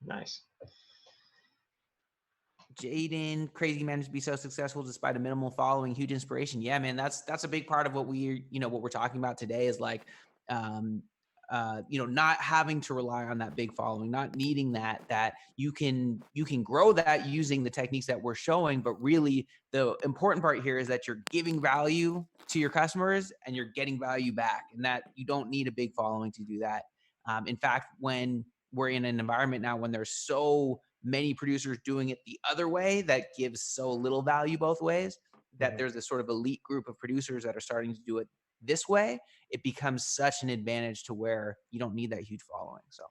Nice. Jaden, crazy managed to be so successful despite a minimal following, huge inspiration. Yeah, man, that's a big part of what what we're talking about today is like, not having to rely on that big following, not needing that you can grow that using the techniques that we're showing. But really the important part here is that you're giving value to your customers and you're getting value back, and that you don't need a big following to do that. In fact, when we're in an environment now when there's so many producers doing it the other way that gives so little value both ways, that there's this sort of elite group of producers that are starting to do it this way, it becomes such an advantage to where you don't need that huge following. So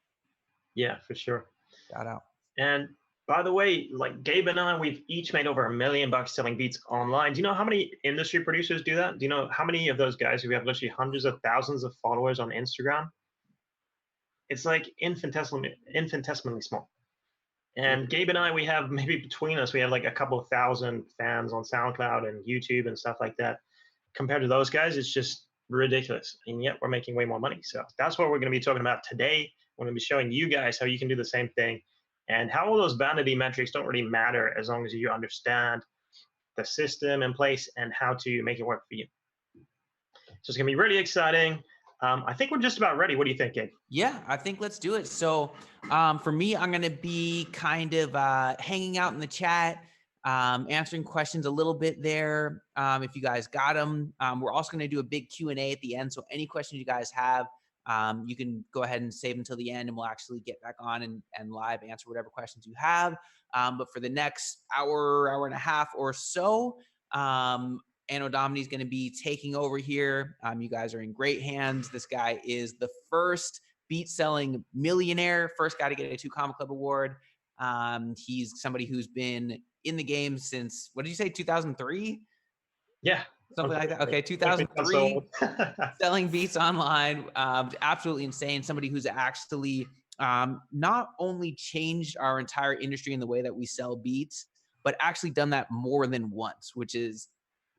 yeah, for sure. shout out. And by the way, like Gabe and I, we've each made over $1 million selling beats online. Do you know how many industry producers do that? Do you know how many of those guys who have literally hundreds of thousands of followers on Instagram? It's like infinitesimally small. And Gabe and I, we have maybe between us, we have like a couple of thousand fans on SoundCloud and YouTube and stuff like that. Compared to those guys, it's just ridiculous. And yet we're making way more money. So that's what we're going to be talking about today. We're going to be showing you guys how you can do the same thing and how all those vanity metrics don't really matter as long as you understand the system in place and how to make it work for you. So it's going to be really exciting. I think we're just about ready. What do you think, Gabe? Yeah, I think let's do it. So for me, I'm going to be kind of hanging out in the chat, answering questions a little bit there if you guys got them. We're also going to do a big Q&A at the end. So any questions you guys have, you can go ahead and save them till the end, and we'll actually get back on and live answer whatever questions you have. But for the next hour and a half or so, Anno Domini's going to be taking over here. You guys are in great hands. This guy is the first beat selling millionaire, first guy to get a 2 Comma Club award. He's somebody who's been in the game since, what did you say, 2003? Yeah. Something like that. Okay, 2003, selling beats online. Absolutely insane. Somebody who's actually not only changed our entire industry in the way that we sell beats, but actually done that more than once, which is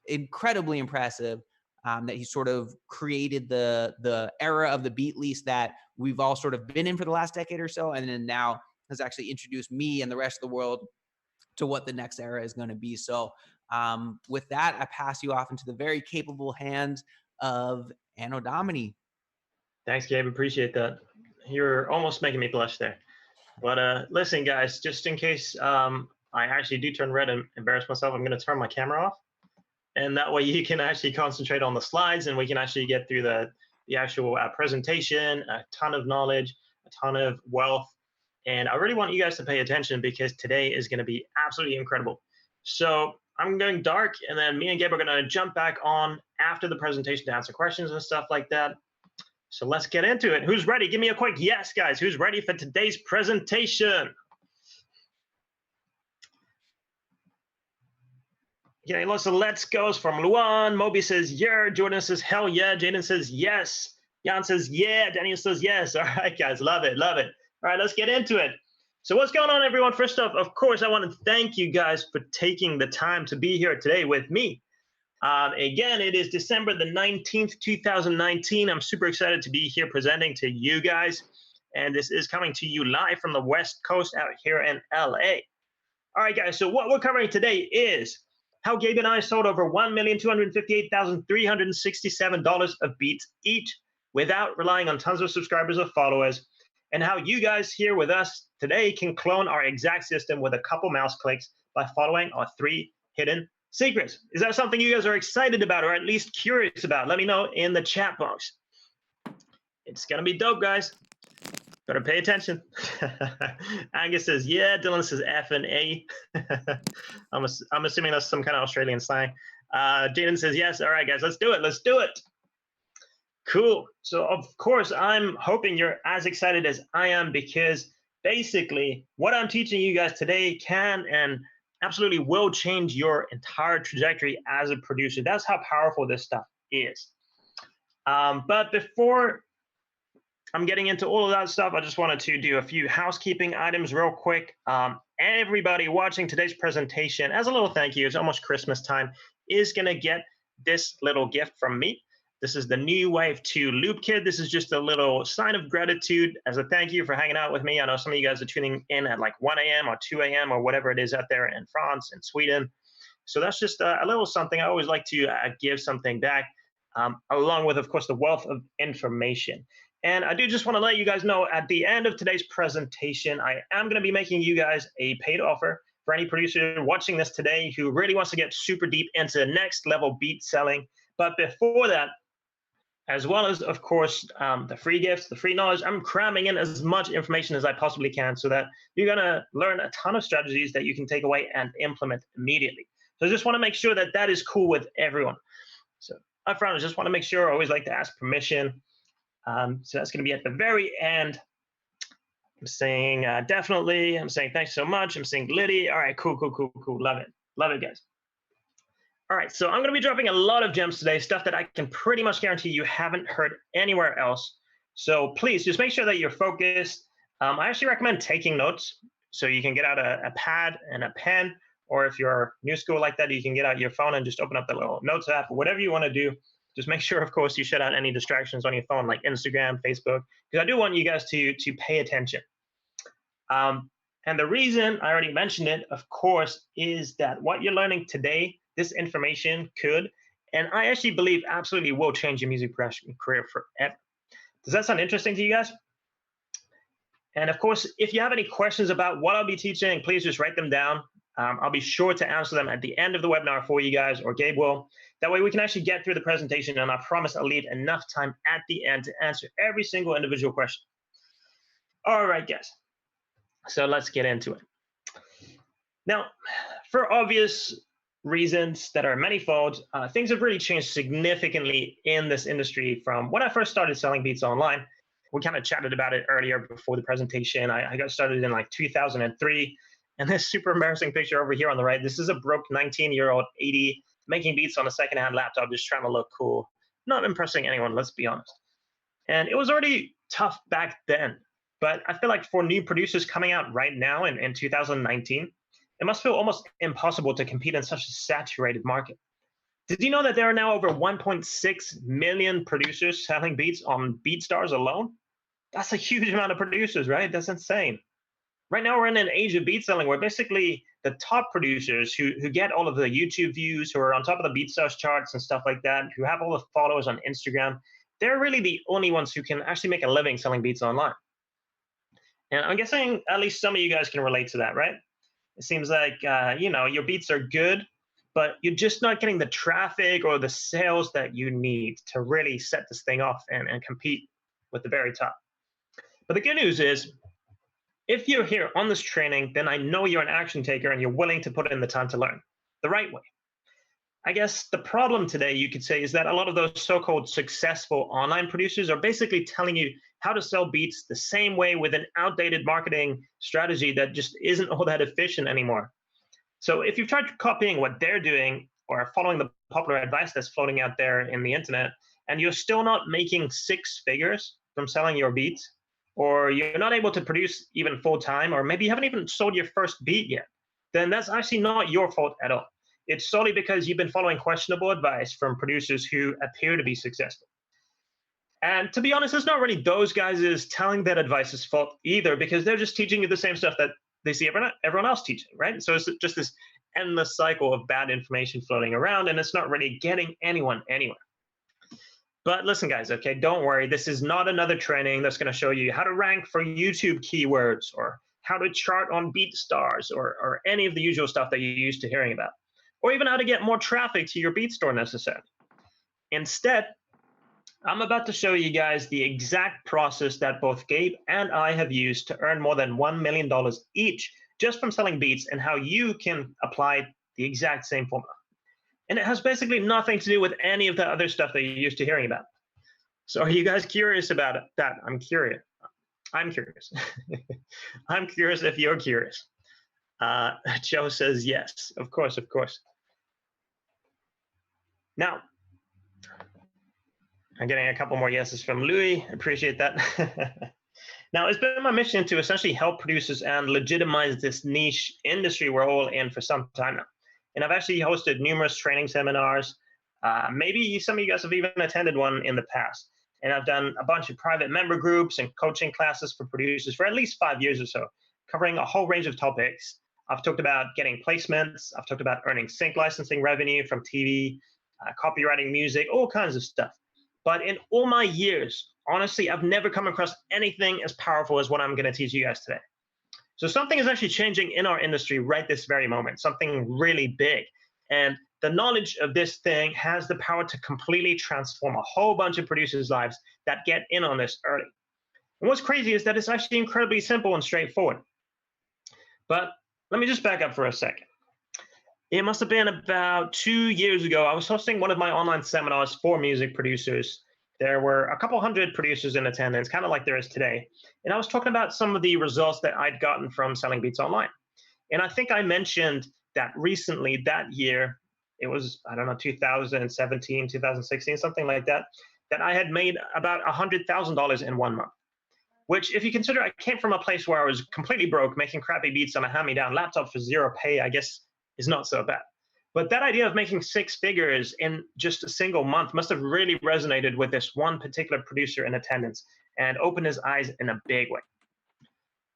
incredibly impressive. That he sort of created the era of the beat lease that we've all sort of been in for the last decade or so, and then now has actually introduced me and the rest of the world to what the next era is going to be. So with that, I pass you off into the very capable hands of Anno Domini. Thanks, Gabe. Appreciate that. You're almost making me blush there. But listen, guys, just in case I actually do turn red and embarrass myself, I'm going to turn my camera off. And that way you can actually concentrate on the slides and we can actually get through the actual presentation, a ton of knowledge, a ton of wealth. And I really want you guys to pay attention because today is going to be absolutely incredible. So I'm going dark, and then me and Gabe are going to jump back on after the presentation to answer questions and stuff like that. So let's get into it. Who's ready? Give me a quick yes, guys. Who's ready for today's presentation? Okay, lots of let's goes from Luan. Moby says, yeah. Jordan says, hell yeah. Jaden says, yes. Jan says, yeah. Daniel says, yes. All right, guys. Love it. Love it. All right, let's get into it. So what's going on, everyone? First off, of course, I want to thank you guys for taking the time to be here today with me. Again, it is December the 19th, 2019. I'm super excited to be here presenting to you guys. And this is coming to you live from the West Coast out here in LA. All right, guys. So what we're covering today is how Gabe and I sold over $1,258,367 of beats each without relying on tons of subscribers or followers, and how you guys here with us today can clone our exact system with a couple mouse clicks by following our 3 hidden secrets. Is that something you guys are excited about or at least curious about? Let me know in the chat box. It's going to be dope, guys. Better pay attention. Angus says, yeah. Dylan says F and A. I'm assuming that's some kind of Australian slang. Jaden says, yes. All right, guys, let's do it. Let's do it. Cool. So, of course, I'm hoping you're as excited as I am because basically what I'm teaching you guys today can and absolutely will change your entire trajectory as a producer. That's how powerful this stuff is. But before I'm getting into all of that stuff, I just wanted to do a few housekeeping items real quick. Everybody watching today's presentation, as a little thank you, it's almost Christmas time, is going to get this little gift from me. This is the new Wave 2 Loop Kit. This is just a little sign of gratitude as a thank you for hanging out with me. I know some of you guys are tuning in at like 1 a.m. or 2 a.m. or whatever it is out there in France and Sweden. So that's just a little something. I always like to give something back, along with, of course, the wealth of information. And I do just want to let you guys know at the end of today's presentation, I am going to be making you guys a paid offer for any producer watching this today who really wants to get super deep into next level beat selling. But before that, as well as, of course, the free gifts, the free knowledge, I'm cramming in as much information as I possibly can so that you're going to learn a ton of strategies that you can take away and implement immediately. So I just want to make sure that that is cool with everyone. So up front, I just want to make sure, I always like to ask permission. So that's going to be at the very end. I'm saying definitely. I'm saying thanks so much. I'm saying Liddy. All right, cool. Love it, guys. All right, so I'm going to be dropping a lot of gems today, stuff that I can pretty much guarantee you haven't heard anywhere else. So please just make sure that you're focused. I actually recommend taking notes, so you can get out a pad and a pen, or if you're new school like that, you can get out your phone and just open up the little notes app or whatever you want to do. Just make sure, of course, you shut out any distractions on your phone like Instagram, Facebook, because I do want you guys to pay attention. And the reason I already mentioned it, of course, is that what you're learning today, this information could, and I actually believe absolutely will change your music production career forever. Does that sound interesting to you guys? And of course, if you have any questions about what I'll be teaching, please just write them down. I'll be sure to answer them at the end of the webinar for you guys, or Gabe will. That way we can actually get through the presentation, and I promise I'll leave enough time at the end to answer every single individual question. All right, guys. So let's get into it. Now, for obvious reasons that are manifold, things have really changed significantly in this industry from when I first started selling beats online. We kind of chatted about it earlier before the presentation. I got started in like 2003. And this super embarrassing picture over here on the right, this is a broke 19-year-old 80 making beats on a secondhand laptop, just trying to look cool. Not impressing anyone, let's be honest. And it was already tough back then. But I feel like for new producers coming out right now in 2019, it must feel almost impossible to compete in such a saturated market. Did you know that there are now over 1.6 million producers selling beats on BeatStars alone? That's a huge amount of producers, right? That's insane. Right now, we're in an age of beat selling where basically the top producers who get all of the YouTube views, who are on top of the BeatStars charts and stuff like that, who have all the followers on Instagram, they're really the only ones who can actually make a living selling beats online. And I'm guessing at least some of you guys can relate to that, right? It seems like, your beats are good, but you're just not getting the traffic or the sales that you need to really set this thing off and compete with the very top. But the good news is, if you're here on this training, then I know you're an action taker and you're willing to put in the time to learn the right way. I guess the problem today, you could say, is that a lot of those so-called successful online producers are basically telling you how to sell beats the same way with an outdated marketing strategy that just isn't all that efficient anymore. So if you've tried copying what they're doing or following the popular advice that's floating out there in the internet, and you're still not making 6 figures from selling your beats, or you're not able to produce even full-time, or maybe you haven't even sold your first beat yet, then that's actually not your fault at all. It's solely because you've been following questionable advice from producers who appear to be successful. And to be honest, it's not really those guys' telling that advice's fault either, because they're just teaching you the same stuff that they see everyone else teaching, right? So it's just this endless cycle of bad information floating around, and it's not really getting anyone anywhere. But listen, guys, okay, don't worry. This is not another training that's going to show you how to rank for YouTube keywords or how to chart on BeatStars or any of the usual stuff that you're used to hearing about, or even how to get more traffic to your beat store necessarily. Instead, I'm about to show you guys the exact process that both Gabe and I have used to earn more than $1 million each just from selling beats, and how you can apply the exact same formula. And it has basically nothing to do with any of the other stuff that you're used to hearing about. So are you guys curious about that? I'm curious. I'm curious. I'm curious if you're curious. Joe says yes. Of course, of course. Now, I'm getting a couple more yeses from Louis. Appreciate that. Now, it's been my mission to essentially help producers and legitimize this niche industry we're all in for some time now. And I've actually hosted numerous training seminars, Maybe some of you guys have even attended one in the past. And I've done a bunch of private member groups and coaching classes for producers for at least 5 years or so, covering a whole range of topics. I've talked about getting placements. I've talked about earning sync licensing revenue from TV, copywriting music, all kinds of stuff. But in all my years, honestly, I've never come across anything as powerful as what I'm going to teach you guys today. So something is actually changing in our industry right this very moment, something really big. And the knowledge of this thing has the power to completely transform a whole bunch of producers' lives that get in on this early. And what's crazy is that it's actually incredibly simple and straightforward. But let me just back up for a second. It must have been about 2 years ago. I was hosting one of my online seminars for music producers. There were a couple hundred producers in attendance, kind of like there is today. And I was talking about some of the results that I'd gotten from selling beats online. And I think I mentioned that recently that year, it was, I don't know, 2017, 2016, something like that, that I had made about $100,000 in 1 month. Which, if you consider I came from a place where I was completely broke, making crappy beats on a hand-me-down laptop for zero pay, I guess is not so bad. But that idea of making 6 figures in just a single month must have really resonated with this one particular producer in attendance and opened his eyes in a big way.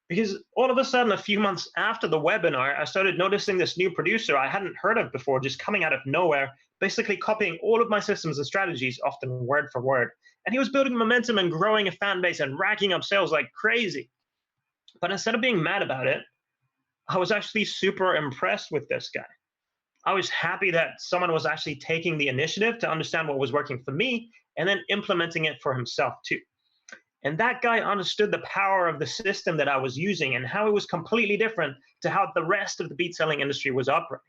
Because all of a sudden, a few months after the webinar, I started noticing this new producer I hadn't heard of before just coming out of nowhere, basically copying all of my systems and strategies, often word for word. And he was building momentum and growing a fan base and racking up sales like crazy. But instead of being mad about it, I was actually super impressed with this guy. I was happy that someone was actually taking the initiative to understand what was working for me and then implementing it for himself too. And that guy understood the power of the system that I was using and how it was completely different to how the rest of the beat selling industry was operating.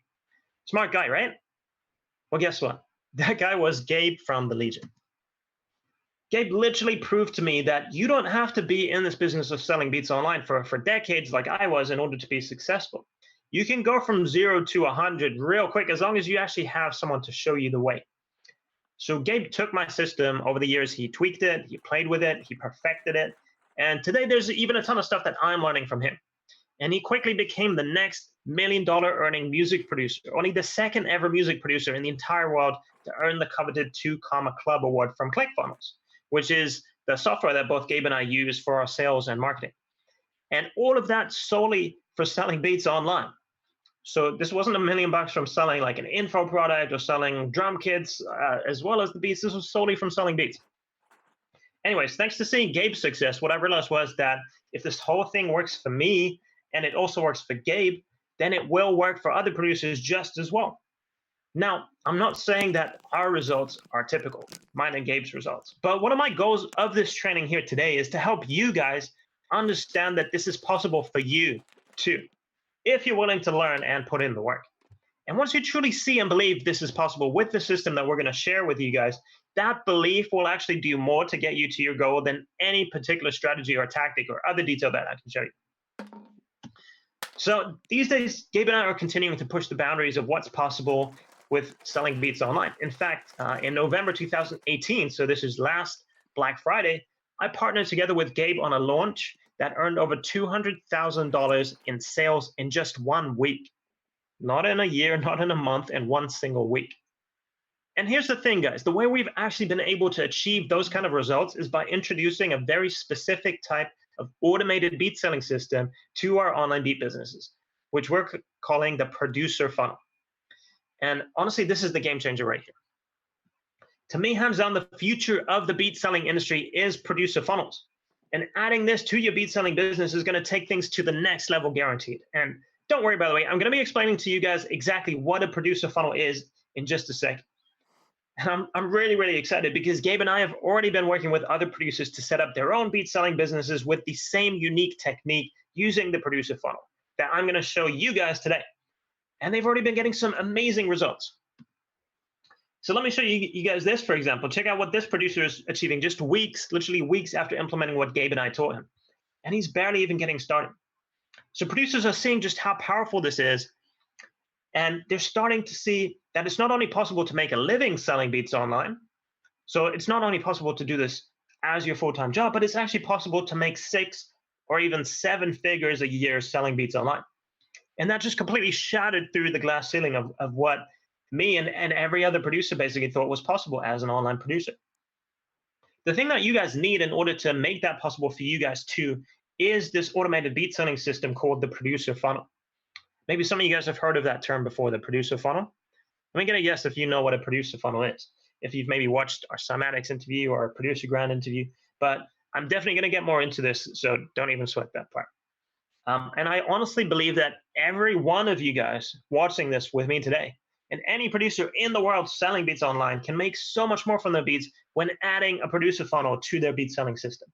Smart guy, right? Well, guess what? That guy was Gabe from the Legion. Gabe literally proved to me that you don't have to be in this business of selling beats online for decades like I was in order to be successful. You can go from 0 to 100 real quick as long as you actually have someone to show you the way. So Gabe took my system over the years. He tweaked it, he played with it, he perfected it. And today there's even a ton of stuff that I'm learning from him. And he quickly became the next $1 million earning music producer, only the second ever music producer in the entire world to earn the coveted 2 Comma Club award from ClickFunnels, which is the software that both Gabe and I use for our sales and marketing. And all of that solely for selling beats online. So this wasn't $1 million from selling like an info product or selling drum kits as well as the beats. This was solely from selling beats. Anyways, thanks to seeing Gabe's success, what I realized was that if this whole thing works for me and it also works for Gabe, then it will work for other producers just as well. Now, I'm not saying that our results are typical, mine and Gabe's results, but one of my goals of this training here today is to help you guys understand that this is possible for you too, if you're willing to learn and put in the work. And once you truly see and believe this is possible with the system that we're going to share with you guys, that belief will actually do more to get you to your goal than any particular strategy or tactic or other detail that I can show you. So these days, Gabe and I are continuing to push the boundaries of what's possible with selling beats online. In fact, in November 2018, so this is last Black Friday, I partnered together with Gabe on a launch that earned over $200,000 in sales in just 1 week. Not in a year, not in a month, in 1 single week. And here's the thing, guys, the way we've actually been able to achieve those kind of results is by introducing a very specific type of automated beat selling system to our online beat businesses, which we're calling the producer funnel. And honestly, this is the game changer right here. To me, hands down, the future of the beat selling industry is producer funnels. And adding this to your beat selling business is going to take things to the next level, guaranteed. And don't worry, by the way, I'm going to be explaining to you guys exactly what a producer funnel is in just a second. And I'm really, really excited because Gabe and I have already been working with other producers to set up their own beat selling businesses with the same unique technique using the producer funnel that I'm going to show you guys today. And they've already been getting some amazing results. So let me show you guys this, for example. Check out what this producer is achieving just weeks, literally weeks after implementing what Gabe and I taught him. And he's barely even getting started. So producers are seeing just how powerful this is. And they're starting to see that it's not only possible to make a living selling beats online. So it's not only possible to do this as your full-time job, but it's actually possible to make 6 or even 7 figures a year selling beats online. And that just completely shattered through the glass ceiling of what me and every other producer basically thought was possible as an online producer. The thing that you guys need in order to make that possible for you guys too is this automated beat selling system called the producer funnel. Maybe some of you guys have heard of that term before, the producer funnel. Let me get a guess if you know what a producer funnel is. If you've maybe watched our Cymatics interview or our Producer Grind interview, but I'm definitely going to get more into this, so don't even sweat that part. And I honestly believe that every one of you guys watching this with me today, and any producer in the world selling beats online, can make so much more from their beats when adding a producer funnel to their beat selling system.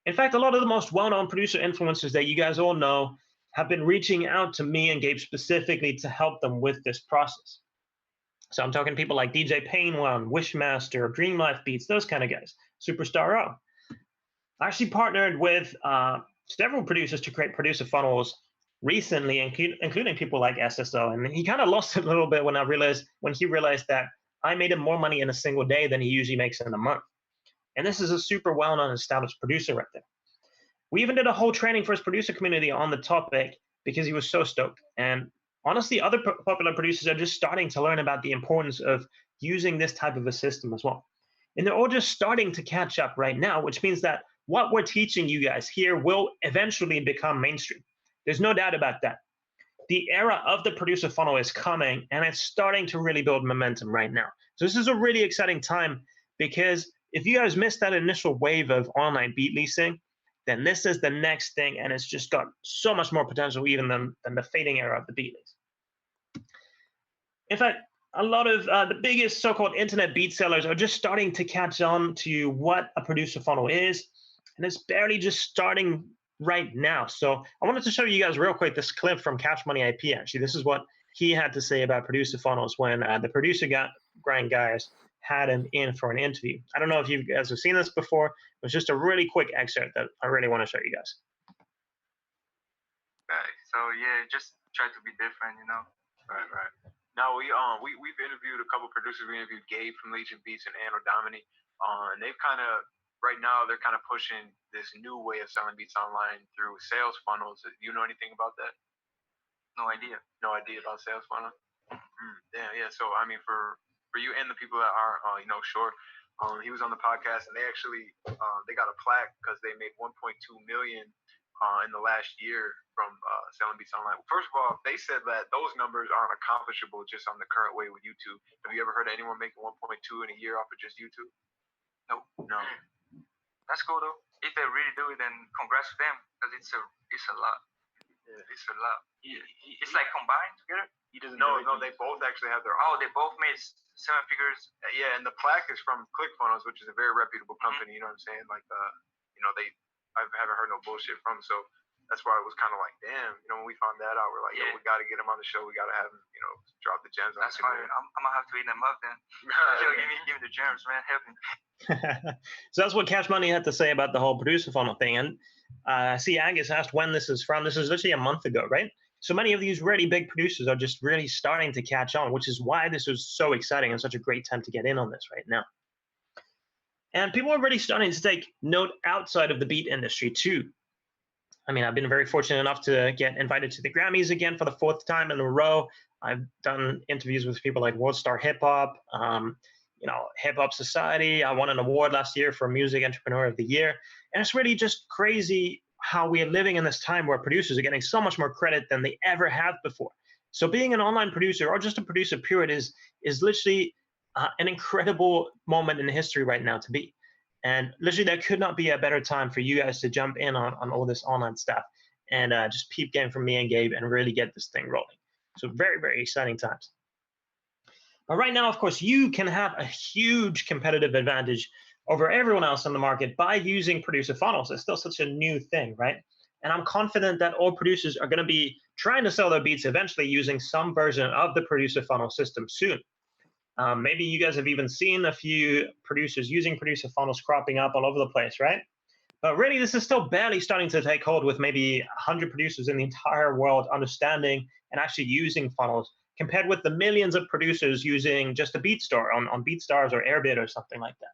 In fact, a lot of the most well-known producer influencers that you guys all know have been reaching out to me and Gabe specifically to help them with this process. So I'm talking people like DJ Pain One, Wishmaster, Dream Life Beats, those kind of guys, Superstar O. I actually partnered with several producers to create producer funnels recently, including people like SSO, and he kind of lost it a little bit when he realized that I made him more money in a single day than he usually makes in a month. And this is a super well-known established producer right there. We even did a whole training for his producer community on the topic because he was so stoked. And honestly, other popular producers are just starting to learn about the importance of using this type of a system as well. And they're all just starting to catch up right now, which means that what we're teaching you guys here will eventually become mainstream. There's no doubt about that. The era of the producer funnel is coming, and it's starting to really build momentum right now. So this is a really exciting time, because if you guys missed that initial wave of online beat leasing, then this is the next thing, and it's just got so much more potential even than the fading era of the beat lease. In fact, a lot of the biggest so-called internet beat sellers are just starting to catch on to what a producer funnel is, and it's barely just starting right now. So I wanted to show you guys real quick this clip from Cash Money IP. Actually, this is what he had to say about producer funnels when the Producer Grind guys had him in for an interview. I don't know if you guys have seen this before. It was just a really quick excerpt that I really want to show you guys. Right. So yeah, just try to be different, you know. Right. Now we've interviewed a couple producers. We interviewed Gabe from Legion Beats and Anno Domini. And they've kind of right now they're kind of pushing this new way of selling beats online through sales funnels. Do you know anything about that? No idea. No idea about sales funnel. Yeah. So I mean, for you and the people that aren't sure, he was on the podcast, and they actually they got a plaque because they made 1.2 million in the last year from selling beats online. First of all, they said that those numbers aren't accomplishable just on the current way with YouTube. Have you ever heard of anyone making 1.2 in a year off of just YouTube? No. That's cool though. If they really do it, then congrats to them, because it's a lot. Yeah. It's a lot. It's like combined together. He doesn't. No, they both actually have their own. Oh, they both made 7 figures. Yeah, and the plaque is from ClickFunnels, which is a very reputable company. You know what I'm saying? Like, I haven't heard no bullshit from. So that's why it was kind of like, damn. When we found that out, we're like, yo, we got to get him on the show. We got to have him, drop the gems. That's fine. I'm gonna have to eat them up then. Yo, give me the gems, man. Help me. So that's what Cash Money had to say about the whole producer funnel thing. And see, Angus asked when this is from. This is literally a month ago, right? So many of these really big producers are just really starting to catch on, which is why this was so exciting and such a great time to get in on this right now. And people are really starting to take note outside of the beat industry too. I mean, I've been very fortunate enough to get invited to the Grammys again for the 4th time in a row. I've done interviews with people like World Star Hip Hop, Hip Hop Society. I won an award last year for Music Entrepreneur of the Year. And it's really just crazy how we are living in this time where producers are getting so much more credit than they ever have before. So being an online producer, or just a producer period, is literally an incredible moment in history right now to be. And literally there could not be a better time for you guys to jump in on all this online stuff and just peep game from me and Gabe and really get this thing rolling. So very, very exciting times. But right now, of course, you can have a huge competitive advantage over everyone else in the market by using producer funnels. It's still such a new thing, right? And I'm confident that all producers are going to be trying to sell their beats eventually using some version of the producer funnel system soon. Maybe you guys have even seen a few producers using producer funnels cropping up all over the place, right? But really, this is still barely starting to take hold, with maybe 100 producers in the entire world understanding and actually using funnels, compared with the millions of producers using just a BeatStar on BeatStars or Airbit or something like that.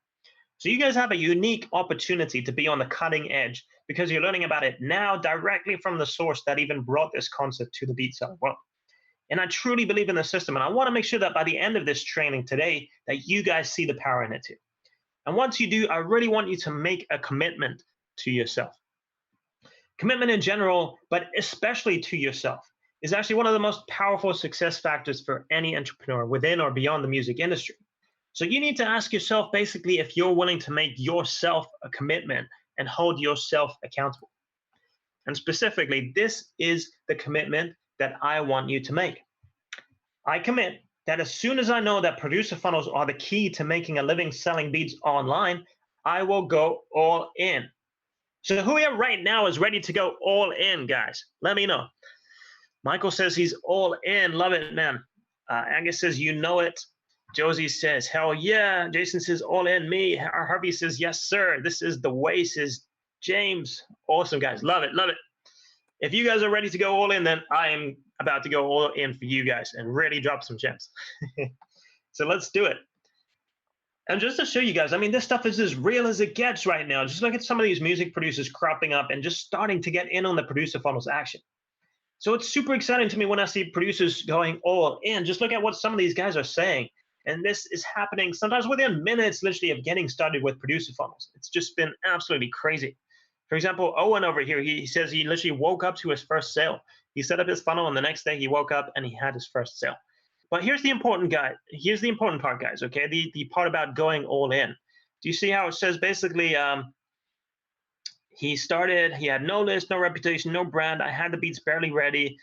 So you guys have a unique opportunity to be on the cutting edge because you're learning about it now directly from the source that even brought this concept to the beat selling world. And I truly believe in the system. And I want to make sure that by the end of this training today, that you guys see the power in it too. And once you do, I really want you to make a commitment to yourself. Commitment in general, but especially to yourself, is actually one of the most powerful success factors for any entrepreneur within or beyond the music industry. So you need to ask yourself basically if you're willing to make yourself a commitment and hold yourself accountable. And specifically, this is the commitment that I want you to make. I commit that as soon as I know that producer funnels are the key to making a living selling beats online, I will go all in. So who here right now is ready to go all in, guys? Let me know. Michael says he's all in. Love it, man. Angus says, you know it. Josie says, hell yeah. Jason says, all in me. Harvey says, yes, sir. This is the way, says James. Awesome, guys. Love it. Love it. If you guys are ready to go all in, then I am about to go all in for you guys and really drop some gems. So let's do it. And just to show you guys, I mean, this stuff is as real as it gets right now. Just look at some of these music producers cropping up and just starting to get in on the producer funnels action. So it's super exciting to me when I see producers going all in. Just look at what some of these guys are saying. And this is happening sometimes within minutes, literally, of getting started with producer funnels. It's just been absolutely crazy. For example, Owen over here, he says he literally woke up to his first sale. He set up his funnel, and the next day he woke up and he had his first sale. But here's the important part, guys, okay? The part about going all in. Do you see how it says basically he had no list, no reputation, no brand. I had the beats barely ready,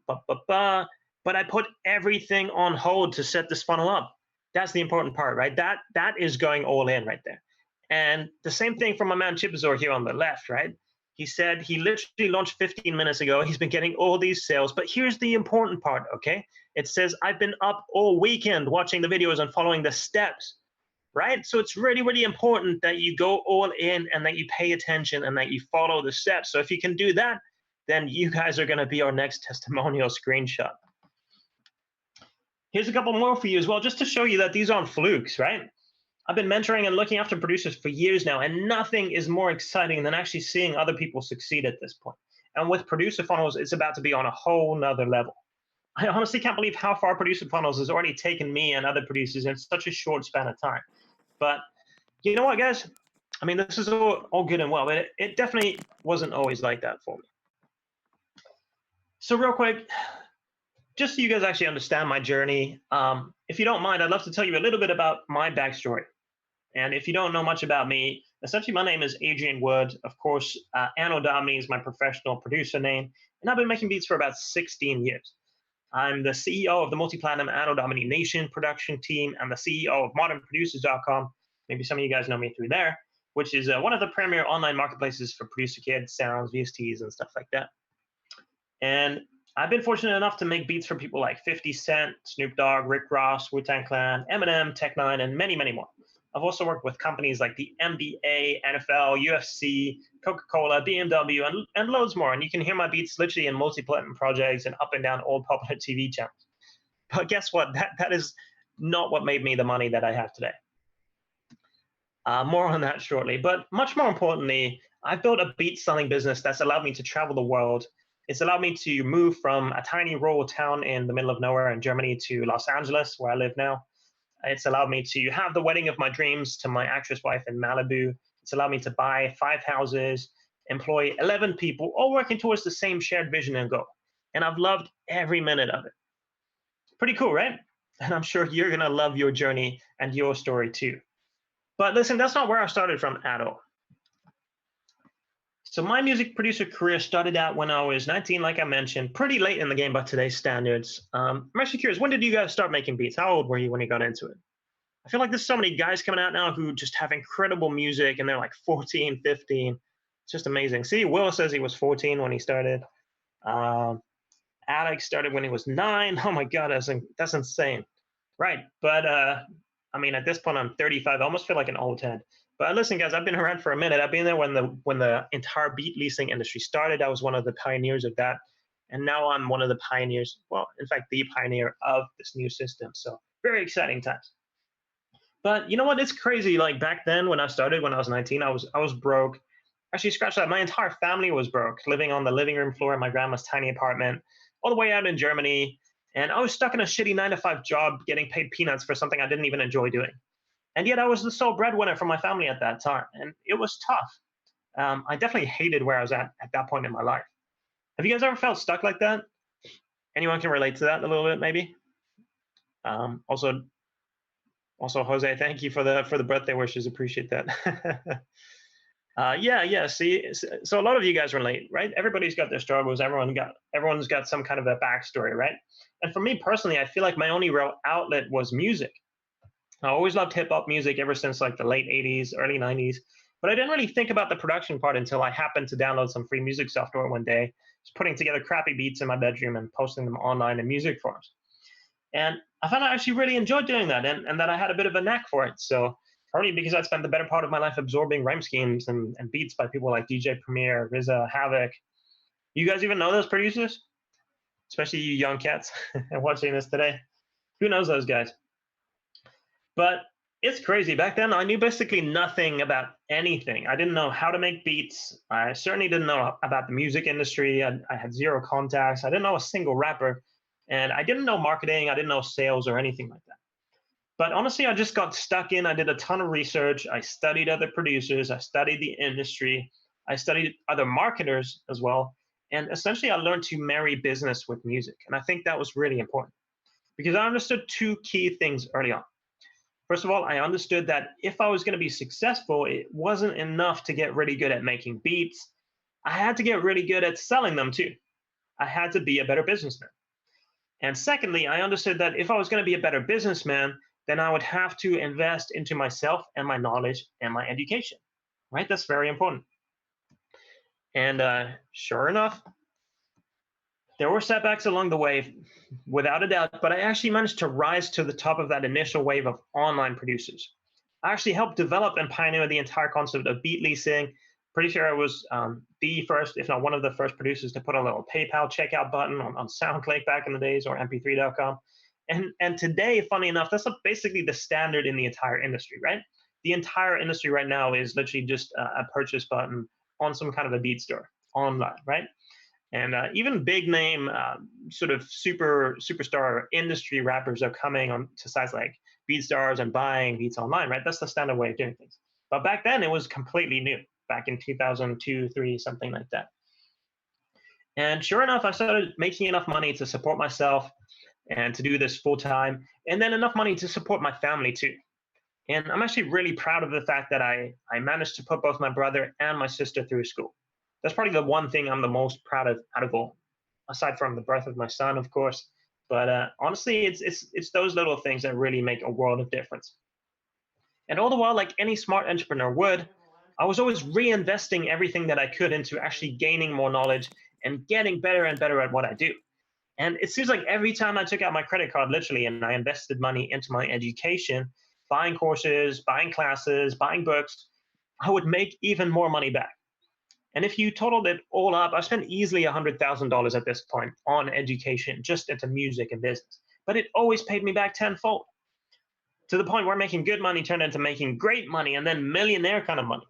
but I put everything on hold to set this funnel up. That's the important part, right? That is going all in right there. And the same thing from my man Chipazor here on the left, right? He said he literally launched 15 minutes ago. He's been getting all these sales. But here's the important part, okay? It says, I've been up all weekend watching the videos and following the steps, right? So it's really, really important that you go all in and that you pay attention and that you follow the steps. So if you can do that, then you guys are going to be our next testimonial screenshot. Here's a couple more for you as well, just to show you that these aren't flukes, right? I've been mentoring and looking after producers for years now, and nothing is more exciting than actually seeing other people succeed at this point. And with producer funnels, it's about to be on a whole nother level. I honestly can't believe how far producer funnels has already taken me and other producers in such a short span of time. But you know what, guys? I mean, this is all good and well, but it definitely wasn't always like that for me. So real quick, just so you guys actually understand my journey, if you don't mind, I'd love to tell you a little bit about my backstory. And if you don't know much about me, essentially my name is Adrian Wood. Of course, Anno Domini is my professional producer name, and I've been making beats for about 16 years. I'm the CEO of the multi-platinum Anno Domini Nation production team and the CEO of modernproducers.com. Maybe some of you guys know me through there, which is one of the premier online marketplaces for producer kits, sounds, VSTs, and stuff like that. And I've been fortunate enough to make beats for people like 50 Cent, Snoop Dogg, Rick Ross, Wu-Tang Clan, Eminem, Tech9, and many, many more. I've also worked with companies like the NBA, NFL, UFC, Coca-Cola, BMW, and loads more. And you can hear my beats literally in multi-platinum projects and up and down all popular TV channels. But guess what? That is not what made me the money that I have today. More on that shortly. But much more importantly, I've built a beat selling business that's allowed me to travel the world. It's allowed me to move from a tiny rural town in the middle of nowhere in Germany to Los Angeles, where I live now. It's allowed me to have the wedding of my dreams to my actress wife in Malibu. It's allowed me to buy 5 houses, employ 11 people, all working towards the same shared vision and goal. And I've loved every minute of it. Pretty cool, right? And I'm sure you're going to love your journey and your story too. But listen, that's not where I started from at all. So my music producer career started out when I was 19, like I mentioned, pretty late in the game by today's standards. I'm actually curious, when did you guys start making beats? How old were you when you got into it? I feel like there's so many guys coming out now who just have incredible music and they're like 14, 15. It's just amazing. See, Will says he was 14 when he started. Alex started when he was 9. Oh my God, that's insane. Right, but I mean, at this point, I'm 35. I almost feel like an old head. But listen, guys, I've been around for a minute. I've been there when the entire beat leasing industry started. I was one of the pioneers of that. And now I'm one of the pioneers, well, in fact, the pioneer of this new system. So very exciting times. But you know what? It's crazy. Like back then when I started, when I was 19, I was broke. Actually, scratch that. My entire family was broke, living on the living room floor in my grandma's tiny apartment, all the way out in Germany. And I was stuck in a shitty 9 to 5 job getting paid peanuts for something I didn't even enjoy doing. And yet I was the sole breadwinner for my family at that time. And it was tough. I definitely hated where I was at that point in my life. Have you guys ever felt stuck like that? Anyone can relate to that a little bit, maybe? Also, Jose, thank you for the birthday wishes. Appreciate that. Yeah. See, so a lot of you guys relate, right? Everybody's got their struggles. Everyone's got some kind of a backstory, right? And for me personally, I feel like my only real outlet was music. I always loved hip hop music ever since like the late 80s, early 90s. But I didn't really think about the production part until I happened to download some free music software one day, just putting together crappy beats in my bedroom and posting them online in music forums. And I found I actually really enjoyed doing that, and that I had a bit of a knack for it. So probably because I spent the better part of my life absorbing rhyme schemes and beats by people like DJ Premier, RZA, Havoc. You guys even know those producers? Especially you young cats watching this today. Who knows those guys? But it's crazy. Back then, I knew basically nothing about anything. I didn't know how to make beats. I certainly didn't know about the music industry. I had zero contacts. I didn't know a single rapper. And I didn't know marketing. I didn't know sales or anything like that. But honestly, I just got stuck in. I did a ton of research. I studied other producers. I studied the industry. I studied other marketers as well. And essentially, I learned to marry business with music. And I think that was really important because I understood two key things early on. First of all, I understood that if I was going to be successful, it wasn't enough to get really good at making beats. I had to get really good at selling them too. I had to be a better businessman. And secondly, I understood that if I was going to be a better businessman, then I would have to invest into myself and my knowledge and my education, right? That's very important. And sure enough, there were setbacks along the way, without a doubt, but I actually managed to rise to the top of that initial wave of online producers. I actually helped develop and pioneer the entire concept of beat leasing. Pretty sure I was the first, if not one of the first producers to put a little PayPal checkout button on Soundcloud back in the days, or mp3.com. And today, funny enough, that's basically the standard in the entire industry, right? The entire industry right now is literally just a purchase button on some kind of a beat store online, right? And even big name sort of superstar industry rappers are coming on to sites like BeatStars and buying beats online, right? That's the standard way of doing things. But back then it was completely new, back in 2002, 3, something like that. And sure enough, I started making enough money to support myself and to do this full time, and then enough money to support my family too. And I'm actually really proud of the fact that I managed to put both my brother and my sister through school. That's probably the one thing I'm the most proud of out of all, aside from the birth of my son, of course. But honestly, it's those little things that really make a world of difference. And all the while, like any smart entrepreneur would, I was always reinvesting everything that I could into actually gaining more knowledge and getting better and better at what I do. And it seems like every time I took out my credit card, literally, and I invested money into my education, buying courses, buying classes, buying books, I would make even more money back. And if you totaled it all up, I spent easily $100,000 at this point on education, just into music and business. But it always paid me back tenfold, to the point where making good money turned into making great money and then millionaire kind of money.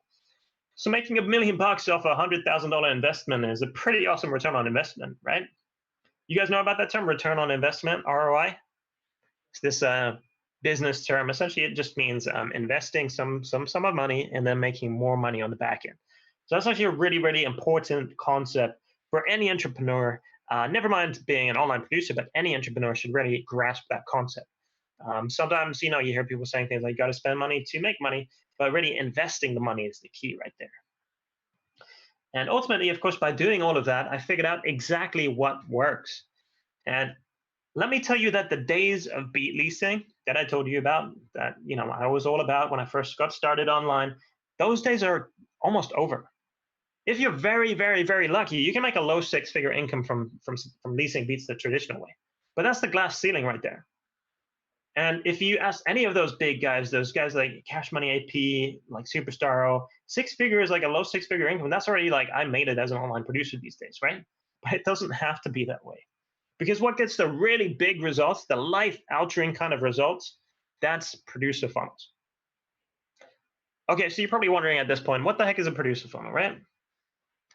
So making $1 million off a $100,000 investment is a pretty awesome return on investment, right? You guys know about that term, return on investment, ROI? It's this business term. Essentially, it just means investing some sum of money and then making more money on the back end. So that's actually a really, really important concept for any entrepreneur. Never mind being an online producer, but any entrepreneur should really grasp that concept. Sometimes, you hear people saying things like, you got to spend money to make money, but really investing the money is the key right there. And ultimately, of course, by doing all of that, I figured out exactly what works. And let me tell you that the days of beat leasing that I told you about, that I was all about when I first got started online, those days are almost over. If you're very, very, very lucky, you can make a low six-figure income from leasing beats the traditional way. But that's the glass ceiling right there. And if you ask any of those big guys, those guys like Cash Money AP, like Superstar, 6 figures, like a low six-figure income, that's already like, I made it as an online producer these days, right? But it doesn't have to be that way. Because what gets the really big results, the life-altering kind of results, that's producer funnels. Okay, so you're probably wondering at this point, what the heck is a producer funnel, right?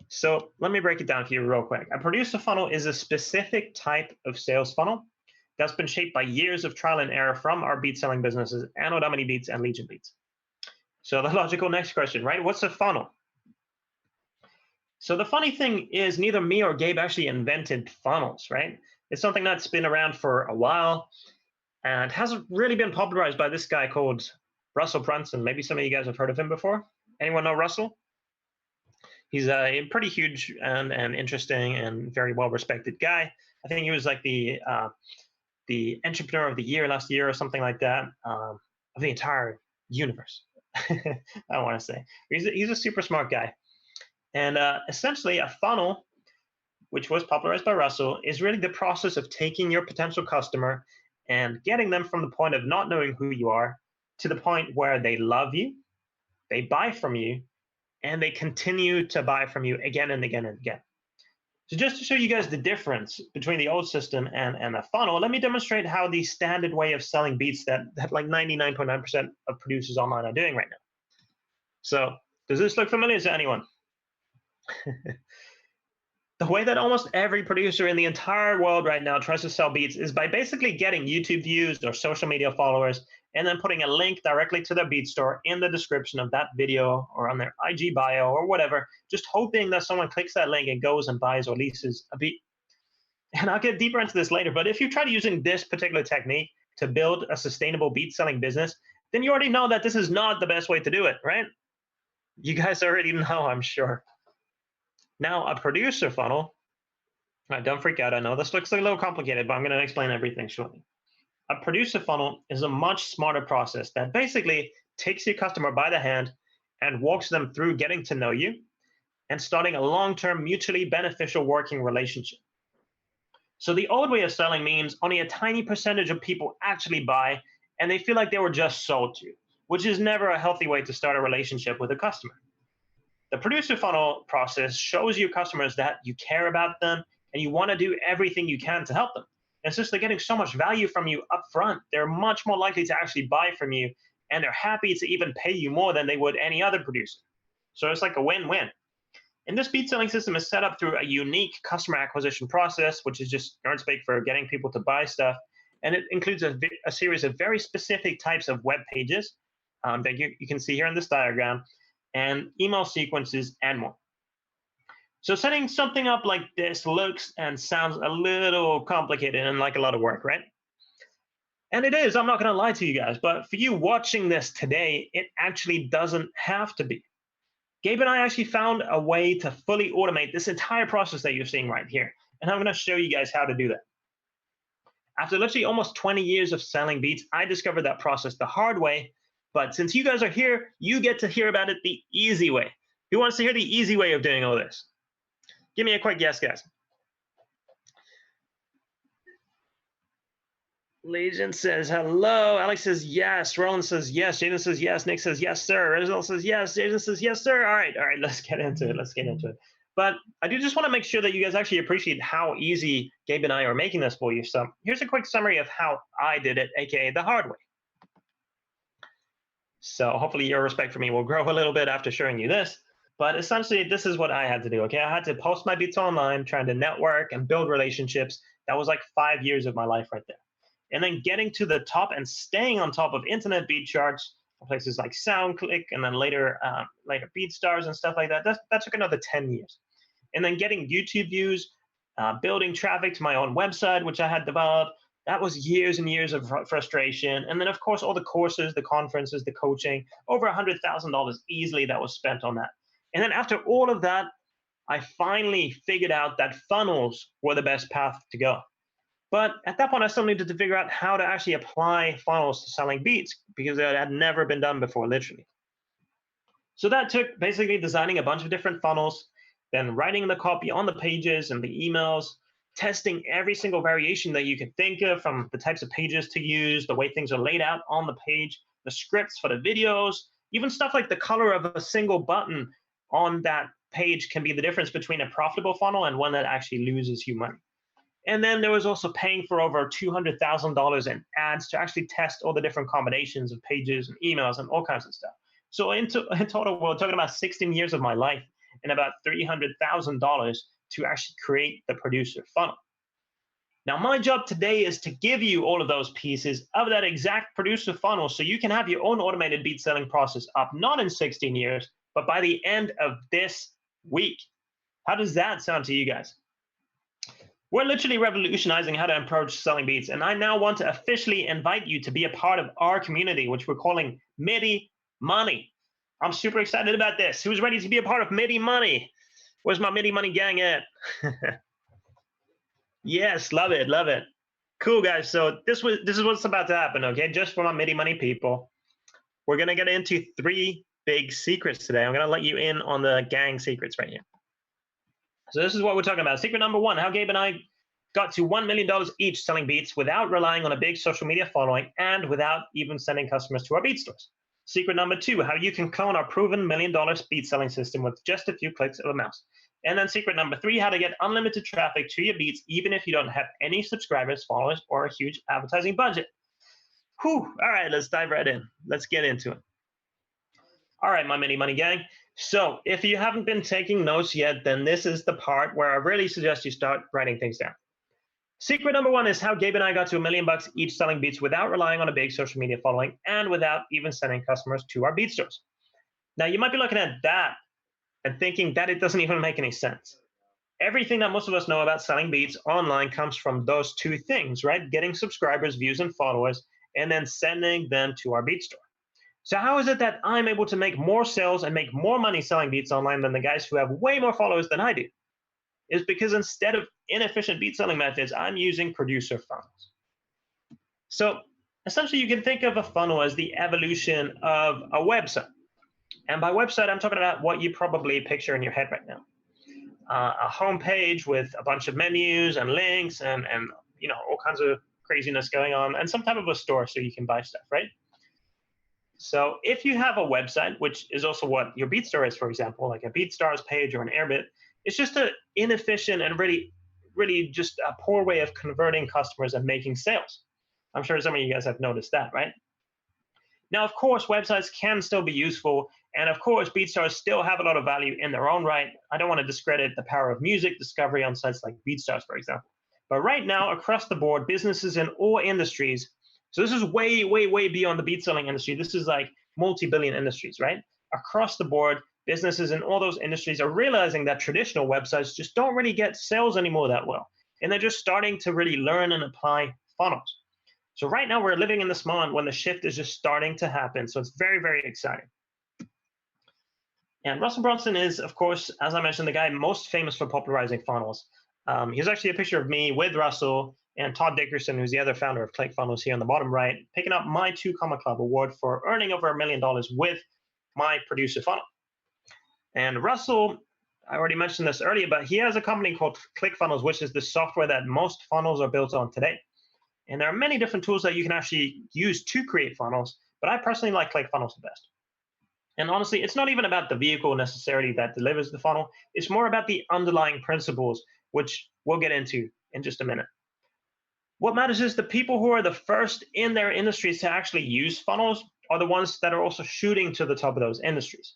So let me break it down for you real quick. A producer funnel is a specific type of sales funnel that's been shaped by years of trial and error from our beat selling businesses, Anno Domini Beats and Legion Beats. So the logical next question, right? What's a funnel? So the funny thing is neither me or Gabe actually invented funnels, right? It's something that's been around for a while and hasn't really been popularized by this guy called Russell Brunson. Maybe some of you guys have heard of him before. Anyone know Russell? He's a pretty huge and interesting and very well-respected guy. I think he was like the entrepreneur of the year last year or something like that, of the entire universe. I don't want to say. He's a super smart guy. And essentially, a funnel, which was popularized by Russell, is really the process of taking your potential customer and getting them from the point of not knowing who you are to the point where they love you, they buy from you, and they continue to buy from you again and again and again. So just to show you guys the difference between the old system and a funnel, let me demonstrate how the standard way of selling beats that like 99.9% of producers online are doing right now. So does this look familiar to anyone? The way that almost every producer in the entire world right now tries to sell beats is by basically getting YouTube views or social media followers and then putting a link directly to their beat store in the description of that video or on their IG bio or whatever, just hoping that someone clicks that link and goes and buys or leases a beat. And I'll get deeper into this later, but if you try using this particular technique to build a sustainable beat selling business, then you already know that this is not the best way to do it, right? You guys already know, I'm sure. Now, a producer funnel, don't freak out. I know this looks a little complicated, but I'm going to explain everything shortly. A producer funnel is a much smarter process that basically takes your customer by the hand and walks them through getting to know you and starting a long-term, mutually beneficial working relationship. So the old way of selling means only a tiny percentage of people actually buy, and they feel like they were just sold to, which is never a healthy way to start a relationship with a customer. The producer funnel process shows your customers that you care about them and you want to do everything you can to help them. And since they're getting so much value from you up front, they're much more likely to actually buy from you, and they're happy to even pay you more than they would any other producer. So it's like a win-win. And this beat selling system is set up through a unique customer acquisition process, which is just nerd speak for getting people to buy stuff. And it includes a series of very specific types of web pages that you can see here in this diagram, and email sequences and more. So setting something up like this looks and sounds a little complicated and like a lot of work, right? And it is, I'm not gonna lie to you guys, but for you watching this today, it actually doesn't have to be. Gabe and I actually found a way to fully automate this entire process that you're seeing right here. And I'm gonna show you guys how to do that. After literally almost 20 years of selling beats, I discovered that process the hard way. But since you guys are here, you get to hear about it the easy way. Who wants to hear the easy way of doing all this? Give me a quick guess, guys. Legion says hello. Alex says yes. Roland says yes. Jaden says yes. Nick says yes, sir. Reginald says yes. Jaden says yes, sir. All right. Let's get into it. But I do just want to make sure that you guys actually appreciate how easy Gabe and I are making this for you. So here's a quick summary of how I did it, aka the hard way. So hopefully your respect for me will grow a little bit after showing you this. But essentially, this is what I had to do, okay? I had to post my beats online, trying to network and build relationships. That was like 5 years of my life right there. And then getting to the top and staying on top of internet beat charts, places like SoundClick, and then later BeatStars and stuff like that. That took another 10 years. And then getting YouTube views, building traffic to my own website, which I had developed. That was years and years of frustration. And then, of course, all the courses, the conferences, the coaching, over $100,000 easily that was spent on that. And then after all of that, I finally figured out that funnels were the best path to go. But at that point, I still needed to figure out how to actually apply funnels to selling beats because it had never been done before, literally. So that took basically designing a bunch of different funnels, then writing the copy on the pages and the emails, testing every single variation that you could think of, from the types of pages to use, the way things are laid out on the page, the scripts for the videos, even stuff like the color of a single button on that page can be the difference between a profitable funnel and one that actually loses you money. And then there was also paying for over $200,000 in ads to actually test all the different combinations of pages and emails and all kinds of stuff. So in total, we're talking about 16 years of my life and about $300,000 to actually create the producer funnel. Now, my job today is to give you all of those pieces of that exact producer funnel so you can have your own automated beat selling process up, not in 16 years, but by the end of this week. How does that sound to you guys? We're literally revolutionizing how to approach selling beats, and I now want to officially invite you to be a part of our community, which we're calling MIDI Money. I'm super excited about this. Who's ready to be a part of MIDI Money? Where's my MIDI Money gang at? Yes, love it, love it. Cool, guys. So this is what's about to happen, okay? Just for my MIDI Money people, we're gonna get into 3 big secrets today. I'm gonna let you in on the gang secrets right here. So this is what we're talking about. Secret number 1, how Gabe and I got to $1 million each selling beats without relying on a big social media following and without even sending customers to our beat stores. Secret number 2, how you can clone our proven $1 million beat selling system with just a few clicks of a mouse. And then secret number 3, how to get unlimited traffic to your beats even if you don't have any subscribers, followers, or a huge advertising budget. Whew. All right, let's dive right in. Let's get into it. All right, my MIDI Money gang. So if you haven't been taking notes yet, then this is the part where I really suggest you start writing things down. Secret number 1 is how Gabe and I got to $1 million each selling beats without relying on a big social media following and without even sending customers to our beat stores. Now, you might be looking at that and thinking that it doesn't even make any sense. Everything that most of us know about selling beats online comes from those 2 things, right? Getting subscribers, views, and followers, and then sending them to our beat store. So how is it that I'm able to make more sales and make more money selling beats online than the guys who have way more followers than I do? Is because instead of inefficient beat selling methods, I'm using producer funnels. So essentially, you can think of a funnel as the evolution of a website. And by website, I'm talking about what you probably picture in your head right now. A homepage with a bunch of menus and links and all kinds of craziness going on, and some type of a store so you can buy stuff, right? So if you have a website, which is also what your BeatStar is, for example, like a BeatStars page or an Airbit, it's just an inefficient and really just a poor way of converting customers and making sales. I'm sure some of you guys have noticed that, right? Now, of course, websites can still be useful, and of course, BeatStars still have a lot of value in their own right. I don't want to discredit the power of music discovery on sites like BeatStars, for example. But right now, across the board, businesses in all industries, so this is way, way, way beyond the beat selling industry. This is like multi-billion industries, right? Across the board, businesses in all those industries are realizing that traditional websites just don't really get sales anymore that well. And they're just starting to really learn and apply funnels. So right now we're living in this moment when the shift is just starting to happen. So it's very, very exciting. And Russell Brunson is, of course, as I mentioned, the guy most famous for popularizing funnels. Here's actually a picture of me with Russell and Todd Dickerson, who's the other founder of ClickFunnels here on the bottom right, picking up my 2 Comma Club award for earning over $1 million with my producer funnel. And Russell, I already mentioned this earlier, but he has a company called ClickFunnels, which is the software that most funnels are built on today. And there are many different tools that you can actually use to create funnels, but I personally like ClickFunnels the best. And honestly, it's not even about the vehicle necessarily that delivers the funnel. It's more about the underlying principles, which we'll get into in just a minute. What matters is the people who are the first in their industries to actually use funnels are the ones that are also shooting to the top of those industries.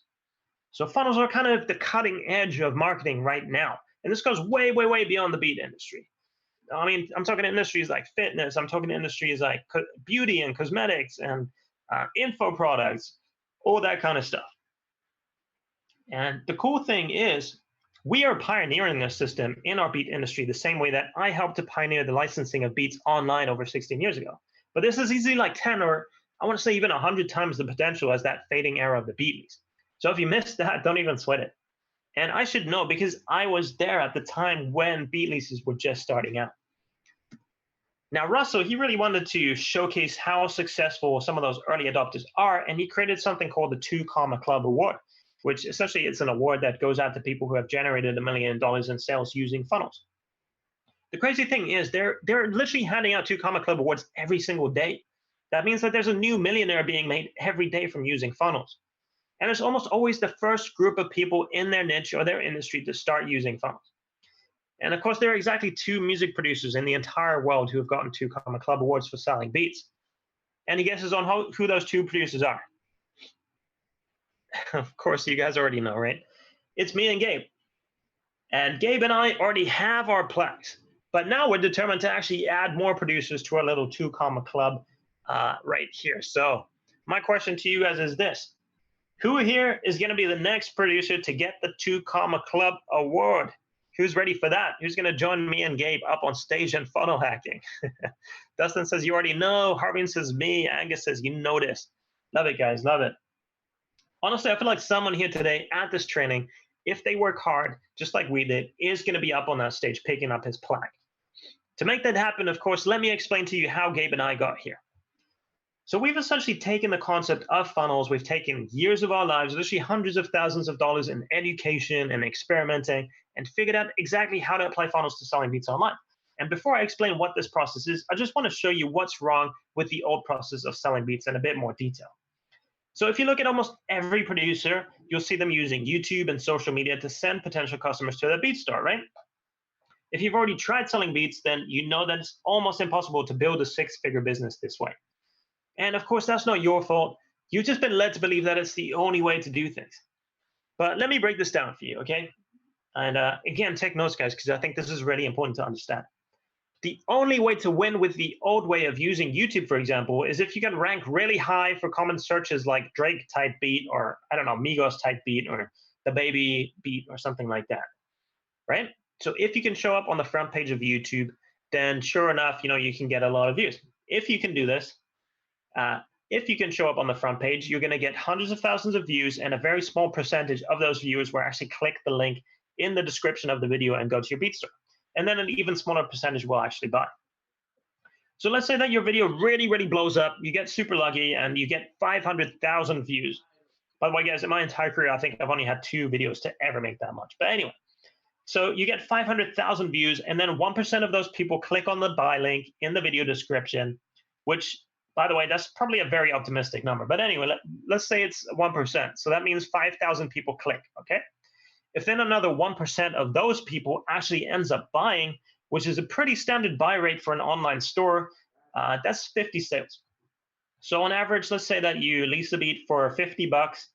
So funnels are kind of the cutting edge of marketing right now. And this goes way, way, way beyond the beat industry. I mean, I'm talking industries like fitness. I'm talking industries like beauty and cosmetics and info products, all that kind of stuff. And the cool thing is, we are pioneering this system in our beat industry the same way that I helped to pioneer the licensing of beats online over 16 years ago. But this is easily like 10 or I want to say even 100 times the potential as that fading era of the beatleys. So if you missed that, don't even sweat it. And I should know because I was there at the time when beat leases were just starting out. Now, Russell, he really wanted to showcase how successful some of those early adopters are, and he created something called the 2 Comma Club Award, which essentially is an award that goes out to people who have generated $1 million in sales using funnels. The crazy thing is they're literally handing out 2 Comma Club Awards every single day. That means that there's a new millionaire being made every day from using funnels. And it's almost always the first group of people in their niche or their industry to start using funnels. And of course, there are exactly 2 music producers in the entire world who have gotten 2 Comma Club Awards for selling beats. Any guesses on who those 2 producers are? Of course, you guys already know, right? It's me and Gabe. And Gabe and I already have our plaques. But now we're determined to actually add more producers to our little 2 comma club right here. So my question to you guys is this. Who here is going to be the next producer to get the 2 comma club award? Who's ready for that? Who's going to join me and Gabe up on stage and funnel hacking? Dustin says you already know. Harvin says me. Angus says you know this. Love it, guys. Love it. Honestly, I feel like someone here today at this training, if they work hard, just like we did, is going to be up on that stage picking up his plaque. To make that happen, of course, let me explain to you how Gabe and I got here. So we've essentially taken the concept of funnels. We've taken years of our lives, literally hundreds of thousands of dollars in education and experimenting, and figured out exactly how to apply funnels to selling beats online. And before I explain what this process is, I just want to show you what's wrong with the old process of selling beats in a bit more detail. So if you look at almost every producer, you'll see them using YouTube and social media to send potential customers to their beat store, right? If you've already tried selling beats, then you know that it's almost impossible to build a 6-figure business this way. And of course, that's not your fault. You've just been led to believe that it's the only way to do things. But let me break this down for you, okay? And again, take notes, guys, because I think this is really important to understand. The only way to win with the old way of using YouTube, for example, is if you can rank really high for common searches like Drake type beat, or I don't know, Migos type beat, or the baby beat, or something like that, right? So if you can show up on the front page of YouTube, then sure enough, you can get a lot of views. If you can do this, if you can show up on the front page, you're going to get hundreds of thousands of views, and a very small percentage of those viewers will actually click the link in the description of the video and go to your beat store. And then an even smaller percentage will actually buy. So let's say that your video really, really blows up. You get super lucky and you get 500,000 views. By the way, guys, in my entire career, I think I've only had 2 videos to ever make that much. But anyway, so you get 500,000 views, and then 1% of those people click on the buy link in the video description, which, by the way, that's probably a very optimistic number. But anyway, let's say it's 1%. So that means 5,000 people click, okay? If then another 1% of those people actually ends up buying, which is a pretty standard buy rate for an online store, that's 50 sales. So on average, let's say that you lease a beat for 50 bucks,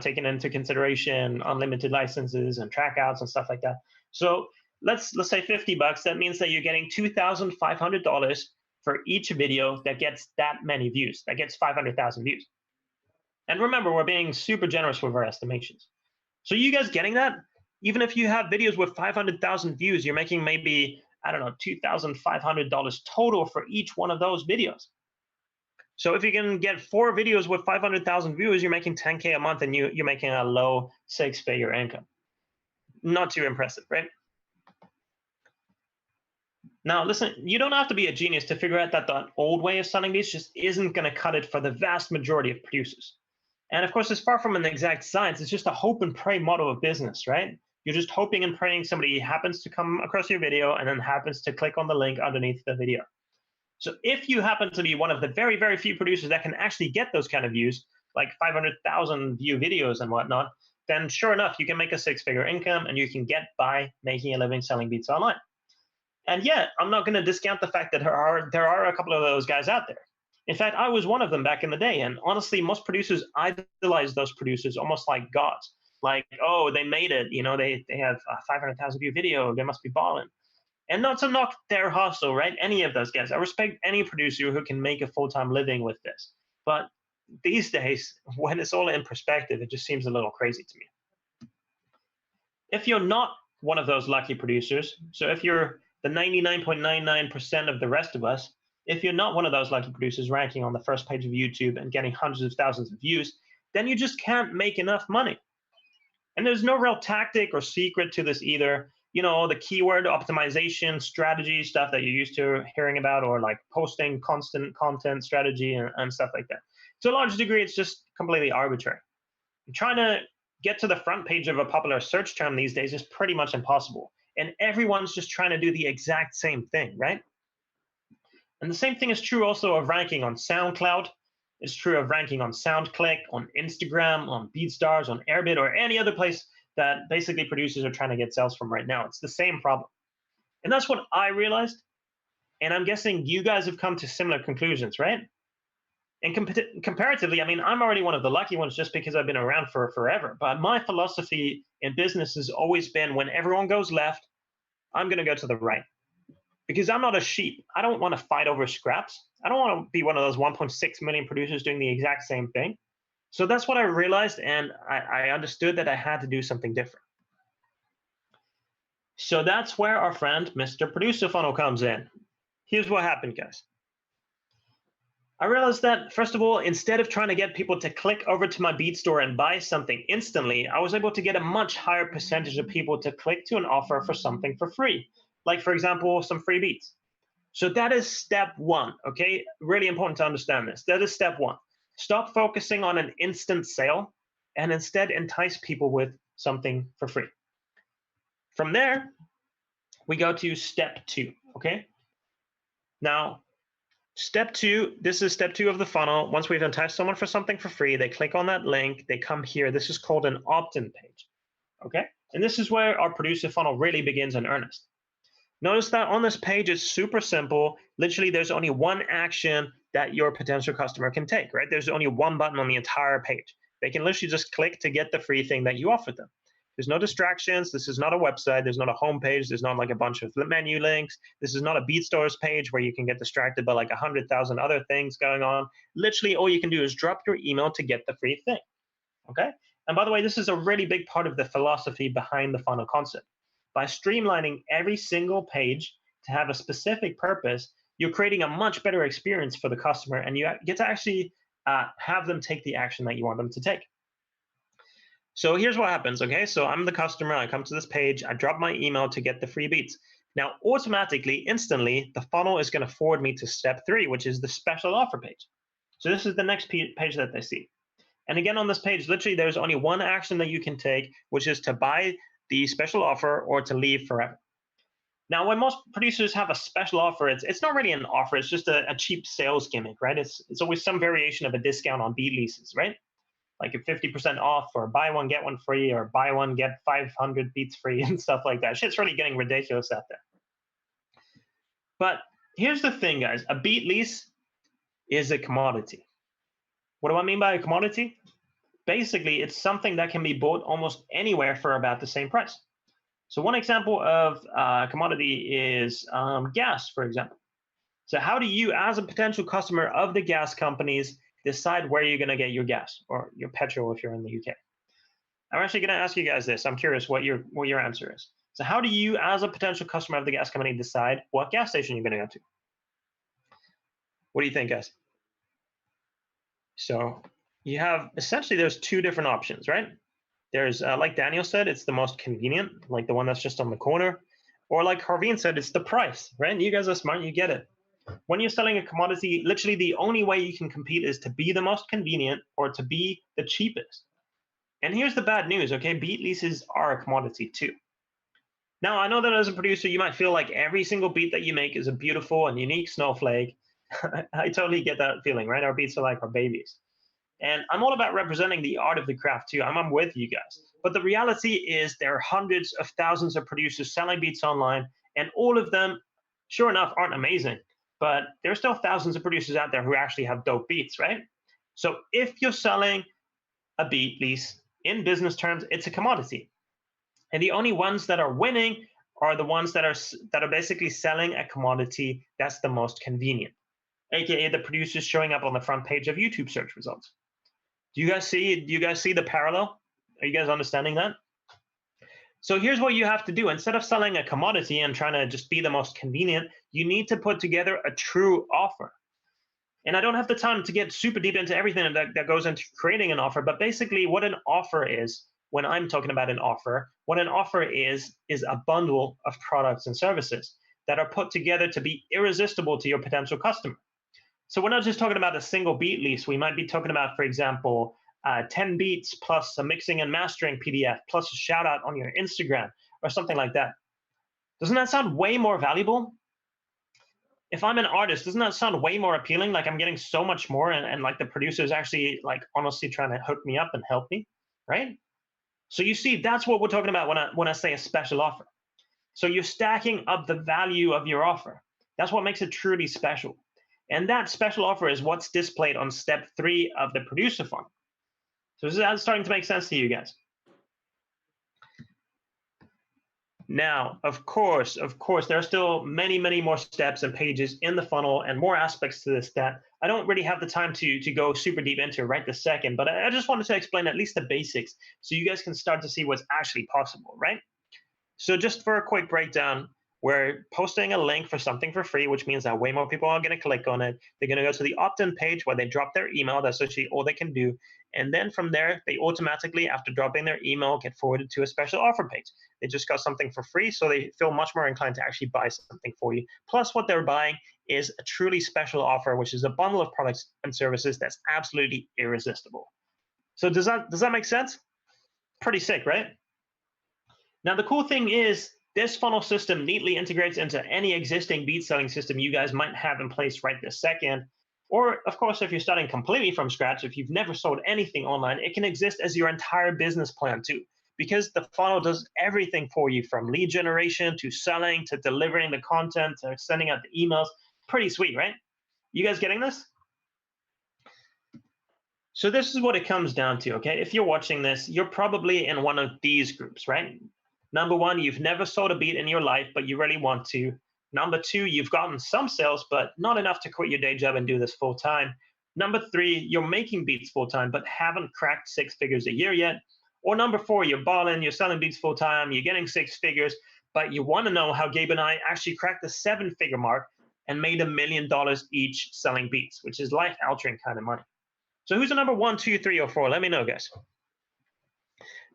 taking into consideration unlimited licenses and trackouts and stuff like that. So let's say 50 bucks. That means that you're getting $2,500 for each video that gets that many views, that gets 500,000 views. And remember, we're being super generous with our estimations. So you guys getting that? Even if you have videos with 500,000 views, you're making maybe, I don't know, $2,500 total for each one of those videos. So if you can get 4 videos with 500,000 views, you're making 10K a month, and you're making a low 6-figure income. Not too impressive, right? Now, listen, you don't have to be a genius to figure out that the old way of selling beats just isn't going to cut it for the vast majority of producers. And of course, it's far from an exact science. It's just a hope and pray model of business, right? You're just hoping and praying somebody happens to come across your video and then happens to click on the link underneath the video. So if you happen to be one of the very, very few producers that can actually get those kind of views, like 500,000 view videos and whatnot, then sure enough, you can make a 6-figure income, and you can get by making a living selling beats online. And yet, I'm not going to discount the fact that there are a couple of those guys out there. In fact, I was one of them back in the day. And honestly, most producers idolize those producers almost like gods. Like, oh, they made it. They have a 500,000 view video. They must be balling. And not to knock their hustle, right? Any of those guys. I respect any producer who can make a full-time living with this. But these days, when it's all in perspective, it just seems a little crazy to me. If you're not one of those lucky producers, so if you're the 99.99% of the rest of us, if you're not one of those lucky producers ranking on the first page of YouTube and getting hundreds of thousands of views, then you just can't make enough money. And there's no real tactic or secret to this either. The keyword optimization strategy stuff that you're used to hearing about, or like posting constant content strategy and stuff like that. To a large degree, it's just completely arbitrary. Trying to get to the front page of a popular search term these days is pretty much impossible. And everyone's just trying to do the exact same thing, right? And the same thing is true also of ranking on SoundCloud. It's true of ranking on SoundClick, on Instagram, on BeatStars, on Airbit, or any other place that basically producers are trying to get sales from right now. It's the same problem. And that's what I realized. And I'm guessing you guys have come to similar conclusions, right? And comparatively, I mean, I'm already one of the lucky ones just because I've been around for forever. But my philosophy in business has always been, when everyone goes left, I'm going to go to the right. because I'm not a sheep. I don't want to fight over scraps. I don't want to be one of those 1.6 million producers doing the exact same thing. So that's what I realized, and I understood that I had to do something different. So that's where our friend Mr. Producer Funnel comes in. Here's what happened, guys. I realized that, first of all, instead of trying to get people to click over to my beat store and buy something instantly, I was able to get a much higher percentage of people to click to an offer for something for free. Like, for example, some free beats. So that is step one, okay? Really important to understand this. That is step one. Stop focusing on an instant sale and instead entice people with something for free. From there, we go to step two, okay? Now, step two, this is step two of the funnel. Once we've enticed someone for something for free, they click on that link, they come here. This is called an opt-in page, okay? And this is where our producer funnel really begins in earnest. Notice that on this page, it's super simple. Literally, there's only one action that your potential customer can take, right? There's only one button on the entire page. They can literally just click to get the free thing that you offered them. There's no distractions. This is not a website. There's not a home page. There's not like a bunch of menu links. This is not a BeatStars page where you can get distracted by like 100,000 other things going on. Literally, all you can do is drop your email to get the free thing, okay? And by the way, this is a really big part of the philosophy behind the funnel concept. By streamlining every single page to have a specific purpose, you're creating a much better experience for the customer, and you get to actually have them take the action that you want them to take. So here's what happens, okay? So I'm the customer, I come to this page, I drop my email to get the free beats. Now, automatically, instantly, the funnel is gonna forward me to step three, which is the special offer page. So this is the next page that they see. And again, on this page, literally, there's only one action that you can take, which is to buy the special offer or to leave forever. Now, when most producers have a special offer, it's not really an offer, it's just a cheap sales gimmick, right? It's always some variation of a discount on beat leases, right? Like a 50% off, or buy one, get one free, or buy one, get 500 beats free, and stuff like that. Shit's really getting ridiculous out there. But here's the thing, guys. A beat lease is a commodity. What do I mean by a commodity? Basically, it's something that can be bought almost anywhere for about the same price. So one example of commodity is gas, for example. So how do you, as a potential customer of the gas companies, decide where you're going to get your gas or your petrol if you're in the UK? I'm actually going to ask you guys this. I'm curious what your answer is. So how do you, as a potential customer of the gas company, decide what gas station you're going to go to? What do you think, guys? So you have, essentially, there's two different options, right? There's, like Daniel said, it's the most convenient, like the one that's just on the corner. Or like Harveen said, it's the price, right? You guys are smart, you get it. When you're selling a commodity, literally the only way you can compete is to be the most convenient or to be the cheapest. And here's the bad news, okay? Beat leases are a commodity too. Now, I know that as a producer, you might feel like every single beat that you make is a beautiful and unique snowflake. I totally get that feeling, right? Our beats are like our babies. And I'm all about representing the art of the craft too. I'm with you guys. But the reality is there are hundreds of thousands of producers selling beats online, and all of them, sure enough, aren't amazing. But there are still thousands of producers out there who actually have dope beats, right? So if you're selling a beat lease, in business terms, it's a commodity. And the only ones that are winning are the ones that are basically selling a commodity that's the most convenient, aka the producers showing up on the front page of YouTube search results. Do you guys see the parallel? Are you guys understanding that? So here's what you have to do. Instead of selling a commodity and trying to just be the most convenient, you need to put together a true offer. And I don't have the time to get super deep into everything that goes into creating an offer, but basically what an offer is, when I'm talking about an offer, what an offer is a bundle of products and services that are put together to be irresistible to your potential customer. So we're not just talking about a single beat lease. We might be talking about, for example, 10 beats plus a mixing and mastering PDF plus a shout out on your Instagram or something like that. Doesn't that sound way more valuable? If I'm an artist, doesn't that sound way more appealing? Like I'm getting so much more, and like the producer is actually like honestly trying to hook me up and help me, right? So you see, that's what we're talking about when I say a special offer. So you're stacking up the value of your offer. That's what makes it truly special. And that special offer is what's displayed on step 3 of the producer funnel. So is that starting to make sense to you guys? Now, of course, there are still many, many more steps and pages in the funnel and more aspects to this that I don't really have the time to go super deep into right this second, but I just wanted to explain at least the basics so you guys can start to see what's actually possible, right? So just for a quick breakdown, we're posting a link for something for free, which means that way more people are going to click on it. They're going to go to the opt-in page where they drop their email. That's actually all they can do. And then from there, they automatically, after dropping their email, get forwarded to a special offer page. They just got something for free, so they feel much more inclined to actually buy something for you. Plus, what they're buying is a truly special offer, which is a bundle of products and services that's absolutely irresistible. So does that make sense? Pretty sick, right? Now, the cool thing is this funnel system neatly integrates into any existing beat selling system you guys might have in place right this second. Or, of course, if you're starting completely from scratch, if you've never sold anything online, it can exist as your entire business plan too, because the funnel does everything for you from lead generation to selling to delivering the content to sending out the emails. Pretty sweet, right? You guys getting this? So this is what it comes down to, okay? If you're watching this, you're probably in one of these groups, right? Number one, you've never sold a beat in your life, but you really want to. Number two, you've gotten some sales, but not enough to quit your day job and do this full time. Number three, you're making beats full time, but haven't cracked six figures a year yet. Or number four, you're balling, you're selling beats full time, you're getting six figures, but you want to know how Gabe and I actually cracked the seven-figure mark and made $1 million each selling beats, which is life-altering kind of money. So who's a number 1, 2, 3, or 4? Let me know, guys.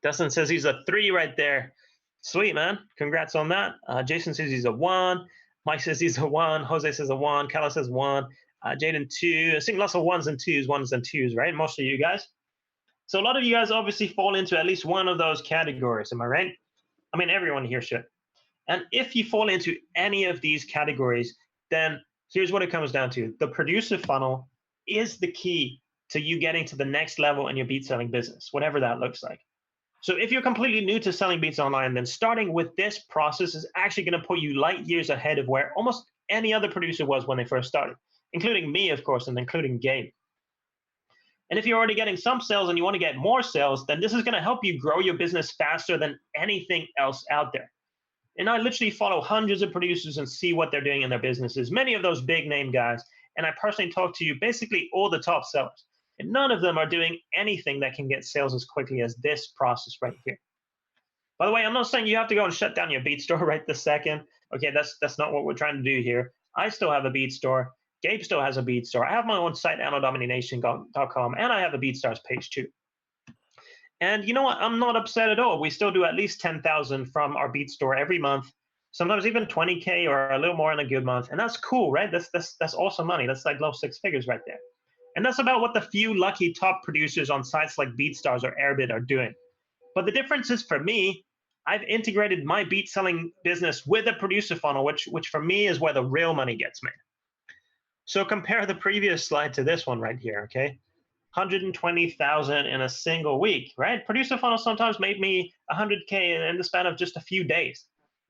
Dustin says he's a 3 right there. Sweet, man. Congrats on that. Jason says he's a 1. Mike says he's a 1. Jose says a 1. Carla says 1. Jaden 2. I think lots of 1s and 2s, right? Most of you guys. So a lot of you guys obviously fall into at least one of those categories. Am I right? I mean, everyone here should. And if you fall into any of these categories, then here's what it comes down to. The producer funnel is the key to you getting to the next level in your beat selling business, whatever that looks like. So if you're completely new to selling beats online, then starting with this process is actually going to put you light years ahead of where almost any other producer was when they first started, including me, of course, and including Gabe. And if you're already getting some sales and you want to get more sales, then this is going to help you grow your business faster than anything else out there. And I literally follow hundreds of producers and see what they're doing in their businesses, many of those big name guys. And I personally talk to basically all the top sellers. And none of them are doing anything that can get sales as quickly as this process right here. By the way, I'm not saying you have to go and shut down your beat store right this second. Okay, that's not what we're trying to do here. I still have a beat store. Gabe still has a beat store. I have my own site, anodomination.com, and I have a BeatStars page too. And you know what? I'm not upset at all. We still do at least 10,000 from our beat store every month. Sometimes even 20K or a little more in a good month, and that's cool, right? That's awesome money. That's like low six figures right there. And that's about what the few lucky top producers on sites like BeatStars or Airbit are doing. But the difference is for me, I've integrated my beat selling business with a producer funnel, which for me is where the real money gets made. So compare the previous slide to this one right here, okay? 120,000 in a single week, right? Producer funnel sometimes made me 100K in the span of just a few days.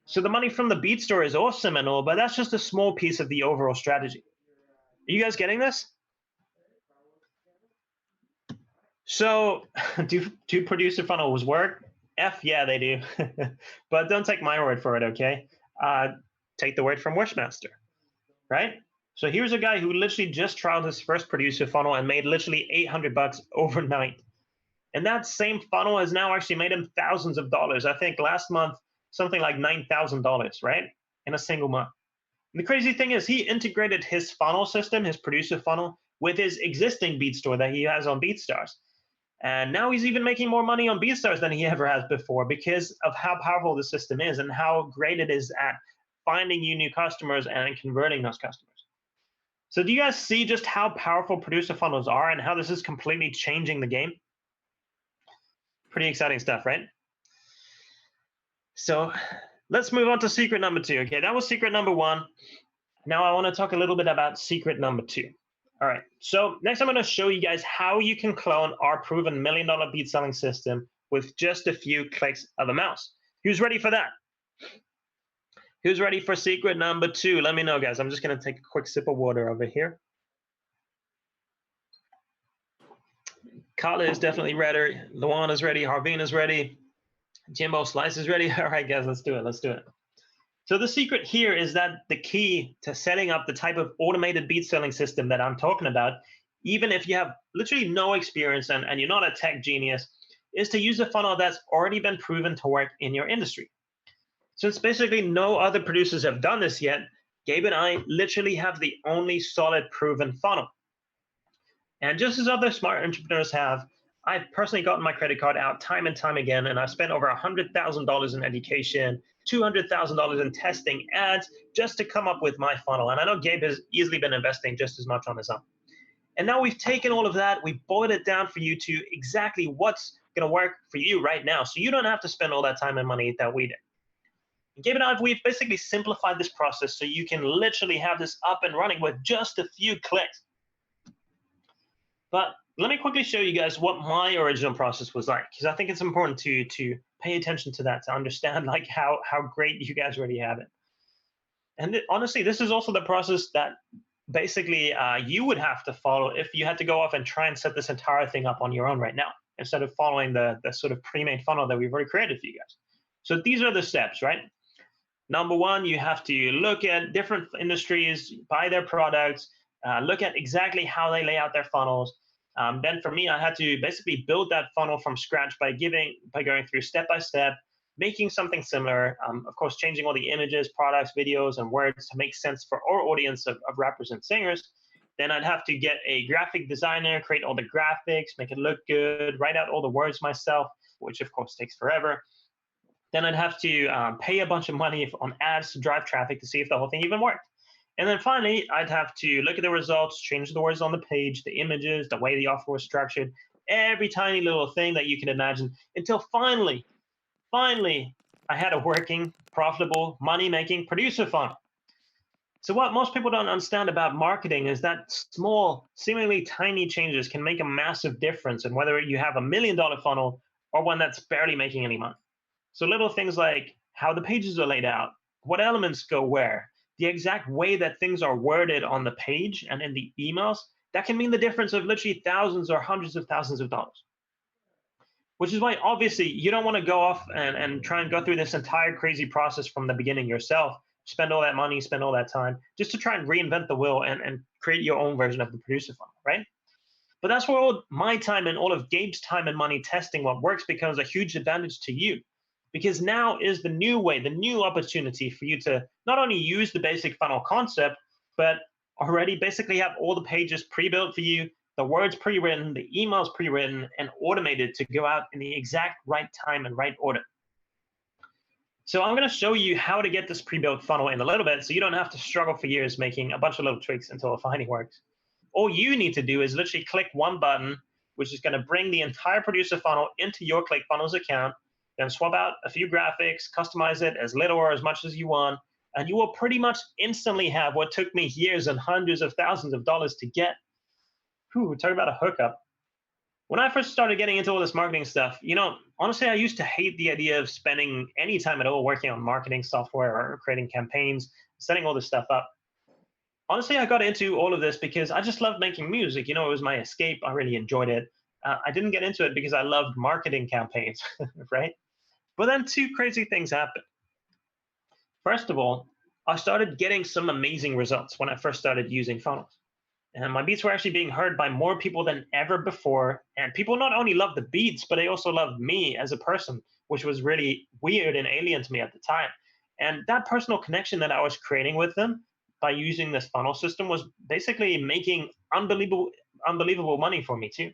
So the money from the beat store is awesome and all, but that's just a small piece of the overall strategy. Are you guys getting this? So do producer funnels work? Yeah, they do. But don't take my word for it, okay? Take the word from Wishmaster, right? So here's a guy who literally just trialed his first producer funnel and made literally $800 overnight. And that same funnel has now actually made him thousands of dollars. I think last month, something like $9,000, right? In a single month. And the crazy thing is he integrated his funnel system, his producer funnel, with his existing beat store that he has on BeatStars. And now he's even making more money on BeatStars than he ever has before because of how powerful the system is and how great it is at finding you new customers and converting those customers. So do you guys see just how powerful producer funnels are and how this is completely changing the game? Pretty exciting stuff, right? So let's move on to secret number 2. Okay, that was secret number 1. Now I want to talk a little bit about secret number 2. All right, so next I'm going to show you guys how you can clone our proven $1 million beat selling system with just a few clicks of a mouse. Who's ready for that? Who's ready for secret number 2? Let me know, guys. I'm just going to take a quick sip of water over here. Carla is definitely ready. Luan is ready. Harveen is ready. Jimbo Slice is ready. All right, guys, let's do it. Let's do it. So the secret here is that the key to setting up the type of automated beat selling system that I'm talking about, even if you have literally no experience and you're not a tech genius, is to use a funnel that's already been proven to work in your industry. Since basically no other producers have done this yet, Gabe and I literally have the only solid proven funnel. And just as other smart entrepreneurs have, I've personally gotten my credit card out time and time again, and I've spent over $100,000 in education, $200,000 in testing ads just to come up with my funnel. And I know Gabe has easily been investing just as much on his own. And now we've taken all of that, we've boiled it down for you to exactly what's going to work for you right now. So you don't have to spend all that time and money that we did. Gabe and I, we've basically simplified this process so you can literally have this up and running with just a few clicks. But let me quickly show you guys what my original process was like, because I think it's important to pay attention to that, to understand like how great you guys already have it. And honestly, this is also the process that basically you would have to follow if you had to go off and try and set this entire thing up on your own right now, instead of following the sort of pre-made funnel that we've already created for you guys. So these are the steps, right? Number one, you have to look at different industries, buy their products, look at exactly how they lay out their funnels. Then for me, I had to basically build that funnel from scratch by going through step by step, making something similar. Of course, changing all the images, products, videos, and words to make sense for our audience of rappers and singers. Then I'd have to get a graphic designer, create all the graphics, make it look good, write out all the words myself, which of course takes forever. Then I'd have to pay a bunch of money on ads to drive traffic to see if the whole thing even worked. And then finally, I'd have to look at the results, change the words on the page, the images, the way the offer was structured, every tiny little thing that you can imagine, until finally, I had a working, profitable, money-making producer funnel. So what most people don't understand about marketing is that small, seemingly tiny changes can make a massive difference in whether you have $1 million funnel or one that's barely making any money. So little things like how the pages are laid out, what elements go where, the exact way that things are worded on the page and in the emails, that can mean the difference of literally thousands or hundreds of thousands of dollars. Which is why, obviously, you don't want to go off and try and go through this entire crazy process from the beginning yourself, spend all that money, spend all that time, just to try and reinvent the wheel and create your own version of the producer funnel, right? But that's where all my time and all of Gabe's time and money testing what works becomes a huge advantage to you. Because now is the new way, the new opportunity for you to not only use the basic funnel concept, but already basically have all the pages pre-built for you, the words pre-written, the emails pre-written, and automated to go out in the exact right time and right order. So I'm going to show you how to get this pre-built funnel in a little bit so you don't have to struggle for years making a bunch of little tweaks until it finally works. All you need to do is literally click one button, which is going to bring the entire producer funnel into your ClickFunnels account. Then swap out a few graphics, customize it as little or as much as you want, and you will pretty much instantly have what took me years and hundreds of thousands of dollars to get. Whew, talk about a hookup. When I first started getting into all this marketing stuff, honestly, I used to hate the idea of spending any time at all working on marketing software or creating campaigns, setting all this stuff up. Honestly, I got into all of this because I just loved making music. It was my escape. I really enjoyed it. I didn't get into it because I loved marketing campaigns, right? But then two crazy things happened. First of all, I started getting some amazing results when I first started using funnels. And my beats were actually being heard by more people than ever before. And people not only loved the beats, but they also loved me as a person, which was really weird and alien to me at the time. And that personal connection that I was creating with them by using this funnel system was basically making unbelievable money for me too.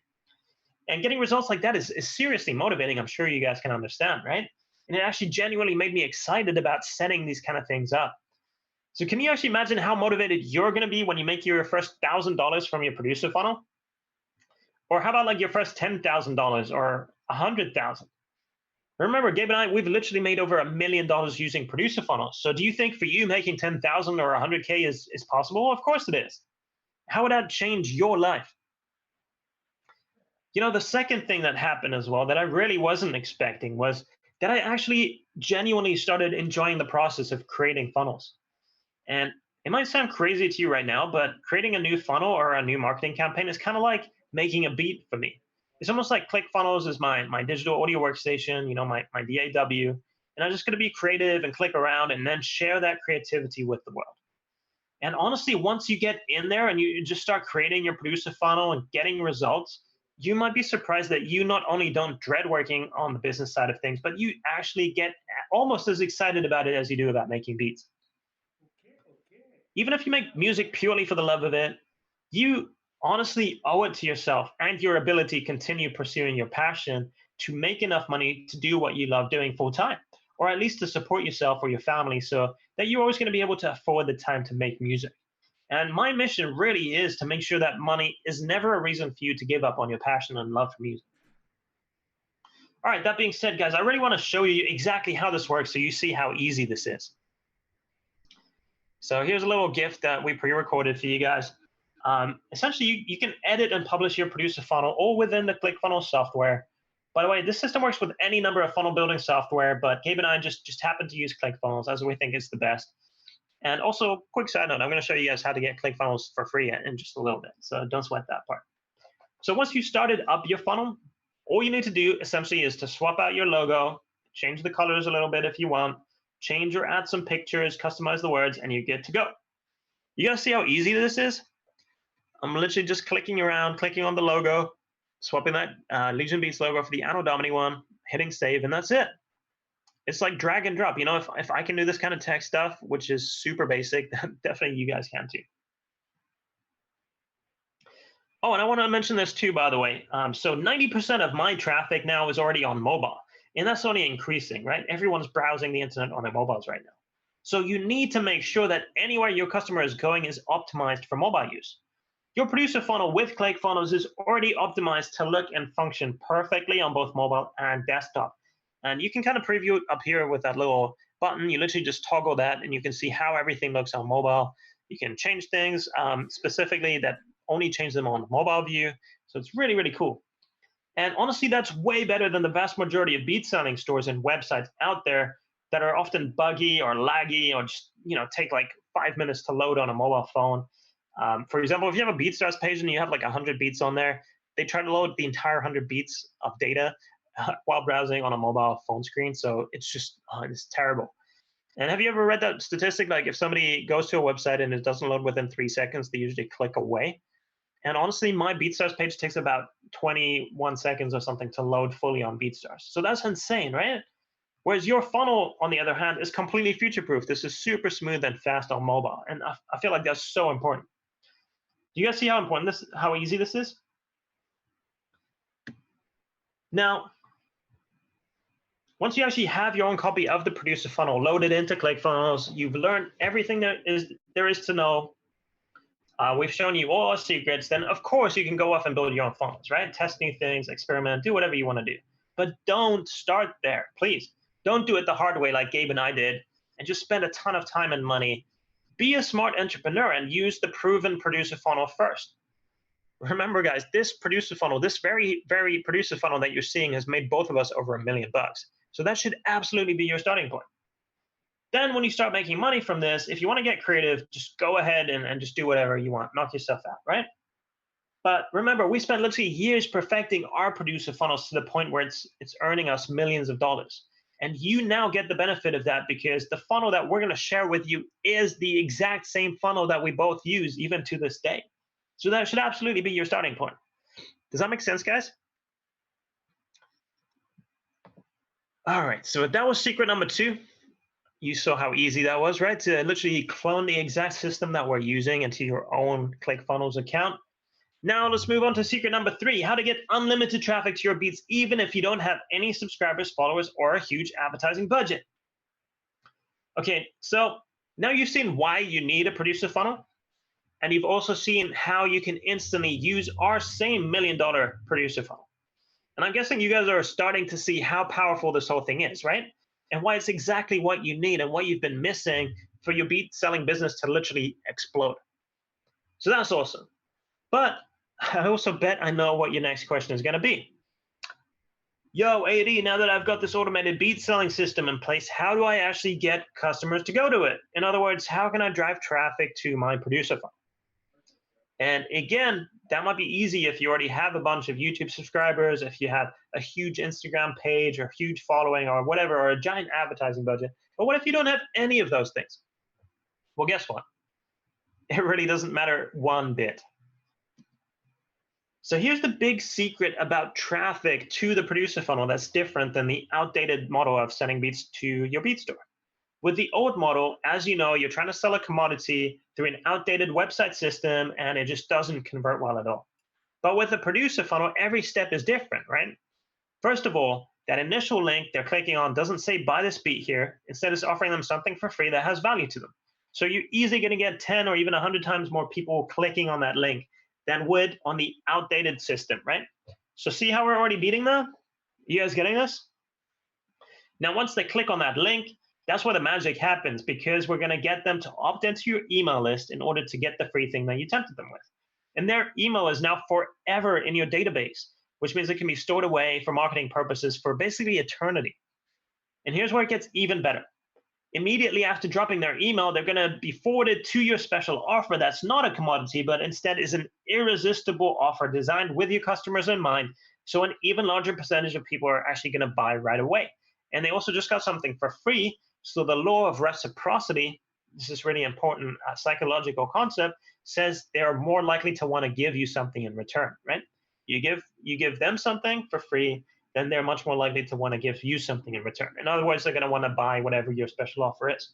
And getting results like that is seriously motivating. I'm sure you guys can understand, right? And it actually genuinely made me excited about setting these kind of things up. So can you actually imagine how motivated you're going to be when you make your first $1,000 from your producer funnel? Or how about like your first $10,000 or $100,000? Remember, Gabe and I, we've literally made over $1 million using producer funnels. So do you think for you making 10,000 or 100K is possible? Of course it is. How would that change your life? The second thing that happened as well that I really wasn't expecting was that I actually genuinely started enjoying the process of creating funnels. And it might sound crazy to you right now, but creating a new funnel or a new marketing campaign is kind of like making a beat for me. It's almost like ClickFunnels is my digital audio workstation, my DAW, and I'm just going to be creative and click around and then share that creativity with the world. And honestly, once you get in there and you just start creating your producer funnel and getting results, you might be surprised that you not only don't dread working on the business side of things, but you actually get almost as excited about it as you do about making beats. Even if you make music purely for the love of it, you honestly owe it to yourself and your ability to continue pursuing your passion to make enough money to do what you love doing full time, or at least to support yourself or your family so that you're always going to be able to afford the time to make music. And my mission really is to make sure that money is never a reason for you to give up on your passion and love for music. All right, that being said, guys, I really want to show you exactly how this works so you see how easy this is. So here's a little gift that we pre-recorded for you guys. Essentially, you can edit and publish your producer funnel all within the ClickFunnels software. By the way, this system works with any number of funnel building software, but Gabe and I just happen to use ClickFunnels as we think it's the best. And also, quick side note, I'm going to show you guys how to get ClickFunnels for free in just a little bit, so don't sweat that part. So once you started up your funnel, all you need to do essentially is to swap out your logo, change the colors a little bit if you want, change or add some pictures, customize the words, and you're good to go. You guys see how easy this is? I'm literally just clicking around, clicking on the logo, swapping that Legion Beats logo for the Anno Domini one, hitting save, and that's it. It's like drag and drop. If I can do this kind of tech stuff, which is super basic, then definitely you guys can too. Oh, and I want to mention this too, by the way. So 90% of my traffic now is already on mobile, and that's only increasing, right? Everyone's browsing the internet on their mobiles right now. So you need to make sure that anywhere your customer is going is optimized for mobile use. Your producer funnel with ClickFunnels is already optimized to look and function perfectly on both mobile and desktop. And you can kind of preview it up here with that little button. You literally just toggle that and you can see how everything looks on mobile. You can change things specifically that only change them on mobile view. So it's really, really cool. And honestly, that's way better than the vast majority of beat selling stores and websites out there that are often buggy or laggy or just take like 5 minutes to load on a mobile phone. For example, if you have a BeatStars page and you have like 100 beats on there, they try to load the entire 100 beats of data while browsing on a mobile phone screen. So it's just, it's terrible. And have you ever read that statistic? Like if somebody goes to a website and it doesn't load within 3 seconds, they usually click away. And honestly, my BeatStars page takes about 21 seconds or something to load fully on BeatStars. So that's insane, right? Whereas your funnel, on the other hand, is completely future-proof. This is super smooth and fast on mobile. And I feel like that's so important. Do you guys see how important this, how easy this is? Now, once you actually have your own copy of the producer funnel loaded into ClickFunnels, you've learned everything there is to know. We've shown you all our secrets. Then, of course, you can go off and build your own funnels, right? Test new things, experiment, do whatever you want to do. But don't start there, please. Don't do it the hard way like Gabe and I did and just spend a ton of time and money. Be a smart entrepreneur and use the proven producer funnel first. Remember, guys, this producer funnel, this very, very producer funnel that you're seeing has made both of us over $1 million. So that should absolutely be your starting point. Then when you start making money from this, if you want to get creative, just go ahead and just do whatever you want. Knock yourself out, right? But remember, we spent literally years perfecting our producer funnels to the point where it's earning us millions of dollars. And you now get the benefit of that because the funnel that we're going to share with you is the exact same funnel that we both use even to this day. So that should absolutely be your starting point. Does that make sense, guys? All right, so that was secret number 2. You saw how easy that was, right? To literally clone the exact system that we're using into your own ClickFunnels account. Now let's move on to secret number 3, how to get unlimited traffic to your beats even if you don't have any subscribers, followers, or a huge advertising budget. Okay, so now you've seen why you need a producer funnel, and you've also seen how you can instantly use our same $1 million producer funnel. And I'm guessing you guys are starting to see how powerful this whole thing is, right? And why it's exactly what you need and what you've been missing for your beat selling business to literally explode. So that's awesome. But I also bet I know what your next question is going to be. Yo, AD, now that I've got this automated beat selling system in place, how do I actually get customers to go to it? In other words, how can I drive traffic to my producer funnel? And again, that might be easy if you already have a bunch of YouTube subscribers, if you have a huge Instagram page or huge following or whatever, or a giant advertising budget. But what if you don't have any of those things? Well, guess what? It really doesn't matter one bit. So here's the big secret about traffic to the producer funnel that's different than the outdated model of sending beats to your beat store. With the old model, as you know, you're trying to sell a commodity through an outdated website system, and it just doesn't convert well at all. But with the producer funnel, every step is different, right? First of all, that initial link they're clicking on doesn't say buy this beat here. Instead, it's offering them something for free that has value to them. So you're easily going to get 10 or even 100 times more people clicking on that link than would on the outdated system, right? So see how we're already beating that? You guys getting this? Now, once they click on that link, that's where the magic happens, because we're going to get them to opt into your email list in order to get the free thing that you tempted them with. And their email is now forever in your database, which means it can be stored away for marketing purposes for basically eternity. And here's where it gets even better. Immediately after dropping their email, they're going to be forwarded to your special offer that's not a commodity, but instead is an irresistible offer designed with your customers in mind. So an even larger percentage of people are actually going to buy right away. And they also just got something for free. So the law of reciprocity, this is really important psychological concept, says they are more likely to want to give you something in return, right? You give them something for free, then they're much more likely to want to give you something in return. In other words, they're going to want to buy whatever your special offer is.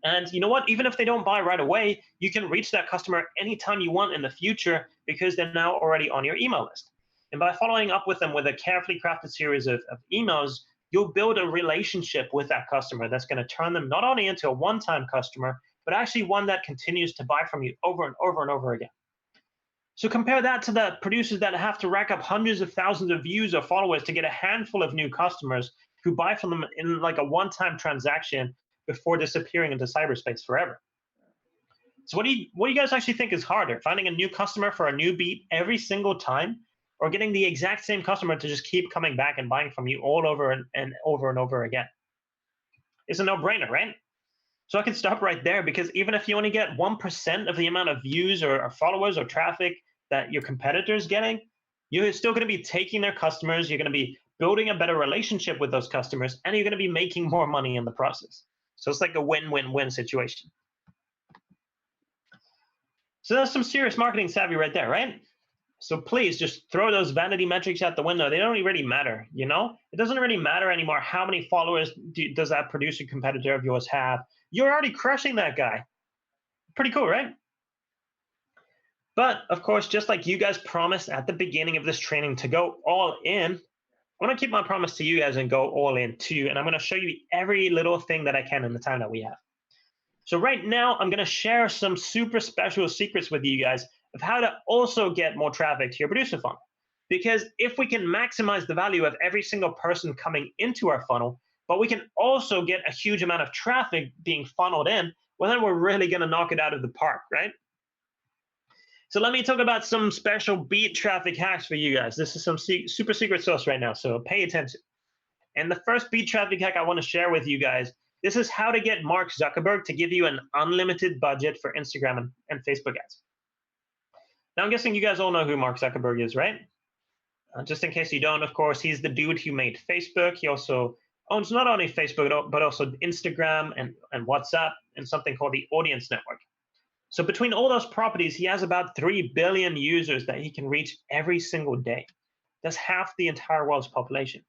And you know what? Even if they don't buy right away, you can reach that customer anytime you want in the future, because they're now already on your email list. And by following up with them with a carefully crafted series of emails, you'll build a relationship with that customer that's going to turn them not only into a one-time customer, but actually one that continues to buy from you over and over and over again. So compare that to the producers that have to rack up hundreds of thousands of views or followers to get a handful of new customers who buy from them in like a one-time transaction before disappearing into cyberspace forever. So what do you guys actually think is harder, finding a new customer for a new beat every single time, or getting the exact same customer to just keep coming back and buying from you all over and over again? It's a no-brainer, right? So I can stop right there, because even if you only get 1% of the amount of views or followers or traffic that your competitor's getting, you're still going to be taking their customers, you're going to be building a better relationship with those customers, and you're going to be making more money in the process. So it's like a win-win-win situation. So that's some serious marketing savvy right there, right? So please just throw those vanity metrics out the window. They don't really matter, you know? It doesn't really matter anymore how many followers does that producer competitor of yours have. You're already crushing that guy. Pretty cool, right? But of course, just like you guys promised at the beginning of this training to go all in, I want to keep my promise to you guys and go all in too. And I'm going to show you every little thing that I can in the time that we have. So right now, I'm going to share some super special secrets with you guys of how to also get more traffic to your producer funnel. Because if we can maximize the value of every single person coming into our funnel, but we can also get a huge amount of traffic being funneled in, well, then we're really going to knock it out of the park, right? So let me talk about some special beat traffic hacks for you guys. This is some super secret sauce right now, so pay attention. And the first beat traffic hack I want to share with you guys, this is how to get Mark Zuckerberg to give you an unlimited budget for Instagram and Facebook ads. Now, I'm guessing you guys all know who Mark Zuckerberg is, right? Just in case you don't, of course, he's the dude who made Facebook. He also owns not only Facebook, but also Instagram and WhatsApp and something called the Audience Network. So between all those properties, he has about 3 billion users that he can reach every single day. That's half the entire world's population.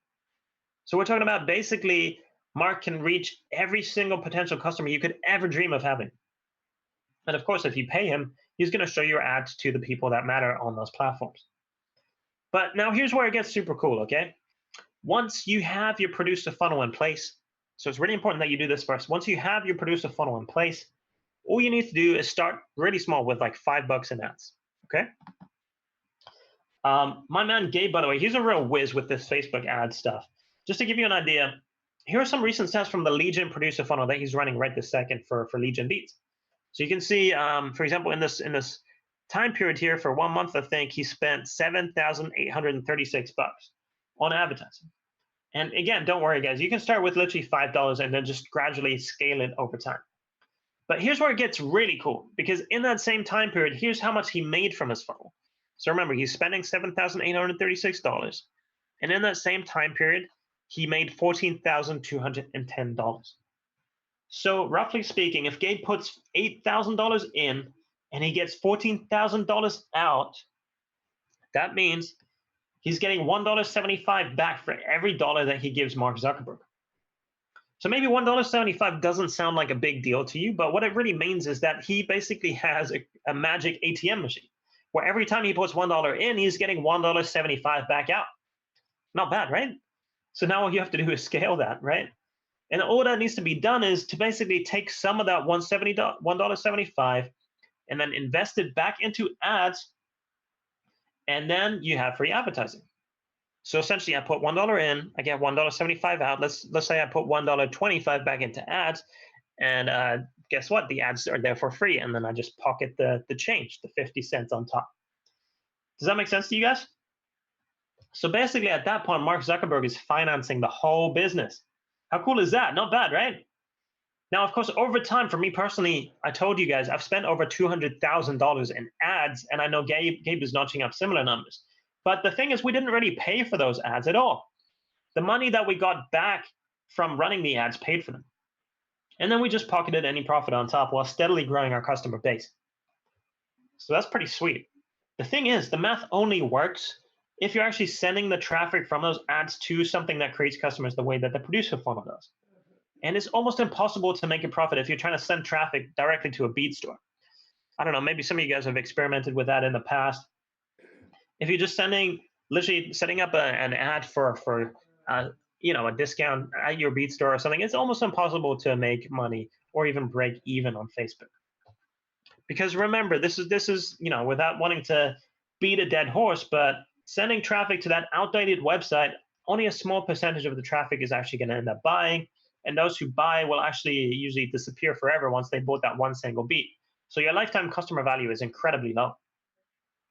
So we're talking about basically Mark can reach every single potential customer you could ever dream of having. And of course, if you pay him, he's going to show your ads to the people that matter on those platforms. But now here's where it gets super cool, okay? Once you have your producer funnel in place, so it's really important that you do this first. Once you have your producer funnel in place, all you need to do is start really small with like $5 in ads, okay? My man Gabe, by the way, he's a real whiz with this Facebook ad stuff. Just to give you an idea, here are some recent stats from the Legion producer funnel that he's running right this second for Legion Beats. So you can see, for example, in this time period here for 1 month, I think he spent $7,836 on advertising. And again, don't worry, guys. You can start with literally $5 and then just gradually scale it over time. But here's where it gets really cool, because in that same time period, here's how much he made from his funnel. So remember, he's spending $7,836. And in that same time period, he made $14,210. So roughly speaking, if Gabe puts $8,000 in and he gets $14,000 out, that means he's getting $1.75 back for every dollar that he gives Mark Zuckerberg. So maybe $1.75 doesn't sound like a big deal to you, but what it really means is that he basically has a magic ATM machine where every time he puts $1 in, he's getting $1.75 back out. Not bad, right? So now all you have to do is scale that, right? And all that needs to be done is to basically take some of that $1.75 and then invest it back into ads, and then you have free advertising. So essentially, I put $1 in, I get $1.75 out. Let's say I put $1.25 back into ads, and guess what? The ads are there for free, and then I just pocket the change, the 50 cents on top. Does that make sense to you guys? So basically, at that point, Mark Zuckerberg is financing the whole business. How cool is that? Not bad, right? Now, of course, over time, for me personally, I told you guys, I've spent over $200,000 in ads, and I know Gabe is notching up similar numbers. But the thing is, we didn't really pay for those ads at all. The money that we got back from running the ads paid for them. And then we just pocketed any profit on top while steadily growing our customer base. So that's pretty sweet. The thing is, the math only works if you're actually sending the traffic from those ads to something that creates customers the way that the producer funnel does. And it's almost impossible to make a profit if you're trying to send traffic directly to a beat store. I don't know, maybe some of you guys have experimented with that in the past. If you're just literally setting up an ad for a discount at your beat store or something, it's almost impossible to make money or even break even on Facebook. Because remember, this is without wanting to beat a dead horse, but sending traffic to that outdated website, only a small percentage of the traffic is actually going to end up buying. And those who buy will actually usually disappear forever once they bought that one single beat. So your lifetime customer value is incredibly low.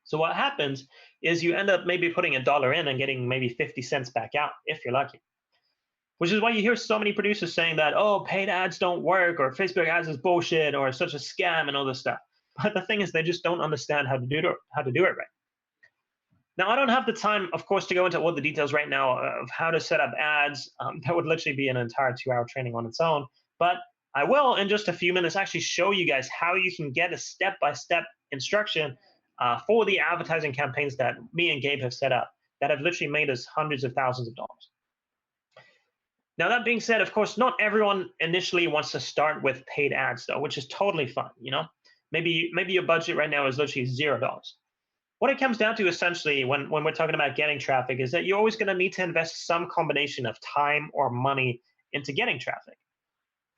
So what happens is you end up maybe putting $1 in and getting maybe 50 cents back out if you're lucky. Which is why you hear so many producers saying that, oh, paid ads don't work, or Facebook ads is bullshit, or it's such a scam and all this stuff. But the thing is, they just don't understand how to do it right. Now, I don't have the time, of course, to go into all the details right now of how to set up ads. That would literally be an entire 2-hour training on its own. But I will, in just a few minutes, actually show you guys how you can get a step-by-step instruction for the advertising campaigns that me and Gabe have set up that have literally made us hundreds of thousands of dollars. Now, that being said, of course, not everyone initially wants to start with paid ads, though, which is totally fine. Maybe your budget right now is literally $0. What it comes down to essentially when we're talking about getting traffic is that you're always going to need to invest some combination of time or money into getting traffic.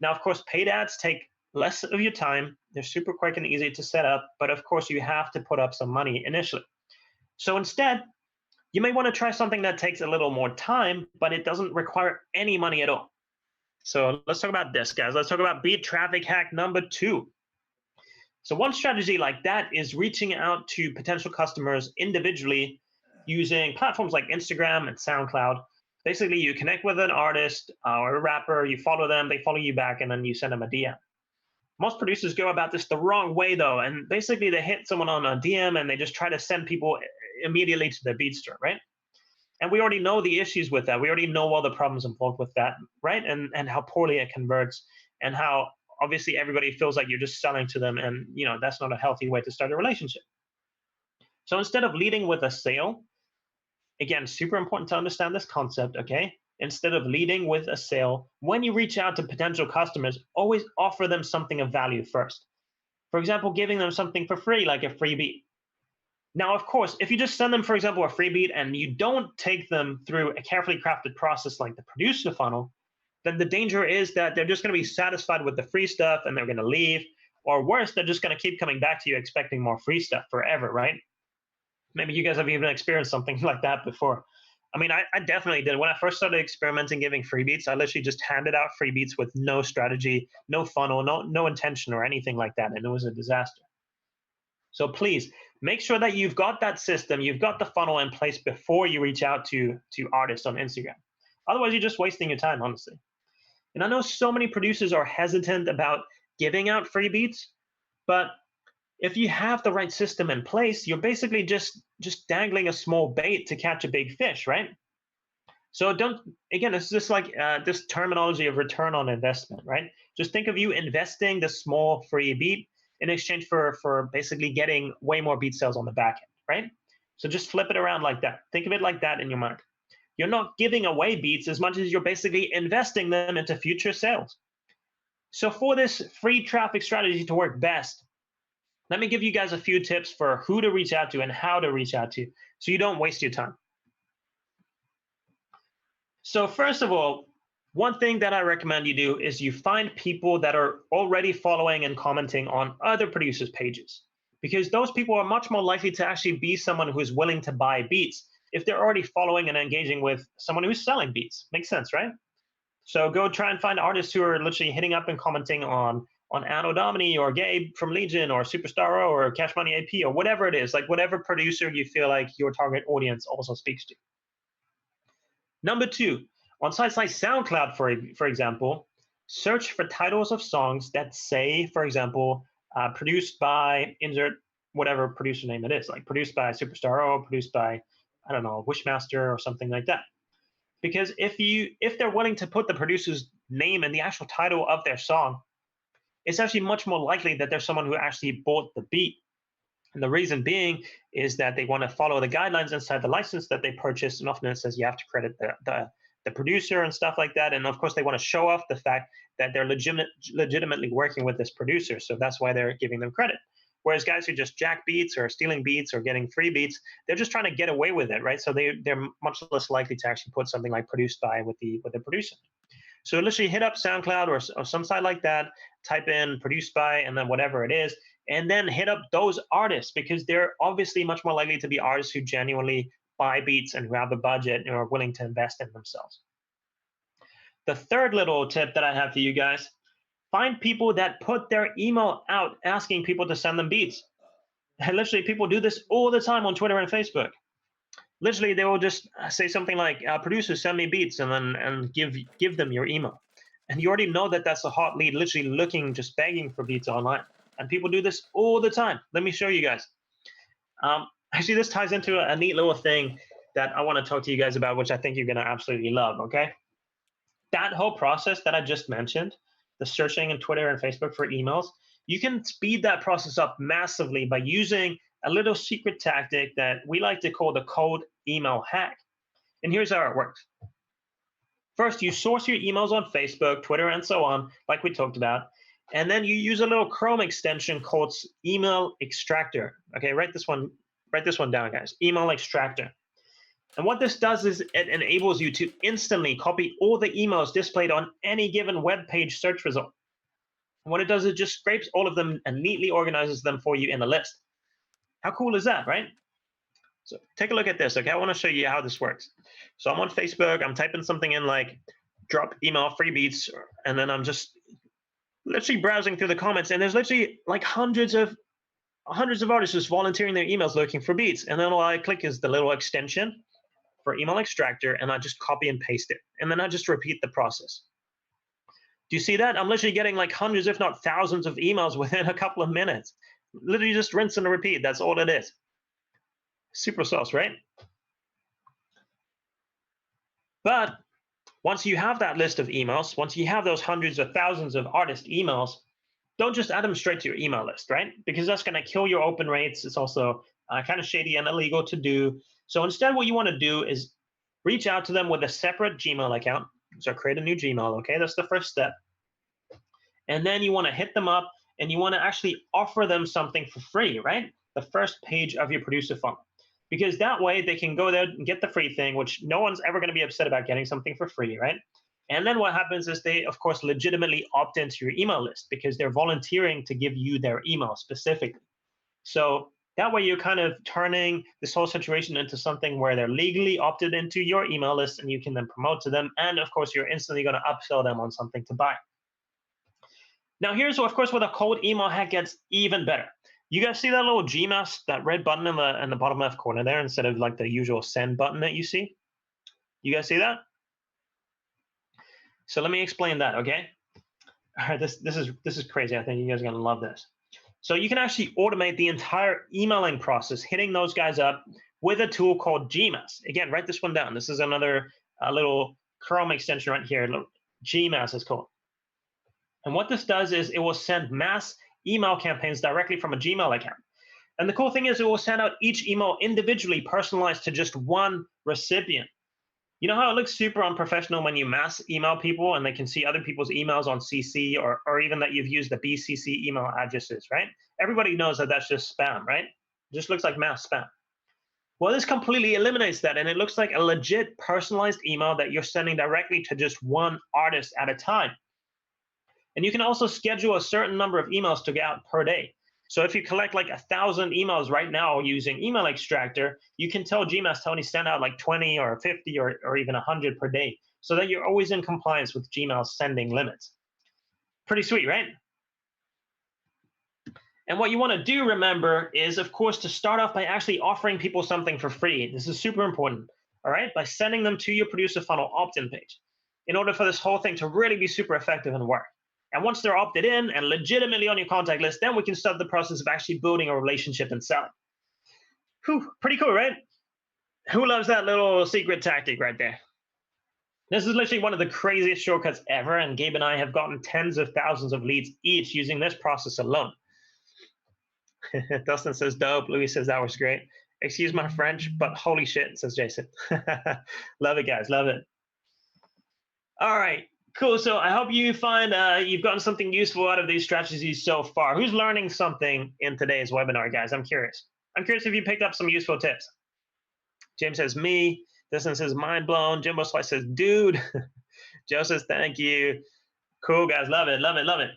Now, of course, paid ads take less of your time. They're super quick and easy to set up, but of course, you have to put up some money initially. So instead, you may want to try something that takes a little more time, but it doesn't require any money at all. So let's talk about this, guys. Let's talk about beat traffic hack number 2. So one strategy like that is reaching out to potential customers individually using platforms like Instagram and Soundcloud. Basically, you connect with an artist or a rapper, you follow them, they follow you back, and then you send them a DM. Most producers go about this the wrong way, though, and basically they hit someone on a DM and they just try to send people immediately to their beat store, right? And we already know the issues with that. We already know all the problems involved with that, right? And how poorly it converts, and how obviously everybody feels like you're just selling to them, and that's not a healthy way to start a relationship. So instead of leading with a sale, again, super important to understand this concept, okay? Instead of leading with a sale, when you reach out to potential customers, always offer them something of value first. For example, giving them something for free, like a freebie. Now, of course, if you just send them, for example, a freebie and you don't take them through a carefully crafted process like the producer funnel, then the danger is that they're just going to be satisfied with the free stuff and they're going to leave. Or worse, they're just going to keep coming back to you expecting more free stuff forever, right? Maybe you guys have even experienced something like that before. I mean, I definitely did. When I first started experimenting giving freebies, I literally just handed out freebies with no strategy, no funnel, no intention or anything like that. And it was a disaster. So please make sure that you've got that system, you've got the funnel in place before you reach out to artists on Instagram. Otherwise, you're just wasting your time, honestly. And I know so many producers are hesitant about giving out free beats, but if you have the right system in place, you're basically just dangling a small bait to catch a big fish, right? So don't, again, it's just like this terminology of return on investment, right? Just think of you investing the small free beat in exchange for basically getting way more beat sales on the back end, right? So just flip it around like that. Think of it like that in your mind. You're not giving away beats as much as you're basically investing them into future sales. So for this free traffic strategy to work best, let me give you guys a few tips for who to reach out to and how to reach out to so you don't waste your time. So first of all, one thing that I recommend you do is you find people that are already following and commenting on other producers' pages, because those people are much more likely to actually be someone who is willing to buy beats if they're already following and engaging with someone who's selling beats. Makes sense, right? So go try and find artists who are literally hitting up and commenting on Anno Domini or Gabe from Legion or Superstar or Cash Money AP or whatever it is, like whatever producer you feel like your target audience also speaks to. Number two, on sites like Soundcloud, for example, search for titles of songs that say, for example, produced by insert whatever producer name it is, like produced by Superstar or produced by, I don't know, Wishmaster or something like that. Because if they're willing to put the producer's name in the actual title of their song, it's actually much more likely that there's someone who actually bought the beat. And the reason being is that they want to follow the guidelines inside the license that they purchased, and often it says you have to credit the producer and stuff like that. And of course, they want to show off the fact that they're legitimately working with this producer, so that's why they're giving them credit. Whereas guys who just jack beats or stealing beats or getting free beats, they're just trying to get away with it, right? So they're much less likely to actually put something like produced by with the producer. So literally hit up SoundCloud or some site like that, type in produced by, and then whatever it is, and then hit up those artists, because they're obviously much more likely to be artists who genuinely buy beats and who have a budget and are willing to invest in themselves. The third little tip that I have for you guys, find people that put their email out asking people to send them beats. And literally people do this all the time on Twitter and Facebook. Literally, they will just say something like, "Producers, send me beats," and give them your email, and you already know that that's a hot lead, literally looking, just begging for beats online. And people do this all the time. Let me show you guys. Actually, this ties into a neat little thing that I want to talk to you guys about, which I think you're going to absolutely love. Okay, that whole process that I just mentioned, the searching in Twitter and Facebook for emails, you can speed that process up massively by using a little secret tactic that we like to call the cold email hack. And here's how it works. First, you source your emails on Facebook, Twitter, and so on, like we talked about. And then you use a little Chrome extension called Email Extractor. Okay, write this one down, guys. Email Extractor. And what this does is it enables you to instantly copy all the emails displayed on any given web page search result. And what it does is it just scrapes all of them and neatly organizes them for you in a list. How cool is that, right? So take a look at this, okay? I want to show you how this works. So I'm on Facebook, I'm typing something in like drop email free beats, and then I'm just literally browsing through the comments, and there's literally like hundreds of artists just volunteering their emails looking for beats. And then all I click is the little extension for Email Extractor, and I just copy and paste it. And then I just repeat the process. Do you see that? I'm literally getting like hundreds, if not thousands of emails within a couple of minutes. Literally just rinse and repeat. That's all it is. Super sauce, right? But once you have that list of emails, once you have those hundreds of thousands of artist emails, don't just add them straight to your email list, right? Because that's going to kill your open rates. It's also kind of shady and illegal to do. So instead, what you want to do is reach out to them with a separate Gmail account. So create a new Gmail, okay? That's the first step. And then you want to hit them up and you want to actually offer them something for free, right? The first page of your producer funnel. Because that way they can go there and get the free thing, which no one's ever going to be upset about getting something for free, right? And then what happens is they, of course, legitimately opt into your email list because they're volunteering to give you their email specifically. So that way you're kind of turning this whole situation into something where they're legally opted into your email list and you can then promote to them. And of course, you're instantly going to upsell them on something to buy. Now here's, of course, where the cold email hack gets even better. You guys see that little G mouse, that red button in the bottom left corner there, instead of like the usual send button that you see? You guys see that? So let me explain that, okay? All right, this is crazy. I think you guys are gonna love this. So you can actually automate the entire emailing process, hitting those guys up with a tool called Gmass. Again, write this one down. This is another little Chrome extension right here. Gmass is called. And what this does is it will send mass email campaigns directly from a Gmail account. And the cool thing is it will send out each email individually personalized to just one recipient. You know how it looks super unprofessional when you mass email people and they can see other people's emails on CC, or even that you've used the BCC email addresses, right? Everybody knows that that's just spam, right? It just looks like mass spam. Well, this completely eliminates that, and it looks like a legit personalized email that you're sending directly to just one artist at a time. And you can also schedule a certain number of emails to get out per day. So if you collect like 1,000 emails right now using Email Extractor, you can tell Gmass to only send out like 20 or 50 or even 100 per day, so that you're always in compliance with Gmail's sending limits. Pretty sweet, right? And what you want to do, remember, is of course to start off by actually offering people something for free. This is super important, all right? By sending them to your producer funnel opt-in page, in order for this whole thing to really be super effective and work. And once they're opted in and legitimately on your contact list, then we can start the process of actually building a relationship and selling. Whew, pretty cool, right? Who loves that little secret tactic right there? This is literally one of the craziest shortcuts ever, and Gabe and I have gotten tens of thousands of leads each using this process alone. Dustin says dope. Louis says that was great. Excuse my French, but holy shit, says Jason. Love it, guys. Love it. All right. Cool. So I hope you find you've gotten something useful out of these strategies so far. Who's learning something in today's webinar, guys? I'm curious. I'm curious if you picked up some useful tips. James says me. Dustin says mind blown. Jimbo Slice says dude. Joe says thank you. Cool, guys. Love it. Love it. Love it.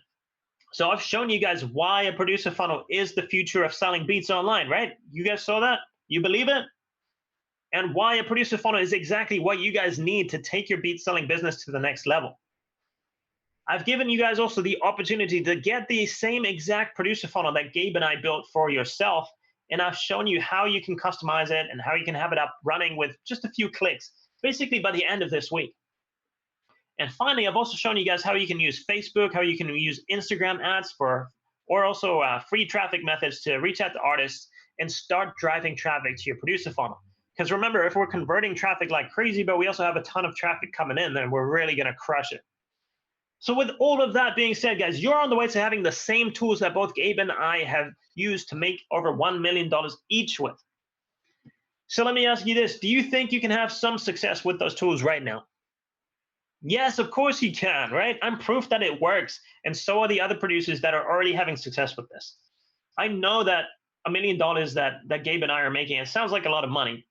So I've shown you guys why a producer funnel is the future of selling beats online, right? You guys saw that? You believe it? And why a producer funnel is exactly what you guys need to take your beat selling business to the next level. I've given you guys also the opportunity to get the same exact producer funnel that Gabe and I built for yourself. And I've shown you how you can customize it and how you can have it up running with just a few clicks, basically by the end of this week. And finally, I've also shown you guys how you can use Facebook, how you can use Instagram ads or also free traffic methods to reach out to artists and start driving traffic to your producer funnel. Because remember, if we're converting traffic like crazy, but we also have a ton of traffic coming in, then we're really going to crush it. So with all of that being said, guys, you're on the way to having the same tools that both Gabe and I have used to make over $1 million each with. So let me ask you this. Do you think you can have some success with those tools right now? Yes, of course you can, right? I'm proof that it works, and so are the other producers that are already having success with this. I know that $1 million that Gabe and I are making, it sounds like a lot of money.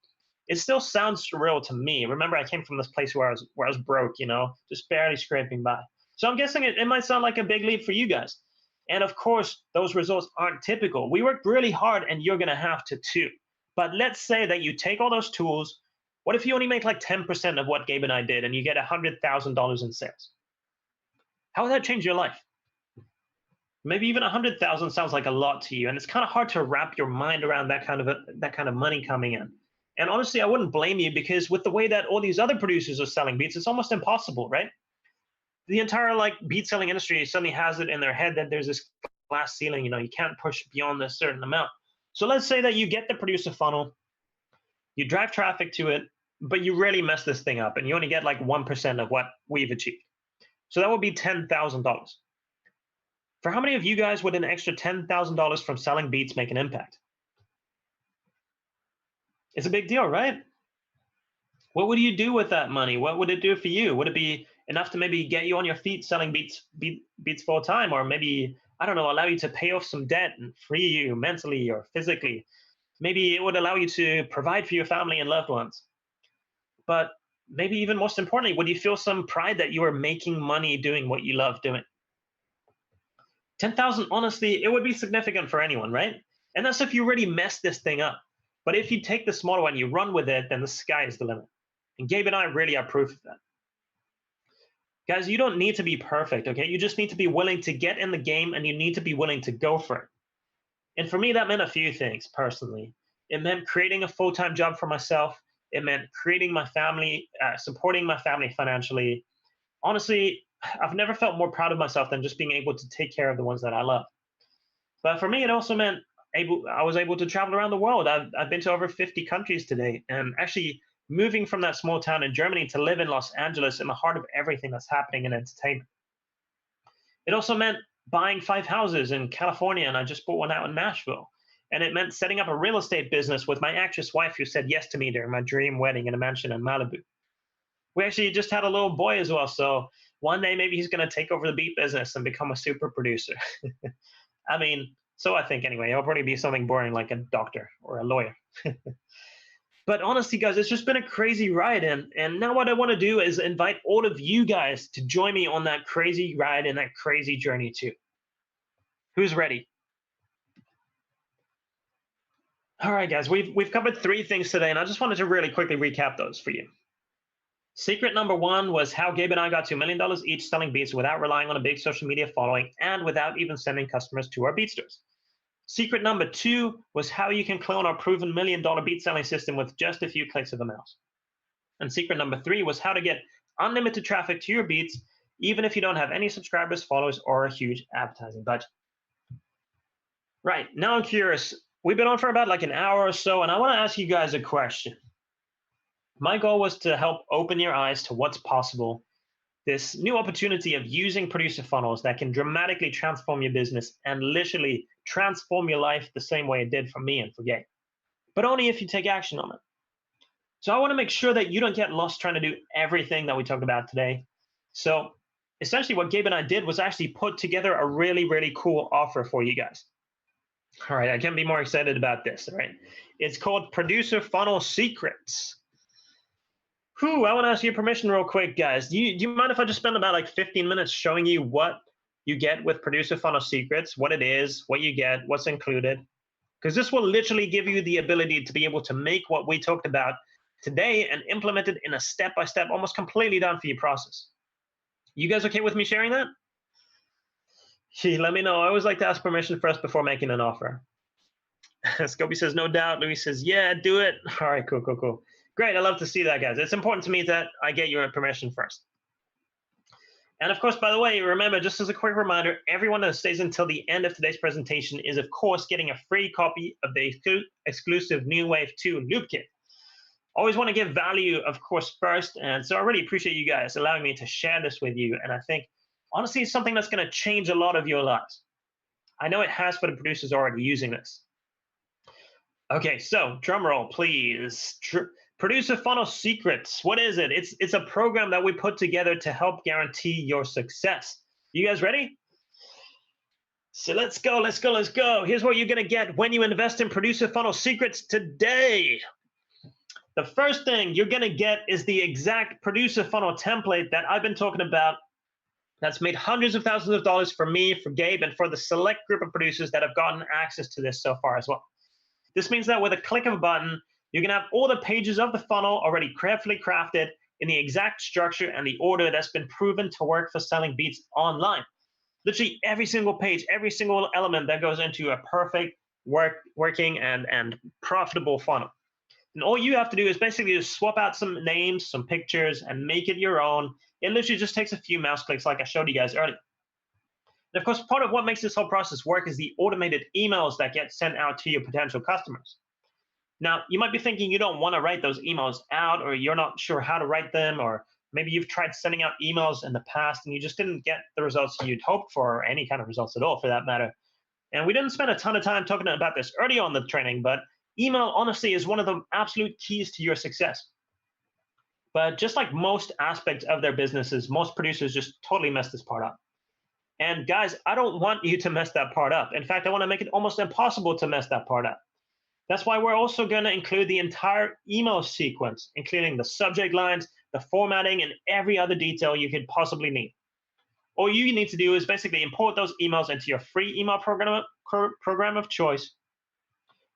It still sounds surreal to me. Remember, I came from this place where I was broke, just barely scraping by. So I'm guessing it might sound like a big leap for you guys. And of course, those results aren't typical. We worked really hard, and you're going to have to too. But let's say that you take all those tools. What if you only make like 10% of what Gabe and I did and you get $100,000 in sales? How would that change your life? Maybe even 100,000 sounds like a lot to you, and it's kind of hard to wrap your mind around that kind of money coming in. And honestly, I wouldn't blame you, because with the way that all these other producers are selling beats, it's almost impossible, right? The entire beat selling industry suddenly has it in their head that there's this glass ceiling, you can't push beyond this certain amount. So let's say that you get the producer funnel, you drive traffic to it, but you really mess this thing up and you only get like 1% of what we've achieved. So that would be $10,000. For how many of you guys would an extra $10,000 from selling beats make an impact? It's a big deal, right? What would you do with that money? What would it do for you? Would it be enough to maybe get you on your feet selling beats full time, or maybe, I don't know, allow you to pay off some debt and free you mentally or physically? Maybe it would allow you to provide for your family and loved ones. But maybe even most importantly, would you feel some pride that you are making money doing what you love doing? 10,000, honestly, it would be significant for anyone, right? And that's if you really mess this thing up. But if you take this model and you run with it, then the sky is the limit. And Gabe and I really are proof of that. Guys, you don't need to be perfect, okay? You just need to be willing to get in the game, and you need to be willing to go for it. And for me, that meant a few things personally. It meant creating a full-time job for myself. It meant creating my family, supporting my family financially. Honestly, I've never felt more proud of myself than just being able to take care of the ones that I love. But for me, it also meant I was able to travel around the world. I've been to over 50 countries today, and actually moving from that small town in Germany to live in Los Angeles in the heart of everything that's happening in entertainment. It also meant buying 5 houses in California, and I just bought one out in Nashville. And it meant setting up a real estate business with my actress wife who said yes to me during my dream wedding in a mansion in Malibu. We actually just had a little boy as well, so one day maybe he's going to take over the beat business and become a super producer. I mean, so I think anyway. It'll probably be something boring like a doctor or a lawyer. But honestly, guys, it's just been a crazy ride. And now what I want to do is invite all of you guys to join me on that crazy ride and that crazy journey too. Who's ready? All right, guys, we've covered 3 things today, and I just wanted to really quickly recap those for you. Secret number 1 was how Gabe and I got to $1 million each selling beats without relying on a big social media following and without even sending customers to our beat stores. Secret number 2 was how you can clone our proven $1 million beat selling system with just a few clicks of a mouse. And secret number 3 was how to get unlimited traffic to your beats, even if you don't have any subscribers, followers, or a huge advertising budget. Right, now I'm curious. We've been on for about like an hour or so, and I want to ask you guys a question. My goal was to help open your eyes to what's possible, this new opportunity of using producer funnels that can dramatically transform your business and literally transform your life the same way it did for me and for Gabe, but only if you take action on it. So I want to make sure that you don't get lost trying to do everything that we talked about today. So essentially what Gabe and I did was actually put together a really, really cool offer for you guys. All right, I can't be more excited about this, all right? It's called Producer Funnel Secrets. Whew, I want to ask you permission real quick, guys. Do you mind if I just spend about like 15 minutes showing you what you get with Producer Funnel Secrets, what it is, what you get, what's included? Because this will literally give you the ability to be able to make what we talked about today and implement it in a step-by-step, almost completely done for you process. You guys okay with me sharing that? Let me know. I always like to ask permission first before making an offer. Scobie says, no doubt. Louis says, yeah, do it. All right, cool. Great, I love to see that, guys. It's important to me that I get your permission first. And of course, by the way, remember, just as a quick reminder, everyone that stays until the end of today's presentation is, of course, getting a free copy of the exclusive New Wave 2 Loop Kit. Always want to give value, of course, first. And so I really appreciate you guys allowing me to share this with you. And I think, honestly, it's something that's going to change a lot of your lives. I know it has for the producers already using this. Okay, so drum roll, please. Producer Funnel Secrets. What is it? It's a program that we put together to help guarantee your success. You guys ready? So let's go. Here's what you're going to get when you invest in Producer Funnel Secrets today. The first thing you're going to get is the exact producer funnel template that I've been talking about that's made hundreds of thousands of dollars for me, for Gabe, and for the select group of producers that have gotten access to this so far as well. This means that with a click of a button, you're going to have all the pages of the funnel already carefully crafted in the exact structure and the order that's been proven to work for selling beats online. Literally every single page, every single element that goes into a perfect working and profitable funnel. And all you have to do is basically just swap out some names, some pictures, and make it your own. It literally just takes a few mouse clicks like I showed you guys earlier. And of course, part of what makes this whole process work is the automated emails that get sent out to your potential customers. Now, you might be thinking you don't want to write those emails out, or you're not sure how to write them, or maybe you've tried sending out emails in the past and you just didn't get the results you'd hoped for, or any kind of results at all for that matter. And we didn't spend a ton of time talking about this early on the training, but email, honestly, is one of the absolute keys to your success. But just like most aspects of their businesses, most producers just totally mess this part up. And guys, I don't want you to mess that part up. In fact, I want to make it almost impossible to mess that part up. That's why we're also going to include the entire email sequence, including the subject lines, the formatting, and every other detail you could possibly need. All you need to do is basically import those emails into your free email program of choice,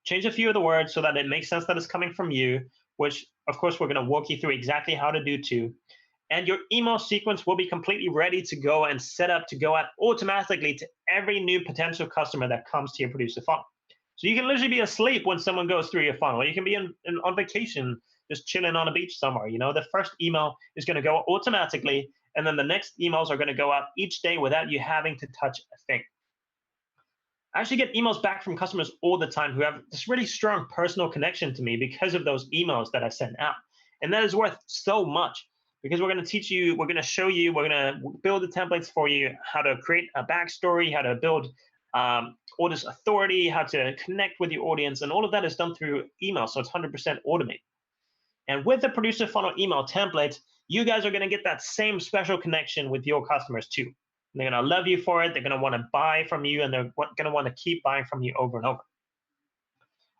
change a few of the words so that it makes sense that it's coming from you, which, of course, we're going to walk you through exactly how to do too. And your email sequence will be completely ready to go and set up to go out automatically to every new potential customer that comes to your producer funnel. So you can literally be asleep when someone goes through your funnel. You can be on vacation, just chilling on a beach somewhere. You know, the first email is going to go automatically and then the next emails are going to go out each day without you having to touch a thing. I actually get emails back from customers all the time who have this really strong personal connection to me because of those emails that I send out. And that is worth so much because we're going to teach you, we're going to show you, we're going to build the templates for you, how to create a backstory, how to build audience authority, how to connect with your audience. And all of that is done through email. So it's 100% automated. And with the producer funnel email templates, you guys are going to get that same special connection with your customers too. They're going to love you for it. They're going to want to buy from you, and they're going to want to keep buying from you over and over.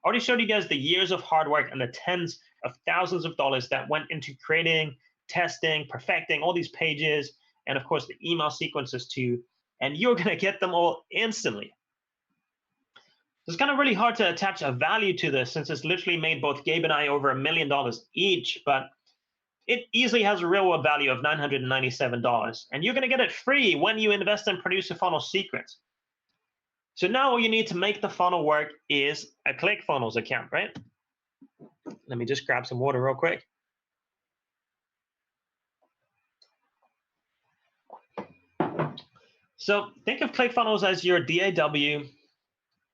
I already showed you guys the years of hard work and the tens of thousands of dollars that went into creating, testing, perfecting all these pages, and of course the email sequences too. And you're going to get them all instantly. It's kind of really hard to attach a value to this since it's literally made both Gabe and I over $1 million each, but it easily has a real world value of $997, and you're going to get it free when you invest in Producer Funnel Secrets. So now all you need to make the funnel work is a ClickFunnels account, right? Let me just grab some water real quick. So think of ClickFunnels as your DAW,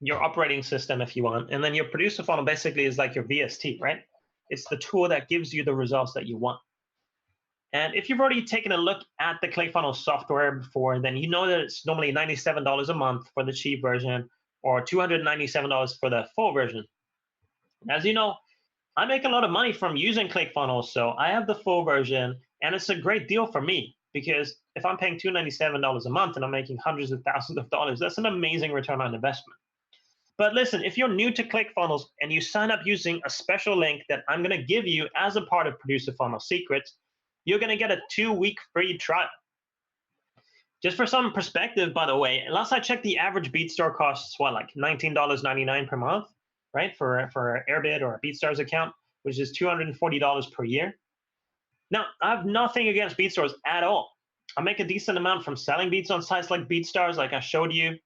your operating system if you want, and then your Producer Funnel basically is like your VST, right? It's the tool that gives you the results that you want. And if you've already taken a look at the ClickFunnels software before, then you know that it's normally $97 a month for the cheap version or $297 for the full version. As you know, I make a lot of money from using ClickFunnels, so I have the full version, and it's a great deal for me because if I'm paying $297 a month and I'm making hundreds of thousands of dollars, that's an amazing return on investment. But listen, if you're new to ClickFunnels and you sign up using a special link that I'm going to give you as a part of Producer Funnel Secrets, you're going to get a 2-week free trial. Just for some perspective, by the way, last I checked, the average BeatStar costs, what, like $19.99 per month, right? For an Airbit or a BeatStars account, which is $240 per year. Now, I have nothing against BeatStars at all. I make a decent amount from selling beats on sites like BeatStars, like I showed you.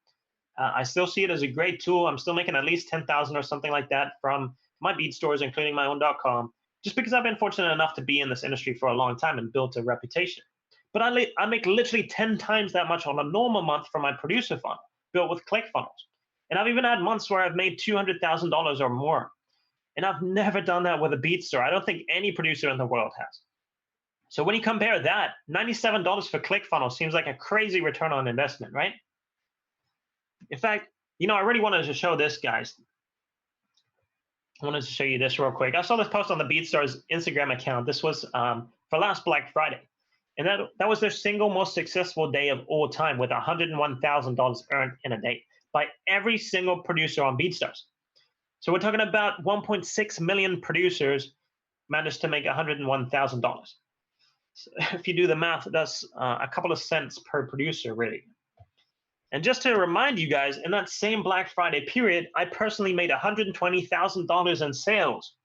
I still see it as a great tool. I'm still making at least $10,000 or something like that from my beat stores, including my own .com. Just because I've been fortunate enough to be in this industry for a long time and built a reputation. But I make literally 10 times that much on a normal month from my producer funnel built with ClickFunnels. And I've even had months where I've made $200,000 or more. And I've never done that with a beat store. I don't think any producer in the world has. So when you compare that, $97 for ClickFunnels seems like a crazy return on investment, right? In fact, I really wanted to show this, guys. I wanted to show you this real quick. I saw this post on the BeatStars Instagram account. This was for last Black Friday. And that was their single most successful day of all time with $101,000 earned in a day by every single producer on BeatStars. So we're talking about 1.6 million producers managed to make $101,000. So if you do the math, that's a couple of cents per producer, really. And just to remind you guys, in that same Black Friday period, I personally made $120,000 in sales.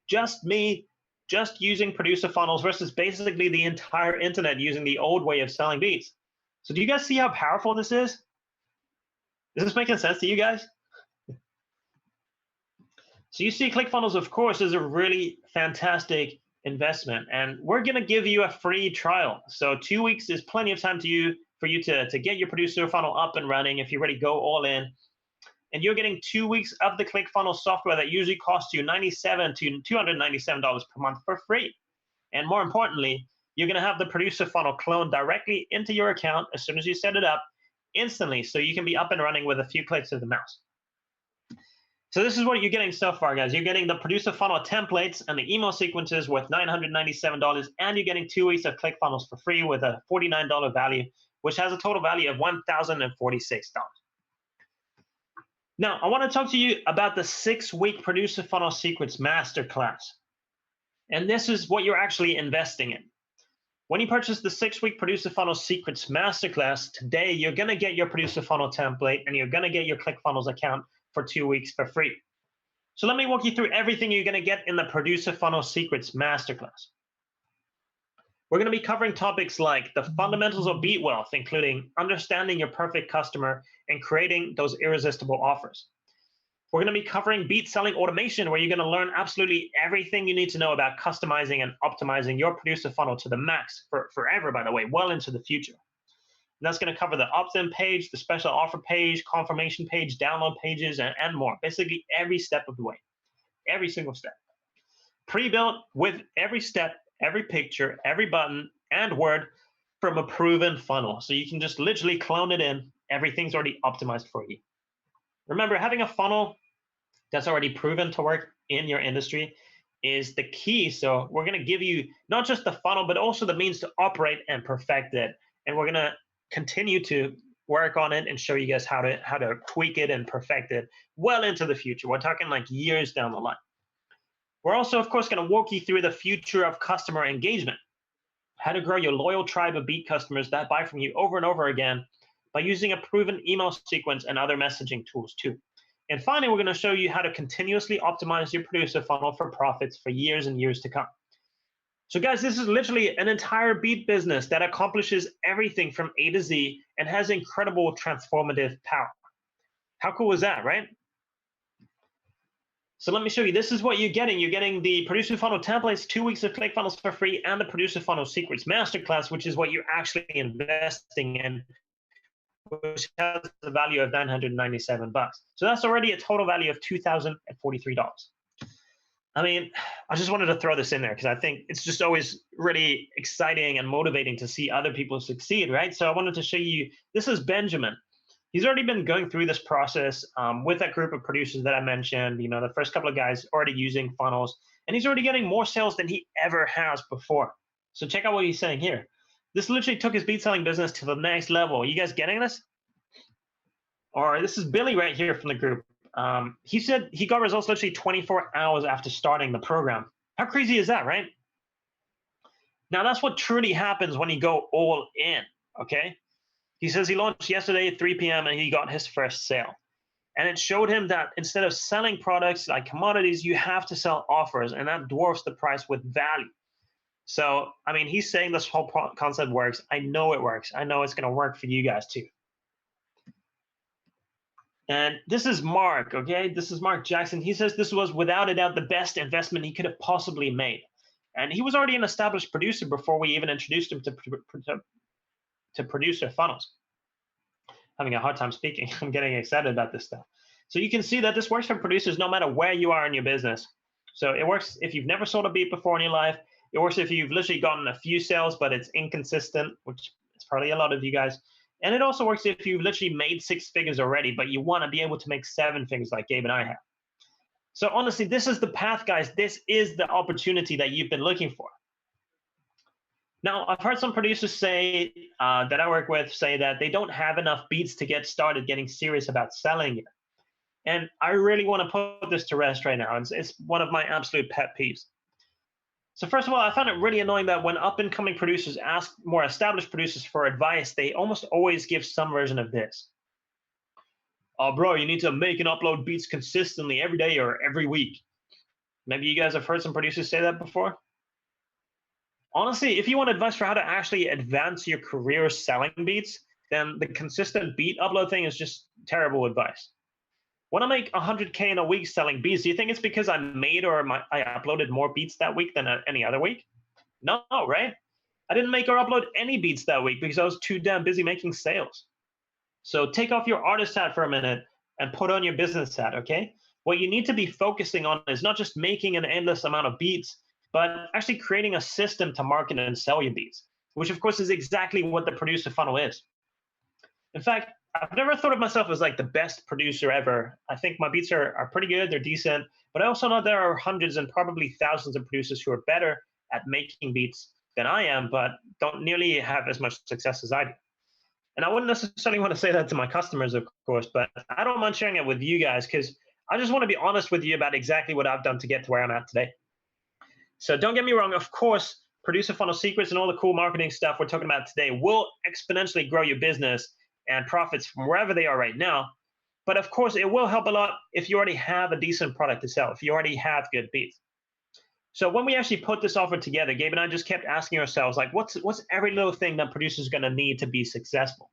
Just me, just using producer funnels versus basically the entire internet using the old way of selling beats. So do you guys see how powerful this is? Is this making sense to you guys? So you see ClickFunnels, of course, is a really fantastic investment. And we're going to give you a free trial. So 2 weeks is plenty of time for you to get your producer funnel up and running if you already go all in. And you're getting 2 weeks of the ClickFunnels software that usually costs you $97 to $297 per month for free. And more importantly, you're going to have the producer funnel cloned directly into your account as soon as you set it up instantly, so you can be up and running with a few clicks of the mouse. So this is what you're getting so far, guys. You're getting the producer funnel templates and the email sequences worth $997, and you're getting 2 weeks of ClickFunnels for free with a $49 value, which has a total value of $1,046. Now, I want to talk to you about the 6-week Producer Funnel Secrets Masterclass. And this is what you're actually investing in. When you purchase the 6-week Producer Funnel Secrets Masterclass, today you're going to get your Producer Funnel template and you're going to get your ClickFunnels account for 2 weeks for free. So let me walk you through everything you're going to get in the Producer Funnel Secrets Masterclass. We're going to be covering topics like the fundamentals of beat wealth, including understanding your perfect customer and creating those irresistible offers. We're going to be covering beat selling automation, where you're going to learn absolutely everything you need to know about customizing and optimizing your producer funnel to the max forever, by the way, well into the future. And that's going to cover the opt-in page, the special offer page, confirmation page, download pages, and more. Basically every step of the way, every single step. Pre-built with every step, every picture, every button, and word from a proven funnel. So you can just literally clone it in. Everything's already optimized for you. Remember, having a funnel that's already proven to work in your industry is the key. So we're going to give you not just the funnel, but also the means to operate and perfect it. And we're going to continue to work on it and show you guys how to tweak it and perfect it well into the future. We're talking like years down the line. We're also, of course, going to walk you through the future of customer engagement, how to grow your loyal tribe of beat customers that buy from you over and over again by using a proven email sequence and other messaging tools too. And finally, we're going to show you how to continuously optimize your producer funnel for profits for years and years to come. So guys, this is literally an entire beat business that accomplishes everything from A to Z and has incredible transformative power. How cool is that, right? So let me show you. This is what you're getting. You're getting the producer funnel templates, 2 weeks of ClickFunnels for free, and the producer funnel secrets masterclass, which is what you're actually investing in, which has the value of $997. So that's already a total value of $2,043. I mean, I just wanted to throw this in there because I think it's just always really exciting and motivating to see other people succeed, right? So I wanted to show you, this is Benjamin. He's already been going through this process with that group of producers that I mentioned, you know, the first couple of guys already using funnels, and he's already getting more sales than he ever has before. So check out what he's saying here. This literally took his beat selling business to the next level. You guys getting this? Or this is Billy right here from the group. He said he got results literally 24 hours after starting the program. How crazy is that, right? Now that's what truly happens when you go all in, okay? He says he launched yesterday at 3 p.m. and he got his first sale. And it showed him that instead of selling products like commodities, you have to sell offers, and that dwarfs the price with value. So, I mean, he's saying this whole concept works. I know it works. I know it's going to work for you guys too. And this is Mark, okay? This is Mark Jackson. He says this was without a doubt the best investment he could have possibly made. And he was already an established producer before we even introduced him to producer funnels. Having a hard time speaking. I'm getting excited about this stuff. So you can see that this works for producers no matter where you are in your business. So it works if you've never sold a beat before in your life. It works if you've literally gotten a few sales, but it's inconsistent, which is probably a lot of you guys. And it also works if you've literally made 6 figures already, but you want to be able to make 7 figures like Gabe and I have. So honestly, this is the path, guys. This is the opportunity that you've been looking for. Now, I've heard some producers say that I work with say that they don't have enough beats to get started getting serious about selling it. And I really want to put this to rest right now. It's one of my absolute pet peeves. So first of all, I found it really annoying that when up-and-coming producers ask more established producers for advice, they almost always give some version of this. Oh, bro, you need to make and upload beats consistently every day or every week. Maybe you guys have heard some producers say that before. Honestly, if you want advice for how to actually advance your career selling beats, then the consistent beat upload thing is just terrible advice. When I make 100K in a week selling beats, do you think it's because I made or I uploaded more beats that week than any other week? No, right? I didn't make or upload any beats that week because I was too damn busy making sales. So take off your artist hat for a minute and put on your business hat, okay? What you need to be focusing on is not just making an endless amount of beats, but actually creating a system to market and sell your beats, which of course is exactly what the producer funnel is. In fact, I've never thought of myself as like the best producer ever. I think my beats are pretty good, they're decent, but I also know there are hundreds and probably thousands of producers who are better at making beats than I am, but don't nearly have as much success as I do. And I wouldn't necessarily want to say that to my customers, of course, but I don't mind sharing it with you guys because I just want to be honest with you about exactly what I've done to get to where I'm at today. So don't get me wrong, of course, producer funnel secrets and all the cool marketing stuff we're talking about today will exponentially grow your business and profits from wherever they are right now. But of course, it will help a lot if you already have a decent product to sell, if you already have good beats. So when we actually put this offer together, Gabe and I just kept asking ourselves, like, what's every little thing that producers are going to need to be successful?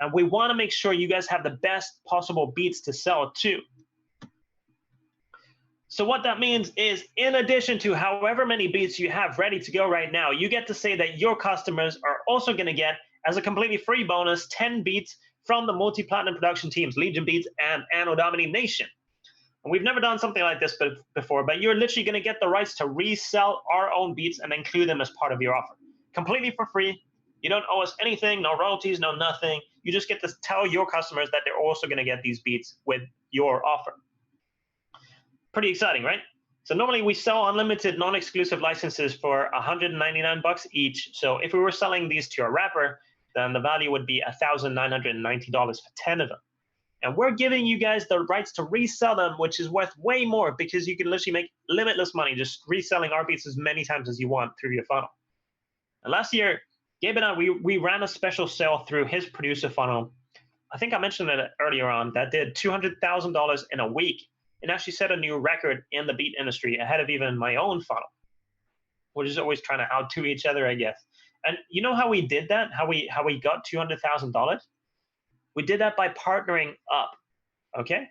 And we want to make sure you guys have the best possible beats to sell too. So what that means is, in addition to however many beats you have ready to go right now, you get to say that your customers are also going to get, as a completely free bonus, 10 beats from the multi-platinum production teams, Legion Beats and Anno Domini Nation. And we've never done something like this before, but you're literally going to get the rights to resell our own beats and include them as part of your offer. Completely for free. You don't owe us anything, no royalties, no nothing. You just get to tell your customers that they're also going to get these beats with your offer. Pretty exciting, right? So normally we sell unlimited non-exclusive licenses for $199 each. So if we were selling these to a rapper, then the value would be $1,990 for 10 of them. And we're giving you guys the rights to resell them, which is worth way more because you can literally make limitless money just reselling our beats as many times as you want through your funnel. And last year, Gabe and I, we ran a special sale through his producer funnel. I think I mentioned it earlier on, that did $200,000 in a week and actually set a new record in the beat industry ahead of even my own funnel. We're just always trying to out-to each other, I guess. And you know how we did that? How we got $200,000? We did that by partnering up, okay?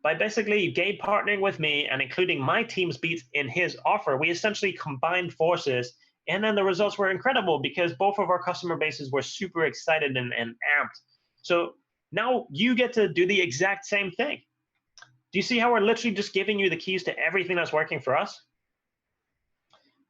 By basically Gabe partnering with me and including my team's beats in his offer, we essentially combined forces, and then the results were incredible because both of our customer bases were super excited and amped. So now you get to do the exact same thing. Do you see how we're literally just giving you the keys to everything that's working for us?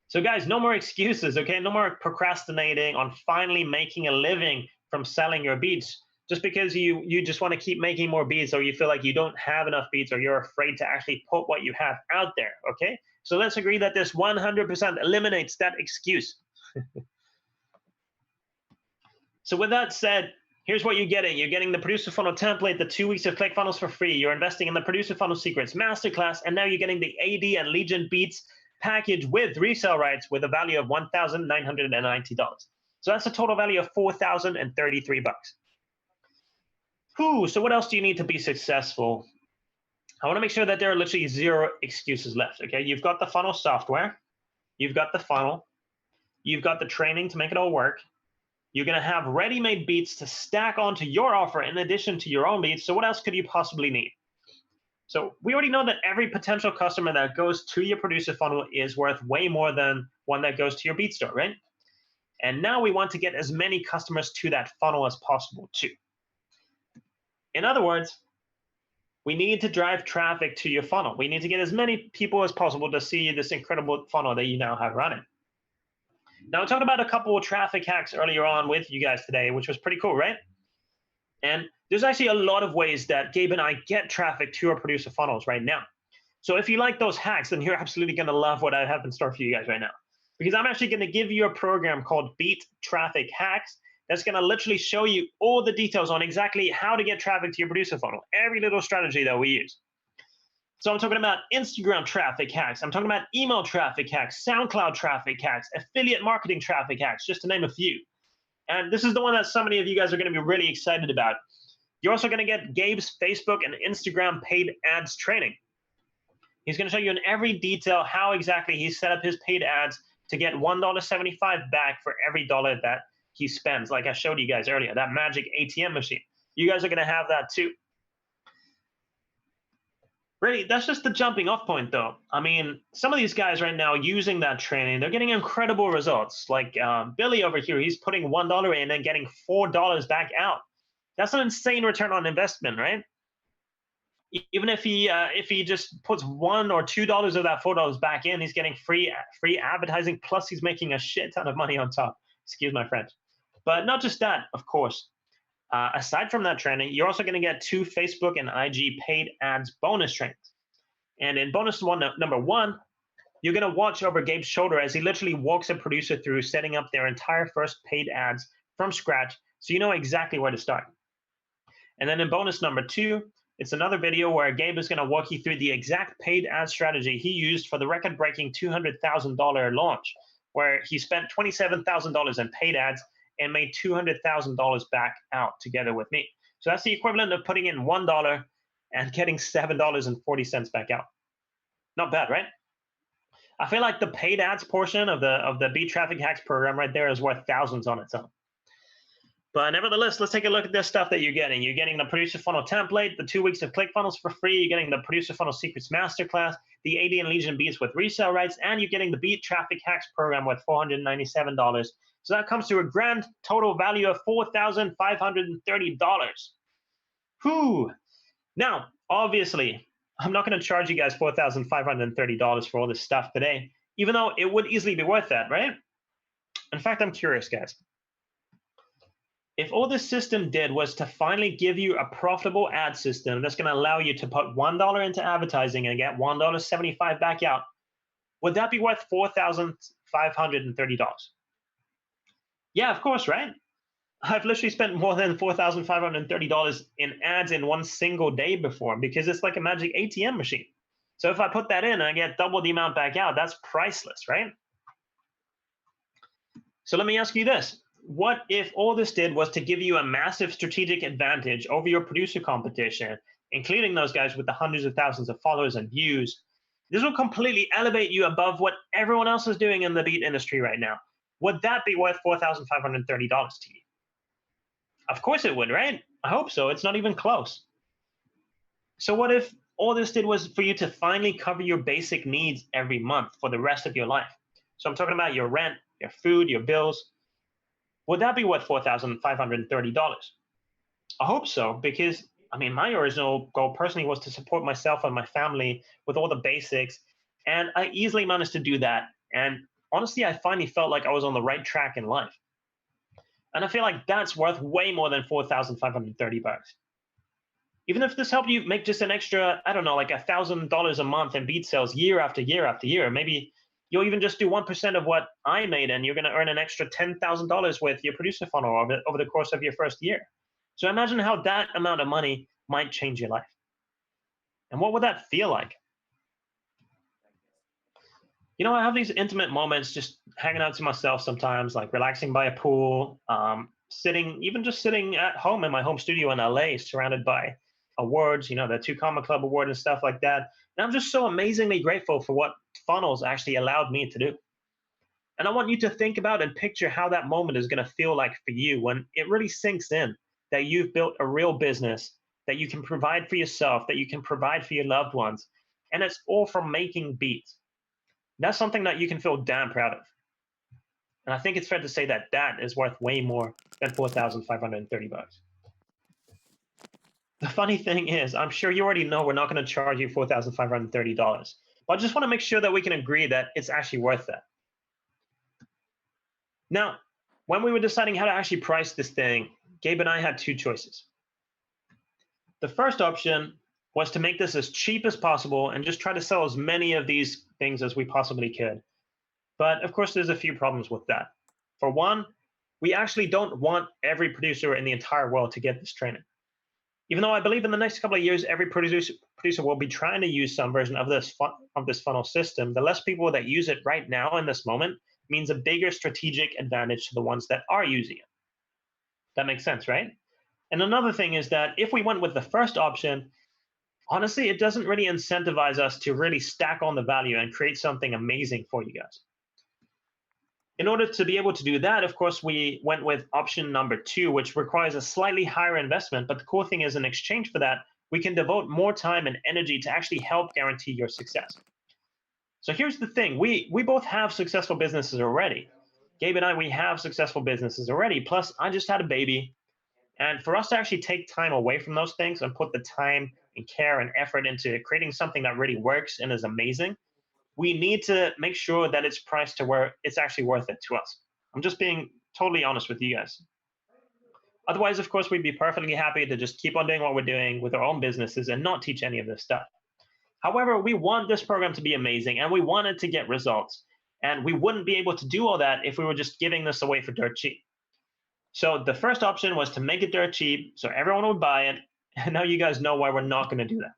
So guys, no more excuses, okay? No more procrastinating on finally making a living from selling your beats just because you just want to keep making more beats, or you feel like you don't have enough beats, or you're afraid to actually put what you have out there, okay? So let's agree that this 100% eliminates that excuse. So with that said, here's what you're getting. You're getting the Producer Funnel template, the 2 weeks of ClickFunnels for free. You're investing in the Producer Funnel Secrets Masterclass, and now you're getting the AD and Legion Beats package with resale rights with a value of $1,990. So that's a total value of $4,033. So what else do you need to be successful? I want to make sure that there are literally zero excuses left, okay? You've got the funnel software. You've got the funnel. You've got the training to make it all work. You're going to have ready-made beats to stack onto your offer in addition to your own beats. So what else could you possibly need? So we already know that every potential customer that goes to your producer funnel is worth way more than one that goes to your beat store, right? And now we want to get as many customers to that funnel as possible too. In other words, we need to drive traffic to your funnel. We need to get as many people as possible to see this incredible funnel that you now have running. Now, I talked about a couple of traffic hacks earlier on with you guys today, which was pretty cool, right? And there's actually a lot of ways that Gabe and I get traffic to our producer funnels right now. So if you like those hacks, then you're absolutely going to love what I have in store for you guys right now. Because I'm actually going to give you a program called Beat Traffic Hacks that's going to literally show you all the details on exactly how to get traffic to your producer funnel, every little strategy that we use. So I'm talking about Instagram traffic hacks. I'm talking about email traffic hacks, SoundCloud traffic hacks, affiliate marketing traffic hacks, just to name a few. And this is the one that so many of you guys are going to be really excited about. You're also going to get Gabe's Facebook and Instagram paid ads training. He's going to show you in every detail how exactly he set up his paid ads to get $1.75 back for every dollar that he spends, like I showed you guys earlier, that magic ATM machine. You guys are going to have that too. Really, that's just the jumping off point, though. I mean, some of these guys right now using that training, they're getting incredible results. Like Billy over here, he's putting $1 in and getting $4 back out. That's an insane return on investment, right? Even if he just puts $1 or $2 of that $4 back in, he's getting free advertising. Plus, he's making a shit ton of money on top. Excuse my French. But not just that, of course. Aside from that training, you're also going to get 2 Facebook and IG paid ads bonus trainings. And in bonus number 1, you're going to watch over Gabe's shoulder as he literally walks a producer through setting up their entire first paid ads from scratch, so you know exactly where to start. And then in bonus number 2, it's another video where Gabe is going to walk you through the exact paid ad strategy he used for the record-breaking $200,000 launch, where he spent $27,000 in paid ads and made $200,000 back out together with me. So that's the equivalent of putting in $1 and getting $7.40 back out. Not bad, right? I feel like the paid ads portion of the Beat Traffic Hacks program right there is worth thousands on its own. But nevertheless, let's take a look at this stuff that you're getting. You're getting the producer funnel template, the 2 weeks of ClickFunnels for free. You're getting the producer funnel secrets masterclass, the 80 and Legion beats with resale rights, and you're getting the beat traffic hacks program with $497. So that comes to a grand total value of $4,530. Whew. Now, obviously, I'm not going to charge you guys $4,530 for all this stuff today, even though it would easily be worth that, right? In fact, I'm curious, guys. If all this system did was to finally give you a profitable ad system that's going to allow you to put $1 into advertising and get $1.75 back out, would that be worth $4,530? Yeah, of course, right? I've literally spent more than $4,530 in ads in one single day before because it's like a magic ATM machine. So if I put that in and I get double the amount back out, that's priceless, right? So let me ask you this. What if all this did was to give you a massive strategic advantage over your producer competition, including those guys with the hundreds of thousands of followers and views? This will completely elevate you above what everyone else is doing in the beat industry right now. Would that be worth $4,530 to you? Of course it would, right? I hope so. It's not even close. So what if all this did was for you to finally cover your basic needs every month for the rest of your life? So I'm talking about your rent, your food, your bills. Would that be worth $4,530? I hope so, because I mean, my original goal personally was to support myself and my family with all the basics, and I easily managed to do that. And honestly, I finally felt like I was on the right track in life. And I feel like that's worth way more than $4,530. Even if this helped you make just an extra, I don't know, like $1,000 a month in beat sales year after year after year, maybe you'll even just do 1% of what I made, and you're going to earn an extra $10,000 with your producer funnel over the course of your first year. So imagine how that amount of money might change your life. And what would that feel like? You know, I have these intimate moments just hanging out to myself sometimes, like relaxing by a pool, even just sitting at home in my home studio in LA, surrounded by awards, you know, the 2 Comma Club Award and stuff like that. And I'm just so amazingly grateful for what funnels actually allowed me to do. And I want you to think about and picture how that moment is going to feel like for you when it really sinks in that you've built a real business, that you can provide for yourself, that you can provide for your loved ones. And it's all from making beats. That's something that you can feel damn proud of. And I think it's fair to say that that is worth way more than $4,530. The funny thing is, I'm sure you already know we're not going to charge you $4,530. But I just want to make sure that we can agree that it's actually worth that. Now, when we were deciding how to actually price this thing, Gabe and I had 2 choices. The first option was to make this as cheap as possible and just try to sell as many of these things as we possibly could. But of course, there's a few problems with that. For one, we actually don't want every producer in the entire world to get this training. Even though I believe in the next couple of years, every producer will be trying to use some version of this funnel system, the less people that use it right now in this moment means a bigger strategic advantage to the ones that are using it. That makes sense, right? And another thing is that if we went with the first option, honestly, it doesn't really incentivize us to really stack on the value and create something amazing for you guys. In order to be able to do that, of course, we went with option number 2, which requires a slightly higher investment. But the cool thing is, in exchange for that, we can devote more time and energy to actually help guarantee your success. So here's the thing. We both have successful businesses already. Gabe and I, we have successful businesses already. Plus, I just had a baby. And for us to actually take time away from those things and put the time and care and effort into creating something that really works and is amazing, we need to make sure that it's priced to where it's actually worth it to us. I'm just being totally honest with you guys. Otherwise, of course, we'd be perfectly happy to just keep on doing what we're doing with our own businesses and not teach any of this stuff. However, we want this program to be amazing and we want it to get results. And we wouldn't be able to do all that if we were just giving this away for dirt cheap. So the first option was to make it dirt cheap so everyone would buy it. And now you guys know why we're not going to do that.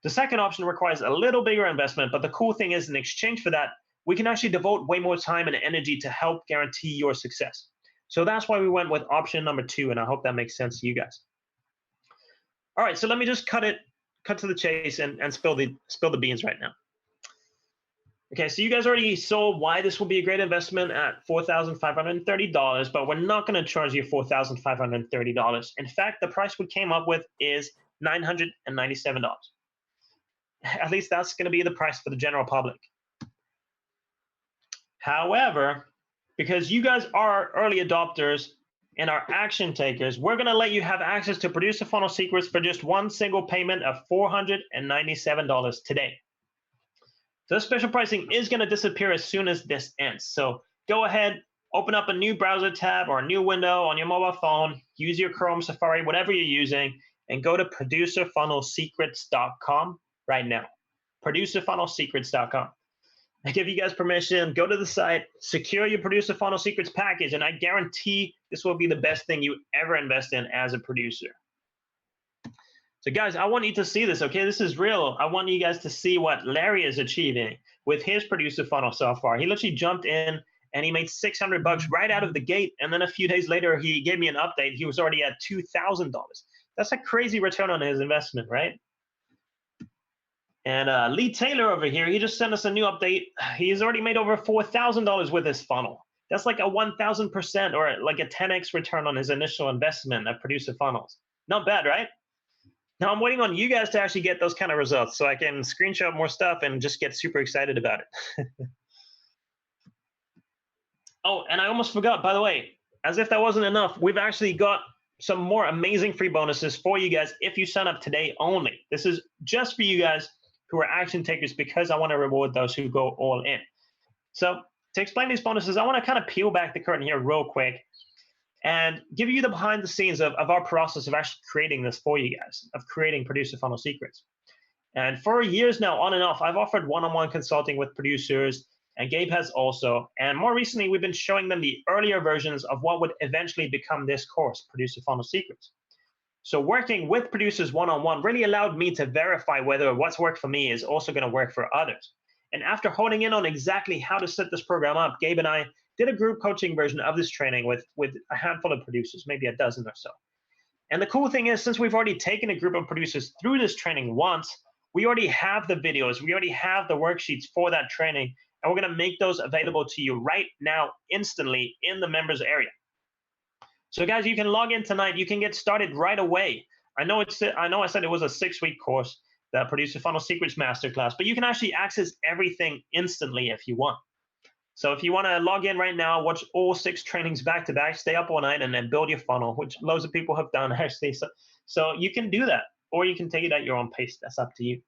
The second option requires a little bigger investment, but the cool thing is in exchange for that, we can actually devote way more time and energy to help guarantee your success. So that's why we went with option number 2, and I hope that makes sense to you guys. All right, so let me just cut to the chase and spill the beans right now. Okay, so you guys already saw why this will be a great investment at $4,530, but we're not going to charge you $4,530. In fact, the price we came up with is $997. At least that's going to be the price for the general public. However, because you guys are early adopters and are action takers, we're going to let you have access to Producer Funnel Secrets for just one single payment of $497 today. So this special pricing is going to disappear as soon as this ends. So go ahead, open up a new browser tab or a new window on your mobile phone, use your Chrome, Safari, whatever you're using, and go to producerfunnelsecrets.com right now. Producerfunnelsecrets.com. I give you guys permission, go to the site, secure your Producer Funnel Secrets package, and I guarantee this will be the best thing you ever invest in as a producer. So guys, I want you to see this, okay? This is real. I want you guys to see what Larry is achieving with his producer funnel so far. He literally jumped in and he made $600 right out of the gate. And then a few days later, he gave me an update. He was already at $2,000. That's a crazy return on his investment, right? And Lee Taylor over here, he just sent us a new update. He's already made over $4,000 with his funnel. That's like a 1,000% or like a 10x return on his initial investment of producer funnels. Not bad, right? Now I'm waiting on you guys to actually get those kind of results so I can screenshot more stuff and just get super excited about it. Oh, and I almost forgot, by the way, as if that wasn't enough, we've actually got some more amazing free bonuses for you guys if you sign up today only. This is just for you guys who are action takers because I want to reward those who go all in. So to explain these bonuses, I want to kind of peel back the curtain here real quick and give you the behind the scenes of our process of actually creating this for you guys, of creating Producer Funnel Secrets. And for years now, on and off, I've offered one-on-one consulting with producers, and Gabe has also. And more recently, we've been showing them the earlier versions of what would eventually become this course, Producer Funnel Secrets. So working with producers one-on-one really allowed me to verify whether what's worked for me is also going to work for others. And after honing in on exactly how to set this program up, Gabe and I did a group coaching version of this training with a handful of producers, maybe a dozen or so. And the cool thing is, since we've already taken a group of producers through this training once, we already have the videos, we already have the worksheets for that training, and we're going to make those available to you right now, instantly, in the members area. So guys, you can log in tonight. You can get started right away. I know I said it was a 6-week course, the Producer Funnel Secrets Masterclass, but you can actually access everything instantly if you want. So if you want to log in right now, watch all 6 trainings back to back, stay up all night, and then build your funnel, which loads of people have done actually. So you can do that, or you can take it at your own pace. That's up to you.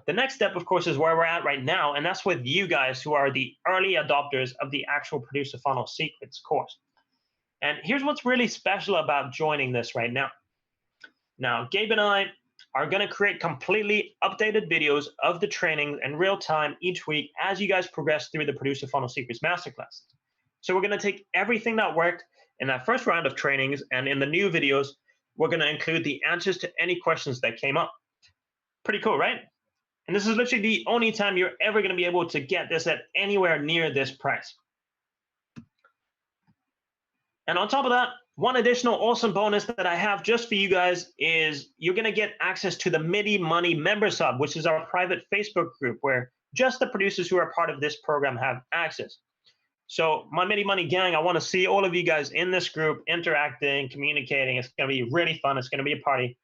The next step, of course, is where we're at right now, and that's with you guys who are the early adopters of the actual Producer Funnel Secrets course. And here's what's really special about joining this right now. Now, Gabe and I are going to create completely updated videos of the training in real time each week as you guys progress through the Producer Funnel Secrets Masterclass. So we're going to take everything that worked in that first round of trainings, and in the new videos, we're going to include the answers to any questions that came up. Pretty cool, right? And this is literally the only time you're ever going to be able to get this at anywhere near this price. And on top of that, one additional awesome bonus that I have just for you guys is you're going to get access to the MIDI Money Members Hub, which is our private Facebook group where just the producers who are part of this program have access. So my MIDI Money gang, I want to see all of you guys in this group interacting, communicating. It's going to be really fun. It's going to be a party.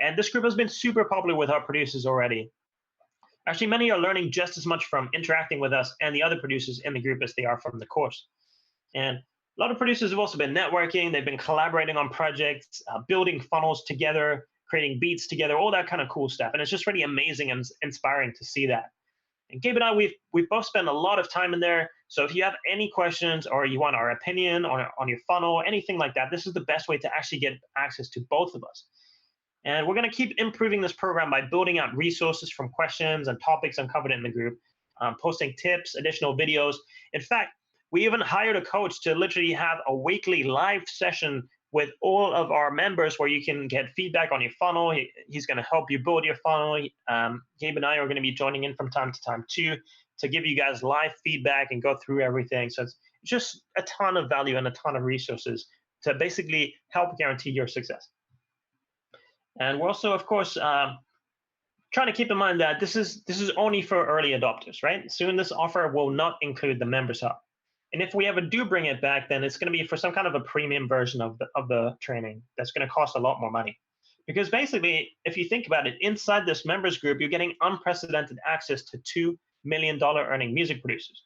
And this group has been super popular with our producers already. Actually, many are learning just as much from interacting with us and the other producers in the group as they are from the course. And a lot of producers have also been networking. They've been collaborating on projects, building funnels together, creating beats together, all that kind of cool stuff. And it's just really amazing and inspiring to see that. And Gabe and I, we've both spent a lot of time in there. So if you have any questions or you want our opinion on your funnel, anything like that, this is the best way to actually get access to both of us. And we're going to keep improving this program by building out resources from questions and topics uncovered in the group, posting tips, additional videos. In fact, we even hired a coach to literally have a weekly live session with all of our members where you can get feedback on your funnel. He's going to help you build your funnel. Gabe and I are going to be joining in from time to time too to give you guys live feedback and go through everything. So it's just a ton of value and a ton of resources to basically help guarantee your success. And we're also, of course, trying to keep in mind that this is only for early adopters, right? Soon this offer will not include the members hub. And if we ever do bring it back, then it's going to be for some kind of a premium version of the training that's going to cost a lot more money. Because basically, if you think about it, inside this members group, you're getting unprecedented access to $2 million earning music producers.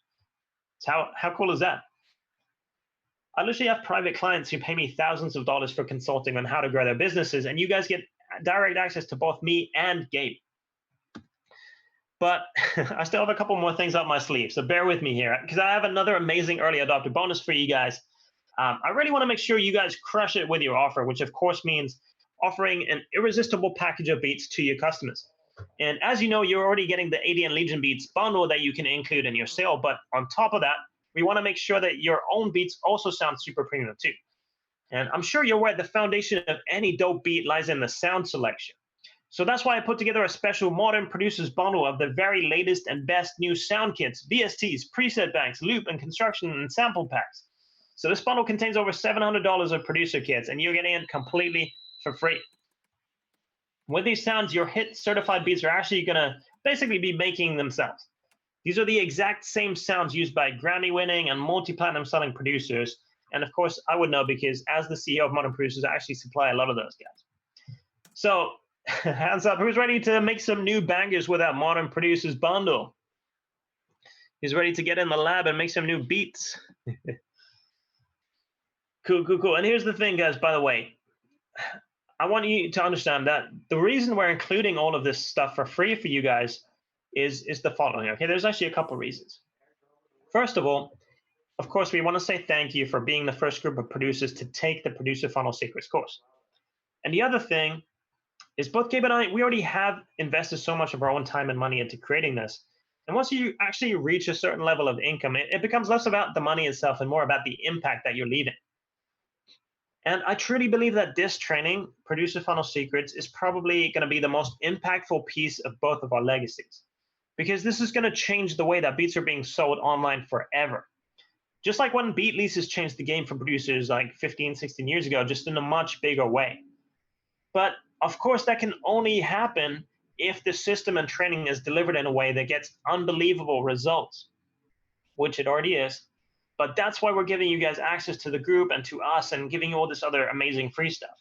So how cool is that? I literally have private clients who pay me thousands of dollars for consulting on how to grow their businesses, and you guys get direct access to both me and Gabe. But I still have a couple more things up my sleeve, so bear with me here, because I have another amazing early adopter bonus for you guys. I really want to make sure you guys crush it with your offer, which of course means offering an irresistible package of beats to your customers. And as you know, you're already getting the ADN Legion Beats bundle that you can include in your sale, but on top of that, we want to make sure that your own beats also sound super premium too. And I'm sure you're aware the foundation of any dope beat lies in the sound selection. So that's why I put together a special modern producers bundle of the very latest and best new sound kits, VSTs, preset banks, loop and construction and sample packs. So this bundle contains over $700 of producer kits, and you're getting it completely for free. With these sounds, your hit certified beats are actually going to basically be making themselves. These are the exact same sounds used by Grammy-winning and multi-platinum selling producers. And of course, I would know because as the CEO of Modern Producers, I actually supply a lot of those guys. So hands up, who's ready to make some new bangers with that Modern Producers bundle? Who's ready to get in the lab and make some new beats? Cool. And here's the thing, guys, by the way. I want you to understand that the reason we're including all of this stuff for free for you guys is the following, okay? There's actually a couple reasons. First of all, of course, we want to say thank you for being the first group of producers to take the Producer Funnel Secrets course. And the other thing is both Gabe and I, we already have invested so much of our own time and money into creating this. And once you actually reach a certain level of income, it becomes less about the money itself and more about the impact that you're leaving. And I truly believe that this training, Producer Funnel Secrets, is probably going to be the most impactful piece of both of our legacies. Because this is going to change the way that beats are being sold online forever. Just like when beat leases changed the game for producers like 15, 16 years ago, just in a much bigger way. But of course, that can only happen if the system and training is delivered in a way that gets unbelievable results, which it already is. But that's why we're giving you guys access to the group and to us and giving you all this other amazing free stuff.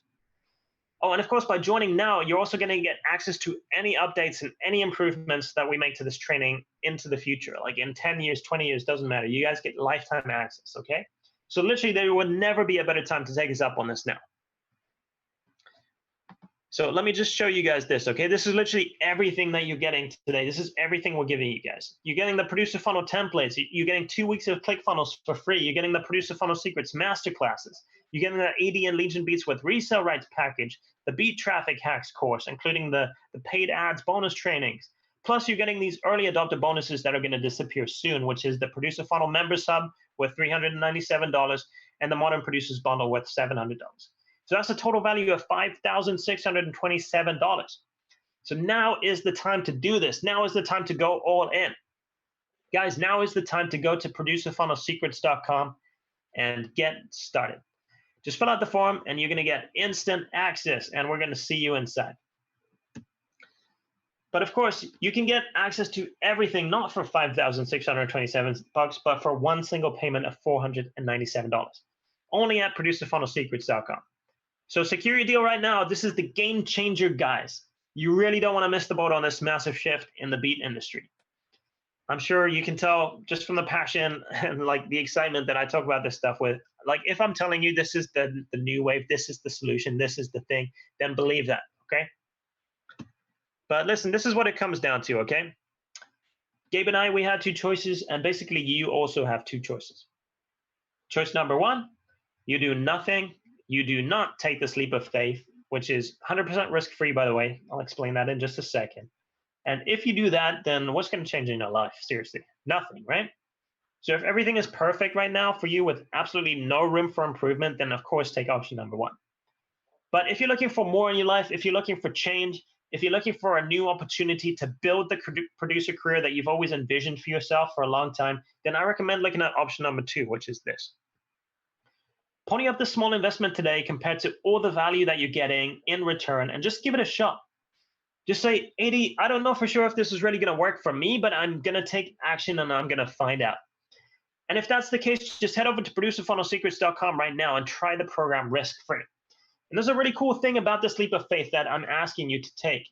Oh, and of course, by joining now, you're also going to get access to any updates and any improvements that we make to this training into the future. Like in 10 years, 20 years, doesn't matter. You guys get lifetime access, okay? So literally, there would never be a better time to take us up on this now. So let me just show you guys this, okay? This is literally everything that you're getting today. This is everything we're giving you guys. You're getting the Producer Funnel templates. You're getting 2 weeks of ClickFunnels for free. You're getting the Producer Funnel Secrets masterclasses. You're getting the ADN Legion Beats with resale rights package, the Beat Traffic Hacks course, including the paid ads bonus trainings. Plus, you're getting these early adopter bonuses that are going to disappear soon, which is the Producer Funnel Members Hub with $397 and the Modern Producers Bundle with $700. So that's a total value of $5,627. So now is the time to do this. Now is the time to go all in. Guys, now is the time to go to producerfunnelsecrets.com and get started. Just fill out the form and you're going to get instant access and we're going to see you inside. But of course, you can get access to everything, not for $5,627, but for one single payment of $497. Only at producerfunnelsecrets.com. So secure your deal right now. This is the game changer, guys. You really don't want to miss the boat on this massive shift in the beat industry. I'm sure you can tell just from the passion and like the excitement that I talk about this stuff with. Like if I'm telling you this is the new wave, this is the solution, this is the thing, then believe that, okay? But listen, this is what it comes down to, okay? Gabe and I, we had two choices, and basically you also have two choices. Choice number one, you do nothing. You do not take this leap of faith, which is 100% risk-free, by the way. I'll explain that in just a second. And if you do that, then what's going to change in your life? Seriously, nothing, right? So if everything is perfect right now for you with absolutely no room for improvement, then of course take option number one. But if you're looking for more in your life, if you're looking for change, if you're looking for a new opportunity to build the producer career that you've always envisioned for yourself for a long time, then I recommend looking at option number two, which is this. Pony up the small investment today compared to all the value that you're getting in return and just give it a shot. Just say, AD, I don't know for sure if this is really going to work for me, but I'm going to take action and I'm going to find out. And if that's the case, just head over to producerfunnelsecrets.com right now and try the program risk-free. And there's a really cool thing about this leap of faith that I'm asking you to take.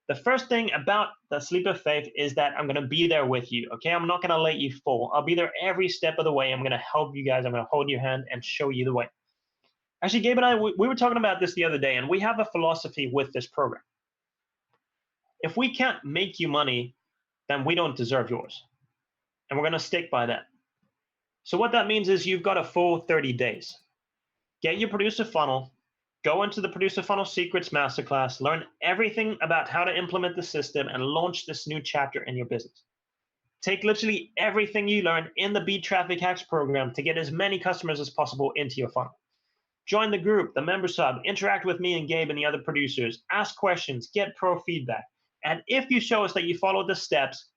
The first thing about the leap of faith is that I'm going to be there with you, okay? I'm not going to let you fall. I'll be there every step of the way. I'm going to help you guys. I'm going to hold your hand and show you the way. Actually, Gabe and I, we were talking about this the other day, and we have a philosophy with this program. If we can't make you money, then we don't deserve yours. And we're going to stick by that. So what that means is you've got a full 30 days. Get your producer funnel, go into the Producer Funnel Secrets Masterclass, learn everything about how to implement the system and launch this new chapter in your business. Take literally everything you learn in the Beat Traffic Hacks program to get as many customers as possible into your funnel. Join the group, the members hub, interact with me and Gabe and the other producers, ask questions, get pro feedback. And if you show us that you followed the steps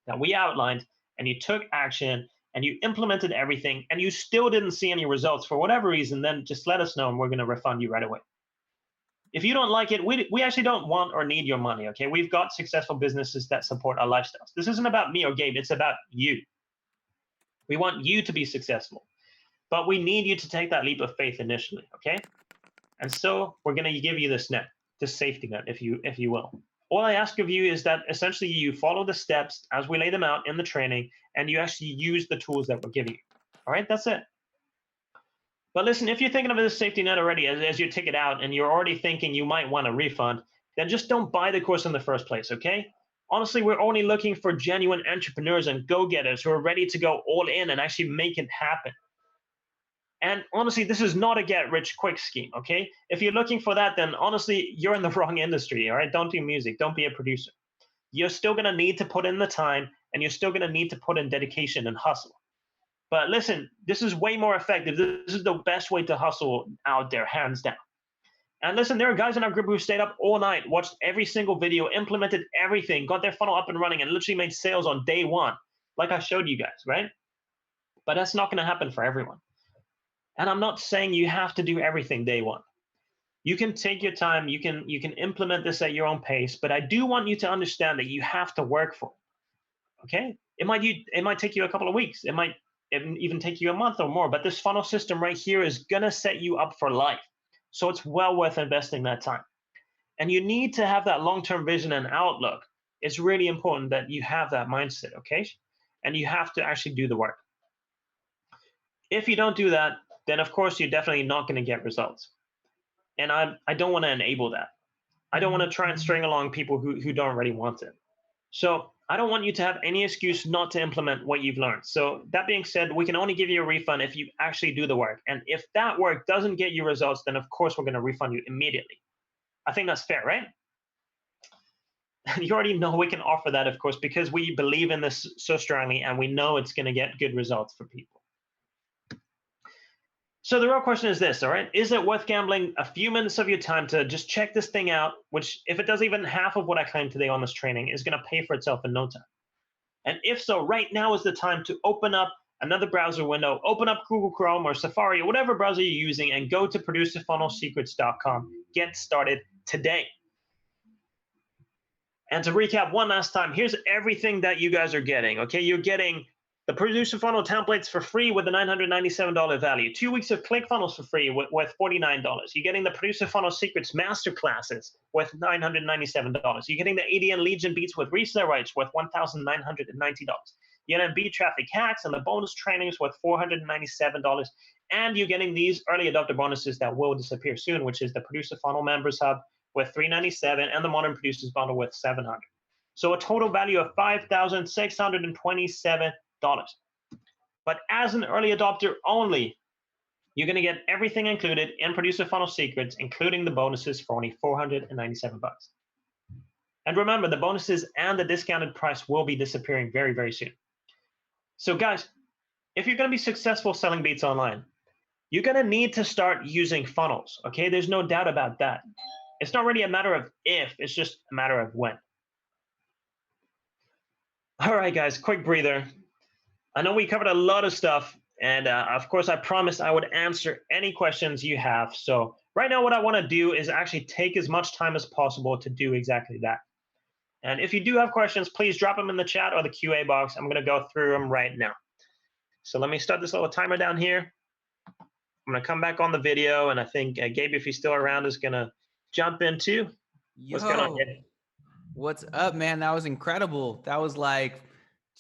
that we outlined and you took action and you implemented everything and you still didn't see any results for whatever reason, then just let us know and we're going to refund you right away. If you don't like it, we actually don't want or need your money, okay? We've got successful businesses that support our lifestyles. This isn't about me or Gabe, it's about you. We want you to be successful. But we need you to take that leap of faith initially, okay? And so we're going to give you this net, this safety net, if you will. All I ask of you is that essentially you follow the steps as we lay them out in the training, and you actually use the tools that we're giving you. All right, that's it. But listen, if you're thinking of this safety net already as you take it out and you're already thinking you might want a refund, then just don't buy the course in the first place, okay? Honestly, we're only looking for genuine entrepreneurs and go-getters who are ready to go all in and actually make it happen. And honestly, this is not a get-rich-quick scheme, okay? If you're looking for that, then honestly, you're in the wrong industry, all right? Don't do music. Don't be a producer. You're still going to need to put in the time, and you're still going to need to put in dedication and hustle. But listen, this is way more effective. This is the best way to hustle out there, hands down. And listen, there are guys in our group who stayed up all night, watched every single video, implemented everything, got their funnel up and running, and literally made sales on day one, like I showed you guys, right? But that's not going to happen for everyone. And I'm not saying you have to do everything day one. You can take your time, you can implement this at your own pace, but I do want you to understand that you have to work for it, okay? It might take you a couple of weeks. It might even take you a month or more, but this funnel system right here is gonna set you up for life. So it's well worth investing that time. And you need to have that long-term vision and outlook. It's really important that you have that mindset, okay? And you have to actually do the work. If you don't do that, then of course you're definitely not going to get results. And I don't want to enable that. I don't want to try and string along people who don't really want it. So I don't want you to have any excuse not to implement what you've learned. So that being said, we can only give you a refund if you actually do the work. And if that work doesn't get you results, then of course we're going to refund you immediately. I think that's fair, right? You already know we can offer that, of course, because we believe in this so strongly and we know it's going to get good results for people. So the real question is this, all right? Is it worth gambling a few minutes of your time to just check this thing out, which if it does even half of what I claim today on this training is going to pay for itself in no time? And if so, right now is the time to open up another browser window, open up Google Chrome or Safari or whatever browser you're using and go to producerfunnelsecrets.com. Get started today. And to recap one last time, here's everything that you guys are getting, okay? You're getting the producer funnel templates for free with a $997 value. 2 weeks of ClickFunnels for free with $49. You're getting the Producer Funnel Secrets Masterclasses with $997. You're getting the ADN Legion Beats with resale rights with $1,990. You're getting Beat Traffic Hacks and the bonus trainings with $497. And you're getting these early adopter bonuses that will disappear soon, which is the Producer Funnel Members Hub with $397 and the Modern Producers Bundle with $700. So a total value of $5,627. But as an early adopter only, you're going to get everything included in Producer Funnel Secrets, including the bonuses for only $497. And remember, the bonuses and the discounted price will be disappearing very, very soon. So guys, if you're going to be successful selling beats online, you're going to need to start using funnels, okay? There's no doubt about that. It's not really a matter of if, it's just a matter of when. All right, guys, quick breather. I know we covered a lot of stuff, and of course, I promised I would answer any questions you have. So right now, what I want to do is actually take as much time as possible to do exactly that. And if you do have questions, please drop them in the chat or the QA box. I'm going to go through them right now. So let me start this little timer down here. I'm going to come back on the video, and I think Gabe, if he's still around, is going to jump into what's going on, Gabe? What's up, man? That was incredible. That was like,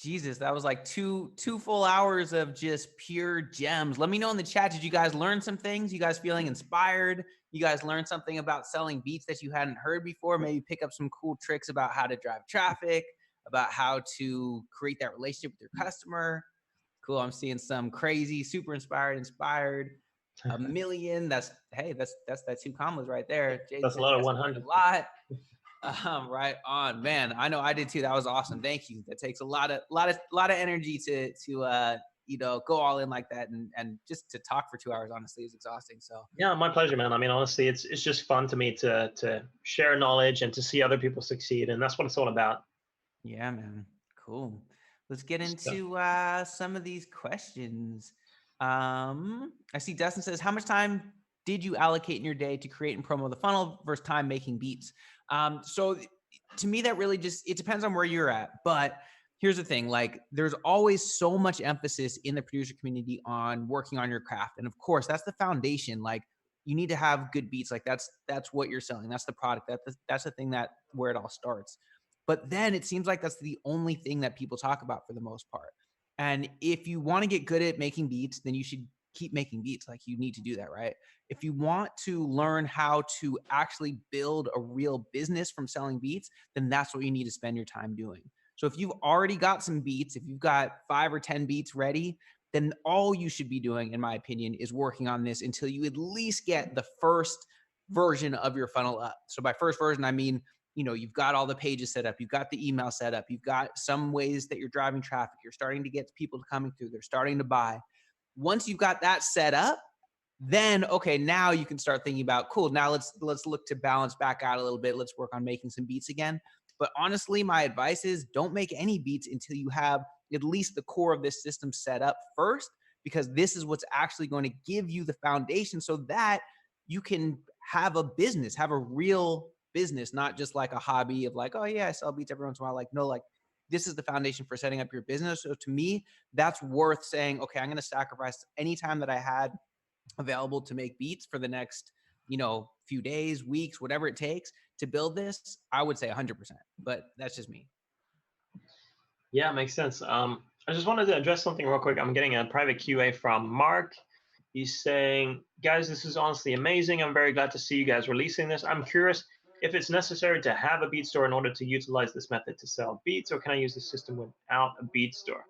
Jesus, that was like two full hours of just pure gems. Let me know in the chat, did you guys learn some things? You guys feeling inspired? You guys learned something about selling beats that you hadn't heard before? Maybe pick up some cool tricks about how to drive traffic, about how to create that relationship with your customer. Cool. I'm seeing some crazy, super inspired, a million. That's that 2 commas right there. That's a lot of 100. A lot. Right on, man. I know I did too. That was awesome. Thank you. That takes a lot of energy to go all in like that, and just to talk for 2 hours, honestly, is exhausting. So yeah, my pleasure, man. I mean, honestly, it's just fun to me to share knowledge and to see other people succeed, and that's what it's all about. Yeah, man. Cool. Let's get into some of these questions. I see Dustin says, how much time did you allocate in your day to create and promo the funnel versus time making beats? So to me, that really it depends on where you're at. But here's the thing, like there's always so much emphasis in the producer community on working on your craft. And of course, that's the foundation. Like you need to have good beats. Like that's what you're selling. That's the product. That's the thing where it all starts. But then it seems like that's the only thing that people talk about for the most part. And if you want to get good at making beats, then you should keep making beats. Like you need to do that, right? If you want to learn how to actually build a real business from selling beats, then that's what you need to spend your time doing. So if you've already got some beats, if you've got 5 or 10 beats ready, then all you should be doing, in my opinion, is working on this until you at least get the first version of your funnel up. So by first version, I mean, you've got all the pages set up, you've got the email set up, you've got some ways that you're driving traffic, you're starting to get people coming through, they're starting to buy. Once you've got that set up, then, okay, now you can start thinking about, cool, now let's look to balance back out a little bit. Let's work on making some beats again. But honestly, my advice is don't make any beats until you have at least the core of this system set up first, because this is what's actually going to give you the foundation so that you can have a business, have a real business, not just like a hobby of like, oh yeah, I sell beats every once in a while. Like, no, like this is the foundation for setting up your business. So to me, that's worth saying, okay, I'm going to sacrifice any time that I had available to make beats for the next, few days, weeks, whatever it takes to build this. I would say 100%, but that's just me. Yeah, makes sense. I just wanted to address something real quick. I'm getting a private QA from Mark. He's saying, guys, this is honestly amazing. I'm very glad to see you guys releasing this. I'm curious if it's necessary to have a beat store in order to utilize this method to sell beats, or can I use the system without a beat store?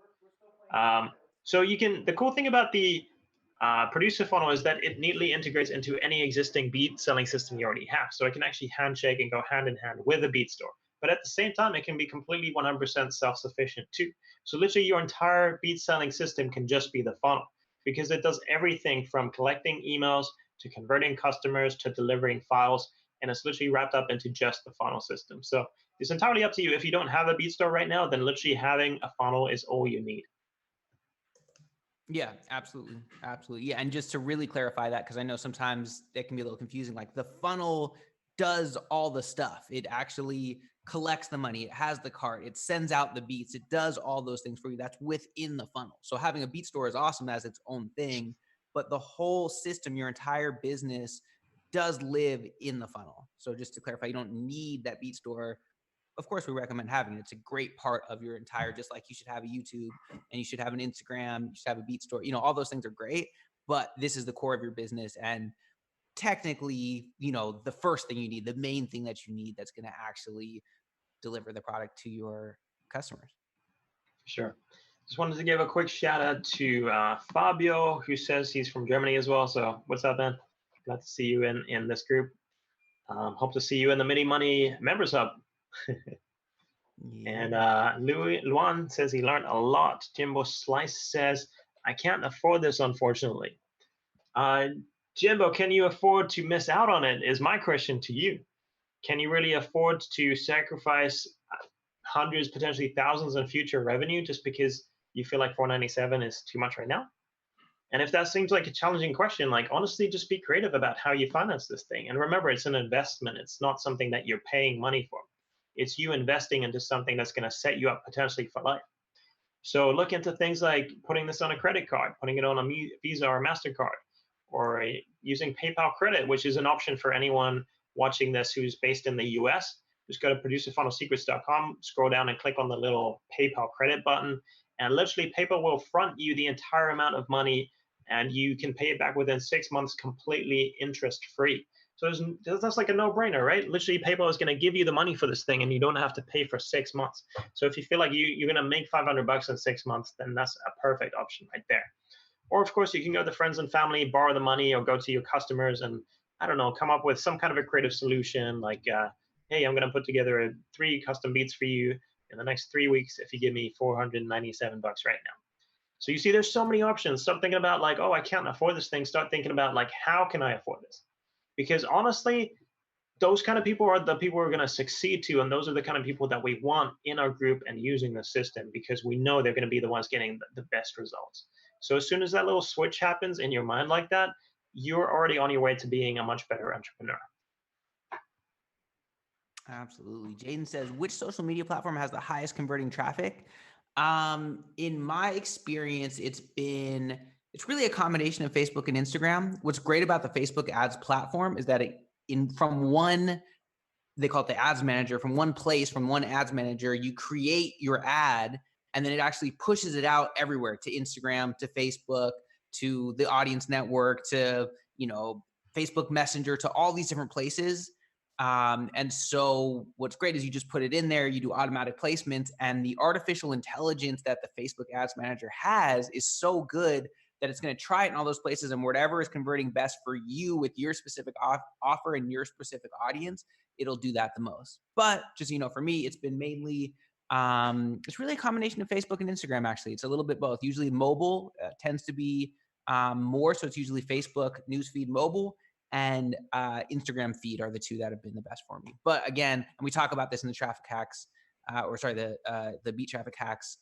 So you can, the cool thing about the producer funnel is that it neatly integrates into any existing beat selling system you already have. So it can actually handshake and go hand in hand with a beat store. But at the same time, it can be completely 100% self-sufficient too. So literally your entire beat selling system can just be the funnel, because it does everything from collecting emails to converting customers to delivering files. And it's literally wrapped up into just the funnel system. So it's entirely up to you. If you don't have a beat store right now, then literally having a funnel is all you need. Yeah, absolutely. Absolutely. Yeah. And just to really clarify that, because I know sometimes it can be a little confusing, like the funnel does all the stuff. It actually collects the money. It has the cart. It sends out the beats. It does all those things for you. That's within the funnel. So having a beat store is awesome as its own thing, but the whole system, your entire business does live in the funnel. So just to clarify, you don't need that beat store. Of course, we recommend having it. It's a great part of your entire, just like you should have a YouTube and you should have an Instagram, you should have a beat store, all those things are great, but this is the core of your business. And technically, the first thing you need, the main thing that you need that's going to actually deliver the product to your customers. Sure. Just wanted to give a quick shout out to Fabio, who says he's from Germany as well. So what's up, man? Glad to see you in this group. Hope to see you in the Mini Money Members Hub. Yeah. And Luan says he learned a lot. Jimbo Slice says, I can't afford this, unfortunately. Jimbo, can you afford to miss out on it, is my question to you. Can you really afford to sacrifice hundreds, potentially thousands in future revenue just because you feel like $497 is too much right now? And if that seems like a challenging question, like honestly, just be creative about how you finance this thing. And remember, it's an investment. It's not something that you're paying money for. It's you investing into something that's going to set you up potentially for life. So look into things like putting this on a credit card, putting it on a Visa or MasterCard, or using PayPal credit, which is an option for anyone watching this who's based in the US. Just go to producerfunnelsecrets.com, scroll down and click on the little PayPal credit button. And literally, PayPal will front you the entire amount of money and you can pay it back within 6 months completely interest free. So that's like a no-brainer, right? Literally, PayPal is going to give you the money for this thing, and you don't have to pay for 6 months. So if you feel like you're going to make $500 in 6 months, then that's a perfect option right there. Or of course, you can go to friends and family, borrow the money, or go to your customers and I don't know, come up with some kind of a creative solution. Like, hey, I'm going to put together 3 custom beats for you in the next 3 weeks if you give me $497 right now. So you see, there's so many options. Stop thinking about like, oh, I can't afford this thing. Start thinking about like, how can I afford this? Because honestly, those kind of people are the people we're going to succeed to, and those are the kind of people that we want in our group and using the system because we know they're going to be the ones getting the best results. So as soon as that little switch happens in your mind like that, you're already on your way to being a much better entrepreneur. Absolutely. Jaden says, which social media platform has the highest converting traffic? In my experience, it's really a combination of Facebook and Instagram. What's great about the Facebook ads platform is that they call it the ads manager, from one place, from one ads manager, you create your ad and then it actually pushes it out everywhere, to Instagram, to Facebook, to the audience network, to, Facebook Messenger, to all these different places. And so what's great is you just put it in there, you do automatic placements, and the artificial intelligence that the Facebook ads manager has is so good that it's going to try it in all those places, and whatever is converting best for you with your specific offer and your specific audience, it'll do that the most. But just, for me, it's been mainly, it's really a combination of Facebook and Instagram. Actually, it's a little bit both. Usually mobile tends to be more. So it's usually Facebook newsfeed mobile and Instagram feed are the two that have been the best for me. But again, and we talk about this in the traffic hacks, the beat traffic hacks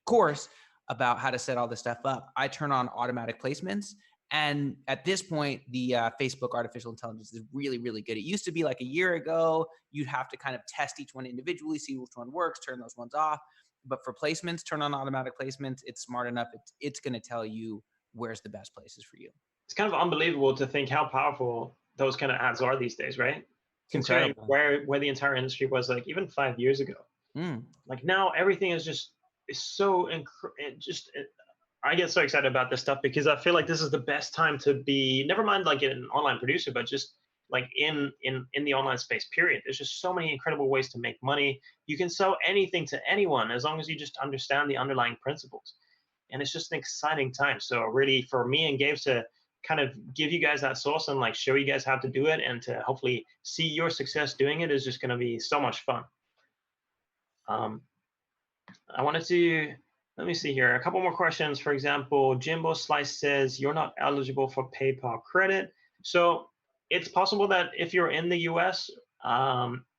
course about how to set all this stuff up. I turn on automatic placements. And at this point, the Facebook artificial intelligence is really, really good. It used to be like a year ago, you'd have to kind of test each one individually, see which one works, turn those ones off. But for placements, turn on automatic placements. It's smart enough. It's going to tell you where's the best places for you. It's kind of unbelievable to think how powerful those kind of ads are these days, right? Considering where the entire industry was like even 5 years ago. Like now everything is so I get so excited about this stuff because I feel like this is the best time to be, never mind like an online producer, but just like in the online space, period. There's just so many incredible ways to make money. You can sell anything to anyone as long as you just understand the underlying principles. And it's just an exciting time. So really for me and Gabe to kind of give you guys that source and like show you guys how to do it and to hopefully see your success doing it is just going to be so much fun. I wanted to, let me see here, a couple more questions. For example, Jimbo Slice says, you're not eligible for PayPal credit. So it's possible that if you're in the US,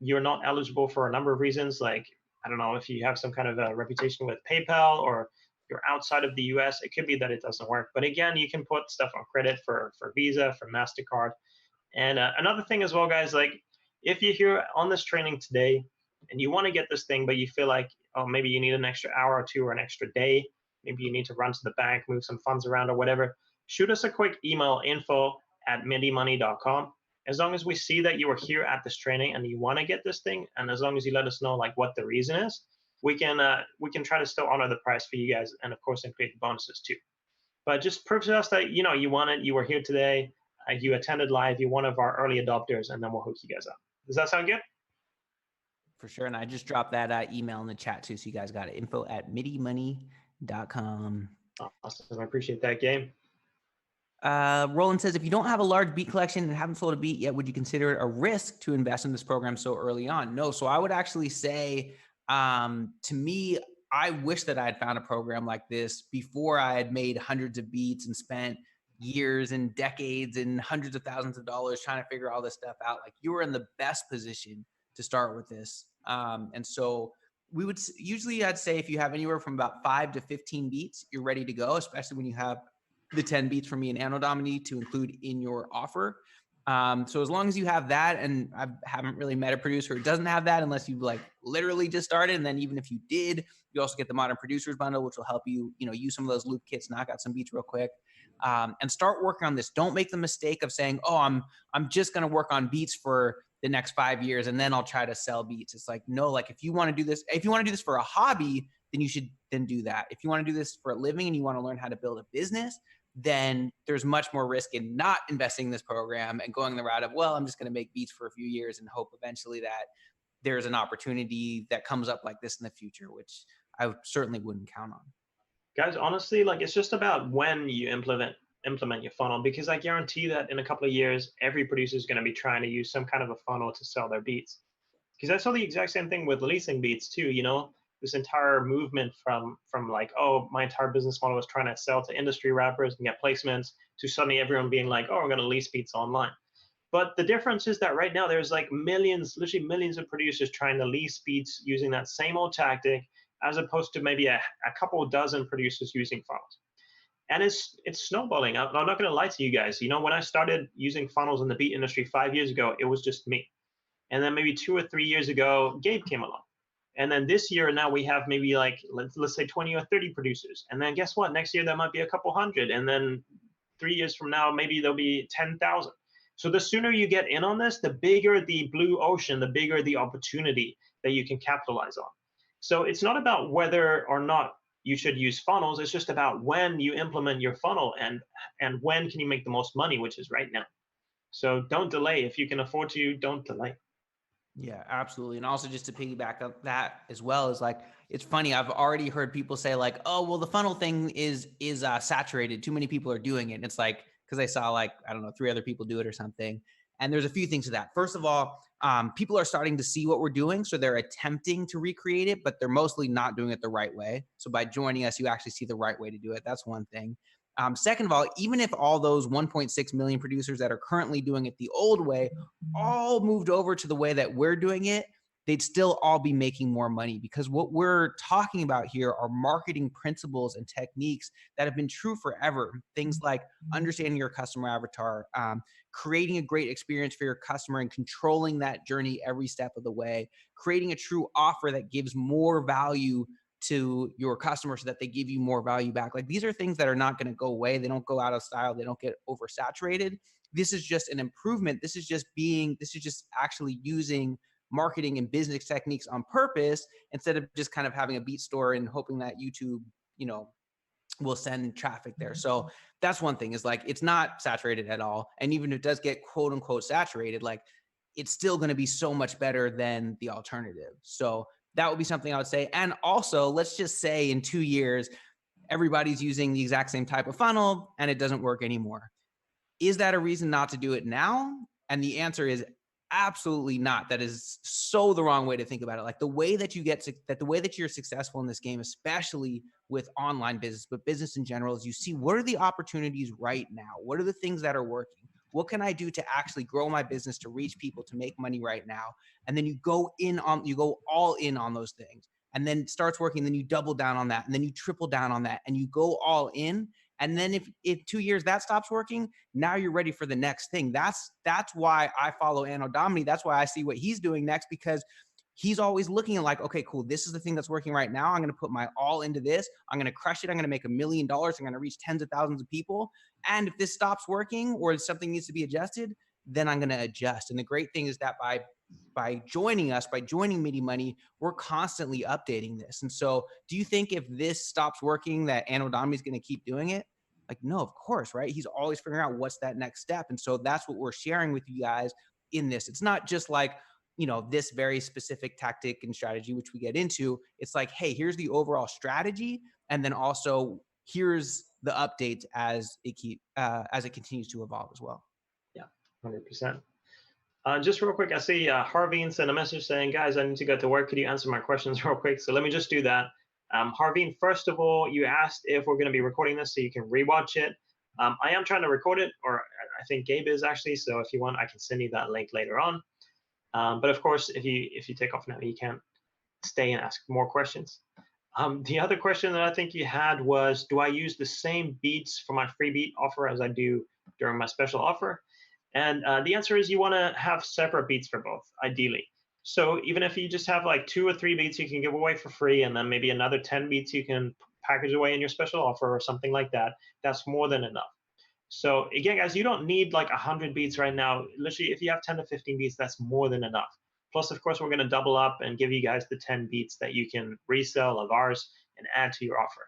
you're not eligible for a number of reasons. Like, I don't know if you have some kind of a reputation with PayPal or you're outside of the US, it could be that it doesn't work. But again, you can put stuff on credit for Visa, for MasterCard. And another thing as well, guys, like if you're here on this training today and you want to get this thing, but you feel like, oh, maybe you need an extra hour or two or an extra day, maybe you need to run to the bank, move some funds around or whatever, shoot us a quick email, info@mindymoney.com. As long as we see that you are here at this training and you want to get this thing, and as long as you let us know like what the reason is, we can try to still honor the price for you guys, and of course include the bonuses too. But just prove to us that you want it, you were here today, you attended live, you're one of our early adopters, and then we'll hook you guys up. Does that sound good? For sure. And I just dropped that email in the chat too, so you guys got it. info@mindymoney.com. Awesome. I appreciate that, Game. Roland says, if you don't have a large beat collection and haven't sold a beat yet, would you consider it a risk to invest in this program so early on? No. So I would actually say, to me, I wish that I had found a program like this before I had made hundreds of beats and spent years and decades and hundreds of thousands of dollars trying to figure all this stuff out. Like, you were in the best position to start with this. And so we would usually, I'd say if you have anywhere from about 5 to 15 beats, you're ready to go, especially when you have the 10 beats from me and Anno Domini to include in your offer. So as long as you have that, and I haven't really met a producer who doesn't have that unless you've like literally just started. And then even if you did, you also get the Modern Producers Bundle, which will help you, use some of those loop kits, knock out some beats real quick, and start working on this. Don't make the mistake of saying, oh, I'm just going to work on beats for the next 5 years and then I'll try to sell beats. It's like, no, like if you want to do this for a hobby, then you should then do that. If you want to do this for a living and you want to learn how to build a business, then there's much more risk in not investing in this program and going the route of, well, I'm just going to make beats for a few years and hope eventually that there's an opportunity that comes up like this in the future, which I certainly wouldn't count on. Guys, honestly, like it's just about when you implement your funnel, because I guarantee that in a couple of years, every producer is going to be trying to use some kind of a funnel to sell their beats. Because I saw the exact same thing with releasing beats too, this entire movement from like, oh, my entire business model was trying to sell to industry rappers and get placements, to suddenly everyone being like, oh, we're going to release beats online. But the difference is that right now there's like literally millions of producers trying to lease beats using that same old tactic, as opposed to maybe a couple dozen producers using funnels. And it's snowballing. I'm not going to lie to you guys. When I started using funnels in the beat industry 5 years ago, it was just me. And then maybe 2 or 3 years ago, Gabe came along. And then this year, now we have maybe like, let's say 20 or 30 producers. And then guess what? Next year, there might be a couple hundred. And then 3 years from now, maybe there'll be 10,000. So the sooner you get in on this, the bigger the blue ocean, the bigger the opportunity that you can capitalize on. So it's not about whether or not you should use funnels. It's just about when you implement your funnel and when can you make the most money, which is right now. So don't delay. If you can afford to, don't delay. Yeah, absolutely. And also just to piggyback up that as well, is like, it's funny. I've already heard people say like, oh, well, the funnel thing is saturated. Too many people are doing it. And it's like, because I saw like, I don't know, 3 other people do it or something. And there's a few things to that. First of all, people are starting to see what we're doing. So they're attempting to recreate it, but they're mostly not doing it the right way. So by joining us, you actually see the right way to do it. That's one thing. Second of all, even if all those 1.6 million producers that are currently doing it the old way all moved over to the way that we're doing it, they'd still all be making more money, because what we're talking about here are marketing principles and techniques that have been true forever. Things like understanding your customer avatar, creating a great experience for your customer and controlling that journey every step of the way, creating a true offer that gives more value to your customers so that they give you more value back. Like, these are things that are not going to go away. They don't go out of style. They don't get oversaturated. This is just an improvement. This is just actually using marketing and business techniques on purpose, instead of just kind of having a beat store and hoping that YouTube, will send traffic there. So that's one thing, is like, it's not saturated at all. And even if it does get quote unquote saturated, like, it's still going to be so much better than the alternative. So that would be something I would say. And also, let's just say in 2 years, everybody's using the exact same type of funnel and it doesn't work anymore. Is that a reason not to do it now? And the answer is absolutely not. That is so the wrong way to think about it. Like, the way that you're successful in this game, especially with online business, but business in general, is you see, what are the opportunities right now? What are the things that are working? What can I do to actually grow my business, to reach people, to make money right now? And then you go all in on those things, and then it starts working. Then you double down on that, and then you triple down on that, and you go all in. And then if 2 years that stops working, now you're ready for the next thing. That's why I follow Anno Domini. That's why I see what he's doing next, because he's always looking at like, okay, cool, this is the thing that's working right now. I'm going to put my all into this. I'm going to crush it. I'm going to make $1 million. I'm going to reach tens of thousands of people. And if this stops working or something needs to be adjusted, then I'm going to adjust. And the great thing is that by joining us, by joining Midi Money, we're constantly updating this. And so, do you think if this stops working, that Anno Domini is going to keep doing it? Like, no, of course, right? He's always figuring out what's that next step. And so that's what we're sharing with you guys in this. It's not just like, this very specific tactic and strategy, which we get into. It's like, hey, here's the overall strategy. And then also here's the updates as it continues to evolve as well. Yeah, 100%. Just real quick, I see Harveen sent a message saying, guys, I need to get to work. Could you answer my questions real quick? So let me just do that. Harveen, first of all, you asked if we're going to be recording this so you can rewatch it. I am trying to record it, or I think Gabe is actually. So if you want, I can send you that link later on. But of course, if you take off now, you can't stay and ask more questions. The other question that I think you had was, do I use the same beats for my free beat offer as I do during my special offer? And the answer is you want to have separate beats for both, ideally. So even if you just have like 2 or 3 beats you can give away for free, and then maybe another 10 beats you can package away in your special offer or something like that, that's more than enough. So again, guys, you don't need like 100 beats right now. Literally, if you have 10 to 15 beats, that's more than enough. Plus, of course, we're going to double up and give you guys the 10 beats that you can resell of ours and add to your offer.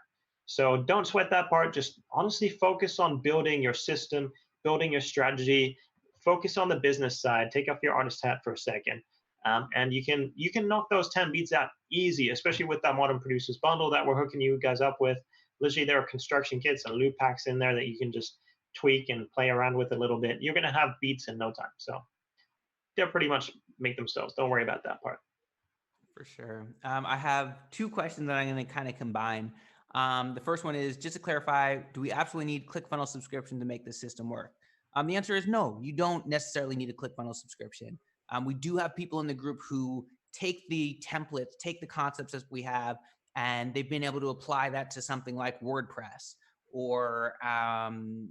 So don't sweat that part. Just honestly focus on building your system, building your strategy. Focus on the business side. Take off your artist hat for a second, and you can knock those 10 beats out easy, especially with that Modern Producers bundle that we're hooking you guys up with. Literally, there are construction kits and loop packs in there that you can just tweak and play around with a little bit. You're going to have beats in no time. So they'll pretty much make themselves. Don't worry about that part. For sure. I have two questions that I'm going to kind of combine. The first one is, just to clarify, do we absolutely need ClickFunnels subscription to make this system work? The answer is no, you don't necessarily need a ClickFunnels subscription. We do have people in the group who take the templates, take the concepts that we have, and they've been able to apply that to something like WordPress, or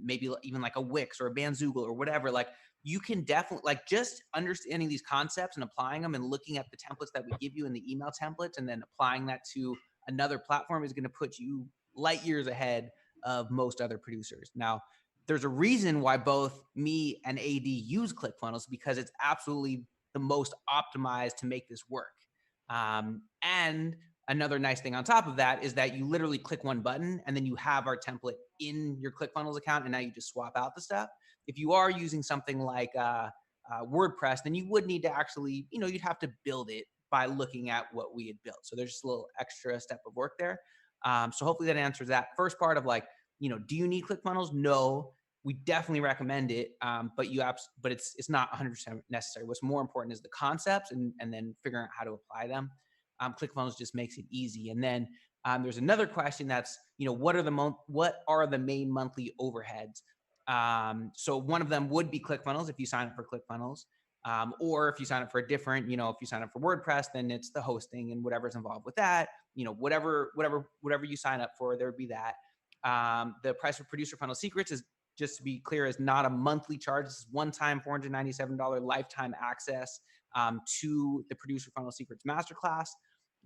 maybe even like a Wix or a Bandzoogle or whatever. Like, you can definitely, like, just understanding these concepts and applying them and looking at the templates that we give you in the email templates and then applying that to another platform is going to put you light years ahead of most other producers. Now, there's a reason why both me and AD use ClickFunnels, because it's absolutely the most optimized to make this work. And another nice thing on top of that is that you literally click one button and then you have our template in your ClickFunnels account, and now you just swap out the stuff. If you are using something like WordPress, then you would need to actually, you'd have to build it by looking at what we had built. So there's just a little extra step of work there. So hopefully that answers that first part of, like, do you need ClickFunnels? No, we definitely recommend it, but it's not 100% necessary. What's more important is the concepts and then figuring out how to apply them. ClickFunnels just makes it easy. And then there's another question that's, what are the main monthly overheads? So one of them would be ClickFunnels if you sign up for ClickFunnels, or if you sign up for a different, if you sign up for WordPress, then it's the hosting and whatever's involved with that. Whatever you sign up for, there would be that. The price for Producer Funnel Secrets is, just to be clear, is not a monthly charge. This is one-time $497 lifetime access to the Producer Funnel Secrets Masterclass.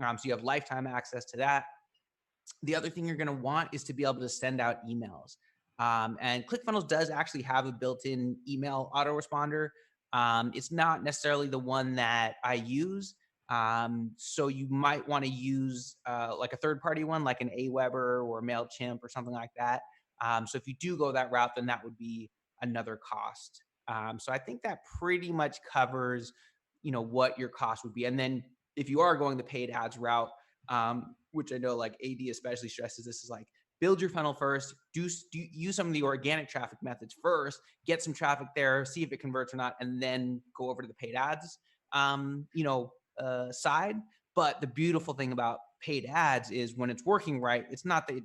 So you have lifetime access to that. The other thing you're going to want is to be able to send out emails. And ClickFunnels does actually have a built-in email autoresponder. It's not necessarily the one that I use. So you might want to use like a third-party one, like an Aweber or a MailChimp or something like that. So if you do go that route, then that would be another cost. So I think that pretty much covers, what your cost would be. And then if you are going the paid ads route, which I know like AD especially stresses, this is like, build your funnel first, do use some of the organic traffic methods first, get some traffic there, see if it converts or not, and then go over to the paid ads, side. But the beautiful thing about paid ads is when it's working right, it's not that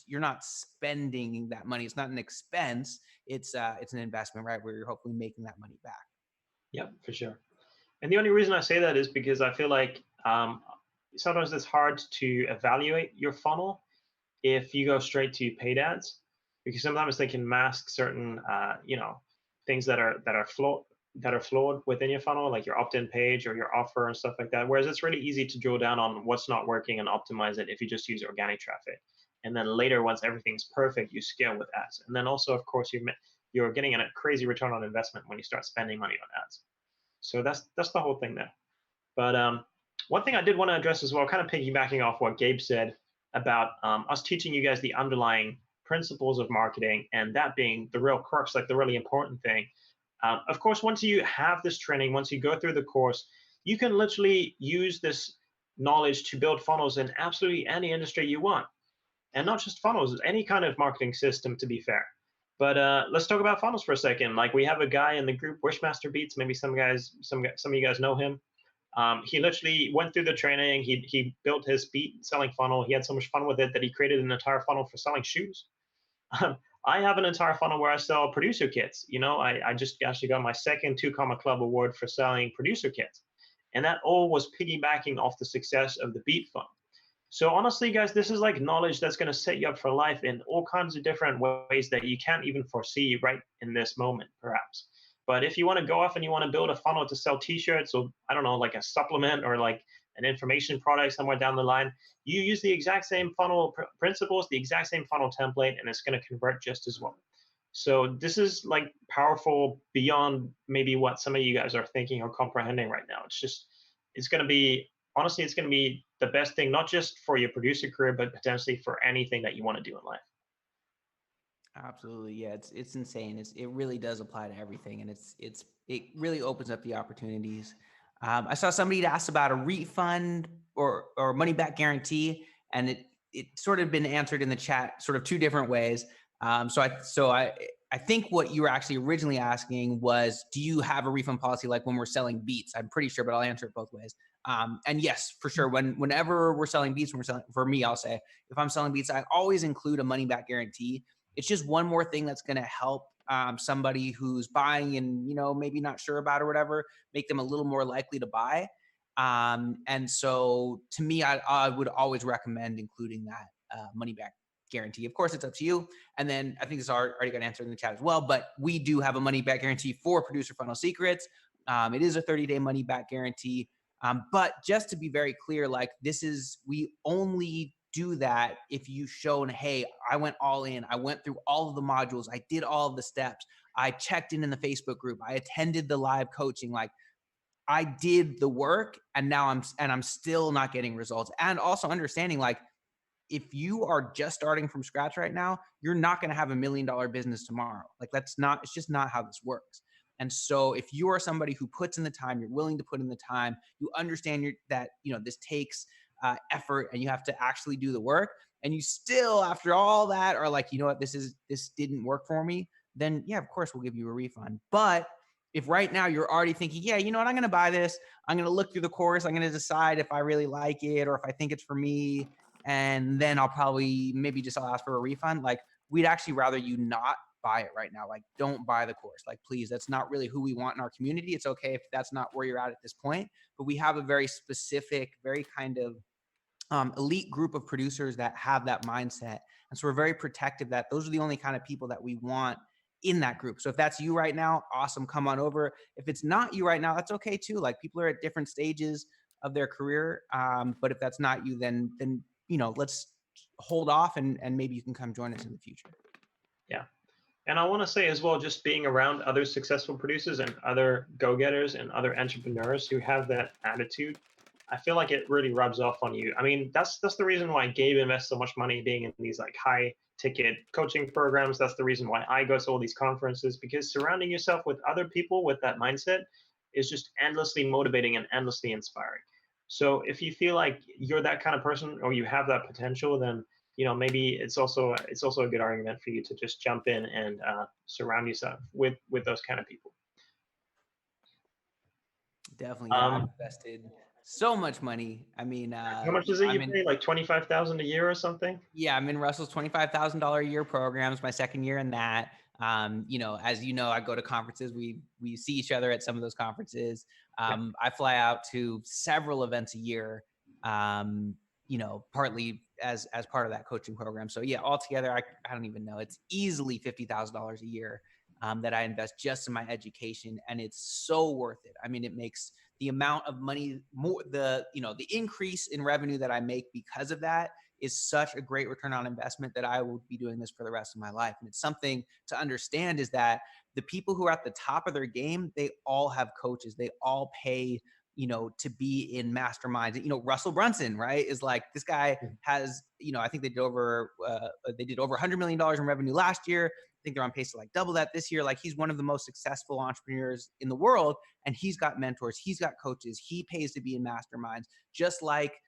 you're not spending that money. It's not an expense. It's an investment, right? Where you're hopefully making that money back. Yep, for sure. And the only reason I say that is because I feel like sometimes it's hard to evaluate your funnel if you go straight to paid ads, because sometimes they can mask certain things that are flawed within your funnel, like your opt-in page or your offer and stuff like that. Whereas it's really easy to drill down on what's not working and optimize it if you just use organic traffic. And then later, once everything's perfect, you scale with ads. And then also, of course, you're getting a crazy return on investment when you start spending money on ads. So that's the whole thing there. But one thing I did want to address as well, kind of piggybacking off what Gabe said about us teaching you guys the underlying principles of marketing, and that being the real crux, like the really important thing. Of course, once you have this training, once you go through the course, you can literally use this knowledge to build funnels in absolutely any industry you want. And not just funnels, any kind of marketing system, to be fair. But let's talk about funnels for a second. Like, we have a guy in the group, Wishmaster Beats. Maybe some of you guys know him. He literally went through the training. He built his beat selling funnel. He had so much fun with it that he created an entire funnel for selling shoes. I have an entire funnel where I sell producer kits. I just actually got my second 2 Comma Club award for selling producer kits. And that all was piggybacking off the success of the beat funnel. So honestly, guys, this is like knowledge that's going to set you up for life in all kinds of different ways that you can't even foresee right in this moment, perhaps. But if you want to go off and you want to build a funnel to sell t-shirts, or I don't know, like a supplement or like an information product somewhere down the line, you use the exact same funnel principles, the exact same funnel template, and it's going to convert just as well. So this is like powerful beyond maybe what some of you guys are thinking or comprehending right now. It's going to be, honestly, it's going to be the best thing, not just for your producer career, but potentially for anything that you want to do in life. Absolutely. Yeah. It's insane. It really does apply to everything. And it really opens up the opportunities. I saw somebody asked about a refund or money back guarantee, and it sort of been answered in the chat sort of two different ways. I think what you were actually originally asking was, do you have a refund policy like when we're selling beats? I'm pretty sure, but I'll answer it both ways. And yes, for sure. Whenever we're selling beats, for me, I'll say if I'm selling beats, I always include a money back guarantee. It's just one more thing that's going to help somebody who's buying and, maybe not sure about or whatever, make them a little more likely to buy. And so to me, I would always recommend including that money back guarantee. Of course, it's up to you. And then I think this already got answered in the chat as well, but we do have a money back guarantee for Producer Funnel Secrets. It is a 30-day money back guarantee. But just to be very clear, like we only do that if you've shown, hey, I went all in. I went through all of the modules. I did all of the steps. I checked in the Facebook group. I attended the live coaching. Like I did the work, and now I'm still not getting results. And also understanding, like, if you are just starting from scratch right now, you're not going to have $1 million business tomorrow. Like it's just not how this works. And so if you are somebody who puts in the time, you're willing to put in the time, you understand that this takes effort and you have to actually do the work, and you still, after all that, are like, you know what, this didn't work for me, then yeah, of course we'll give you a refund. But if right now you're already thinking, yeah, you know what, I'm going to buy this, I'm going to look through the course, I'm going to decide if I really like it or if I think it's for me, and then I'll ask for a refund. Like, we'd actually rather you not buy it right now. Like, don't buy the course. Like, please, that's not really who we want in our community. It's okay if that's not where you're at this point, but we have a very specific, very kind of elite group of producers that have that mindset. And so we're very protective that those are the only kind of people that we want in that group. So if that's you right now, awesome, come on over. If it's not you right now, that's okay too. Like, people are at different stages of their career. But if that's not you, then let's hold off and maybe you can come join us in the future. Yeah. And I want to say as well, just being around other successful producers and other go-getters and other entrepreneurs who have that attitude, I feel like it really rubs off on you. I mean, that's the reason why Gabe invests so much money being in these like high ticket coaching programs. That's the reason why I go to all these conferences, because surrounding yourself with other people with that mindset is just endlessly motivating and endlessly inspiring. So if you feel like you're that kind of person or you have that potential, then maybe it's also a good argument for you to just jump in and surround yourself with those kind of people. Definitely, yeah. I've invested so much money. I mean, how much is it you pay? Like $25,000 a year or something? Yeah, I'm in Russell's $25,000 a year programs. My second year in that. As you know, I go to conferences. We see each other at some of those conferences. I fly out to several events a year. Partly as part of that coaching program. So yeah, altogether, I don't even know. It's easily $50,000 a year that I invest just in my education, and it's so worth it. I mean, it makes the amount of money the increase in revenue that I make because of that is such a great return on investment that I will be doing this for the rest of my life. And it's something to understand, is that the people who are at the top of their game, they all have coaches. They all pay to be in masterminds. Russell Brunson, right, is like, this guy has, I think they did over $100 million in revenue last year. I think they're on pace to like double that this year. Like, he's one of the most successful entrepreneurs in the world, and he's got mentors, he's got coaches, he pays to be in masterminds, just like,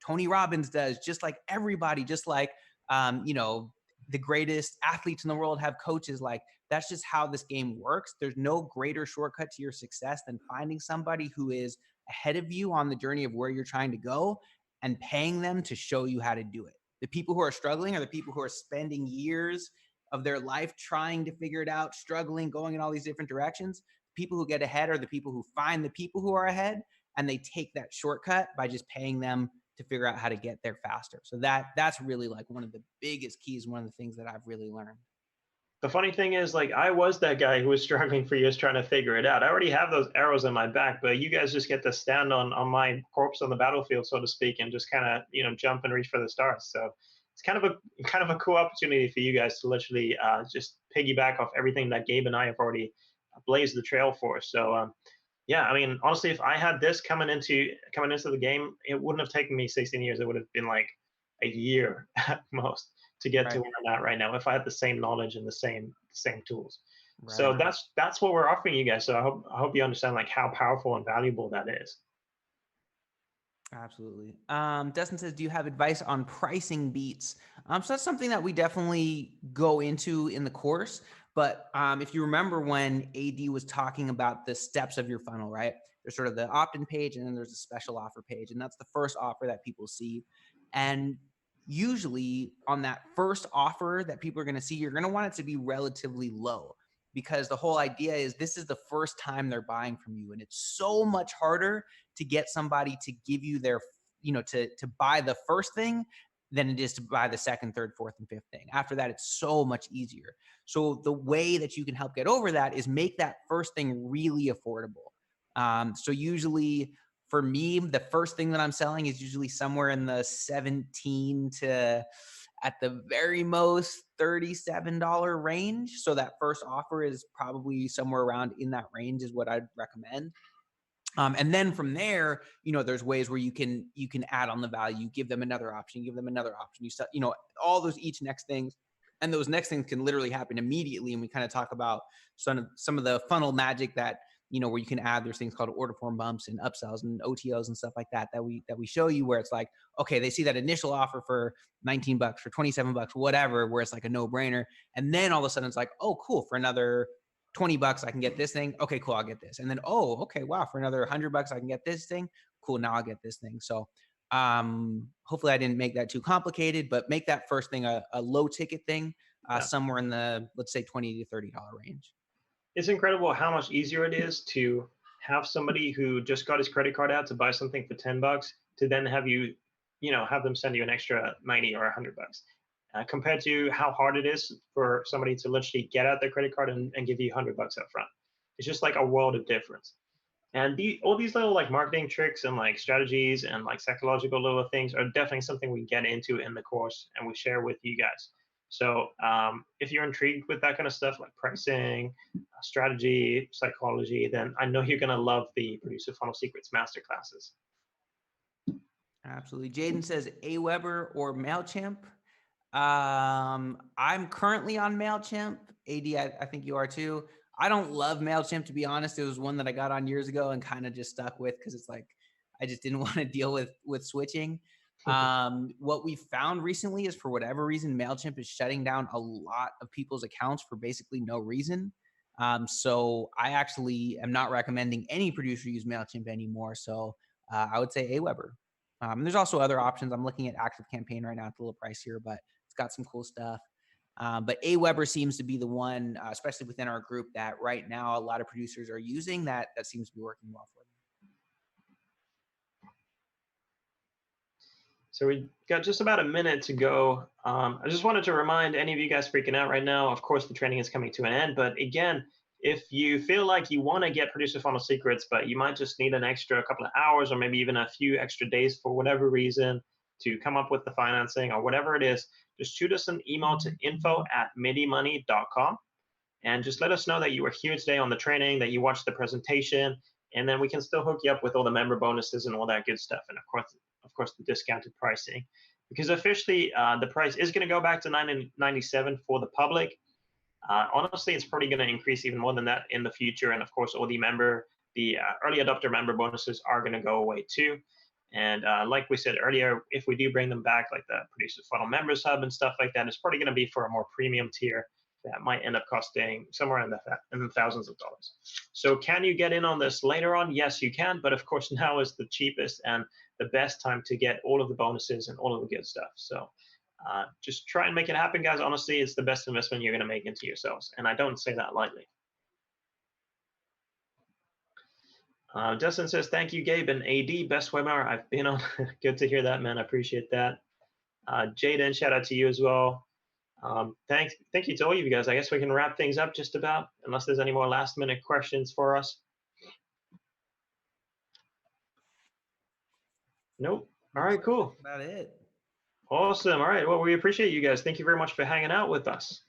Tony Robbins does, just like everybody, just like, the greatest athletes in the world have coaches. Like, that's just how this game works. There's no greater shortcut to your success than finding somebody who is ahead of you on the journey of where you're trying to go and paying them to show you how to do it. The people who are struggling are the people who are spending years of their life trying to figure it out, struggling, going in all these different directions. People who get ahead are the people who find the people who are ahead, and they take that shortcut by just paying them to figure out how to get there faster. So that's really like one of the biggest keys, one of the things that I've really learned. The funny thing is, like, I was that guy who was struggling for years trying to figure it out. I already have those arrows in my back, but you guys just get to stand on my corpse on the battlefield, so to speak, and just kind of, jump and reach for the stars. So it's kind of a cool opportunity for you guys to literally just piggyback off everything that Gabe and I have already blazed the trail for. So yeah, I mean, honestly, if I had this coming into the game, it wouldn't have taken me 16 years. It would have been like a year at most to get to where I'm at right now if I had the same knowledge and the same tools. Right. So that's what we're offering you guys. So I hope you understand like how powerful and valuable that is. Absolutely. Dustin says, do you have advice on pricing beats? So that's something that we definitely go into in the course. But if you remember when AD was talking about the steps of your funnel, right? There's sort of the opt-in page, and then there's a special offer page. And that's the first offer that people see. And usually on that first offer that people are going to see, you're going to want it to be relatively low, because the whole idea is this is the first time they're buying from you. And it's so much harder to get somebody to give you their, to buy the first thing than it is to buy the second, third, fourth, and fifth thing. After that, it's so much easier. So the way that you can help get over that is make that first thing really affordable. So usually for me, the first thing that I'm selling is usually somewhere in the 17 to, at the very most, $37 range. So that first offer is probably somewhere around in that range is what I'd recommend. And then from there, there's ways where you can add on the value, give them another option, you sell, all those each next things. And those next things can literally happen immediately. And we kind of talk about some of the funnel magic that, where you can add, there's things called order form bumps and upsells and OTOs and stuff like that we show you, where it's like, okay, they see that initial offer for $19, for $27, whatever, where it's like a no brainer. And then all of a sudden it's like, oh, cool, for another $20, I can get this thing. Okay, cool, I'll get this. And then, oh, okay, wow, for another $100, I can get this thing. Cool, now I'll get this thing. So hopefully I didn't make that too complicated, but make that first thing a low ticket thing, somewhere in the, let's say, $20 to $30 range. It's incredible how much easier it is to have somebody who just got his credit card out to buy something for $10 to then have have them send you an extra 90 or $100. Compared to how hard it is for somebody to literally get out their credit card and give you $100 up front. It's just like a world of difference. And all these little like marketing tricks and like strategies and like psychological little things are definitely something we get into in the course and we share with you guys. So if you're intrigued with that kind of stuff like pricing, strategy, psychology, then I know you're going to love the Producer Funnel Secrets masterclasses. Absolutely. Jaden says Aweber or MailChimp. I'm currently on MailChimp. AD, I think you are too. I don't love MailChimp, to be honest. It was one that I got on years ago and kind of just stuck with because it's like I just didn't want to deal with switching. What we found recently is, for whatever reason, MailChimp is shutting down a lot of people's accounts for basically no reason. So I actually am not recommending any producer use MailChimp anymore. So I would say Aweber. There's also other options. I'm looking at Active Campaign right now. It's a little pricier, but it's got some cool stuff. But Aweber seems to be the one, especially within our group, that right now a lot of producers are using that seems to be working well for them. So we got just about a minute to go. I just wanted to remind any of you guys freaking out right now, of course, the training is coming to an end. But again, if you feel like you want to get Producer Funnel Secrets, but you might just need an extra couple of hours or maybe even a few extra days for whatever reason to come up with the financing or whatever it is, just shoot us an email to info@midimoney.com and just let us know that you were here today on the training, that you watched the presentation, and then we can still hook you up with all the member bonuses and all that good stuff. And of course, the discounted pricing, because officially the price is going to go back to $997 for the public. Honestly, it's probably going to increase even more than that in the future. And of course, all the early adopter member bonuses are going to go away too. And like we said earlier, if we do bring them back, like the Producer Funnel Members Hub and stuff like that, it's probably going to be for a more premium tier that might end up costing somewhere in the thousands of dollars. So can you get in on this later on? Yes, you can. But of course, now is the cheapest and the best time to get all of the bonuses and all of the good stuff. So just try and make it happen, guys. Honestly, it's the best investment you're going to make into yourselves. And I don't say that lightly. Justin says, thank you, Gabe and AD, best webinar I've been on. Good to hear that, man. I appreciate that. Jaden, shout out to you as well. Thank you to all of you guys. I guess we can wrap things up just about, unless there's any more last minute questions for us. Nope. All right, cool. That's about it. Awesome. All right. Well, we appreciate you guys. Thank you very much for hanging out with us.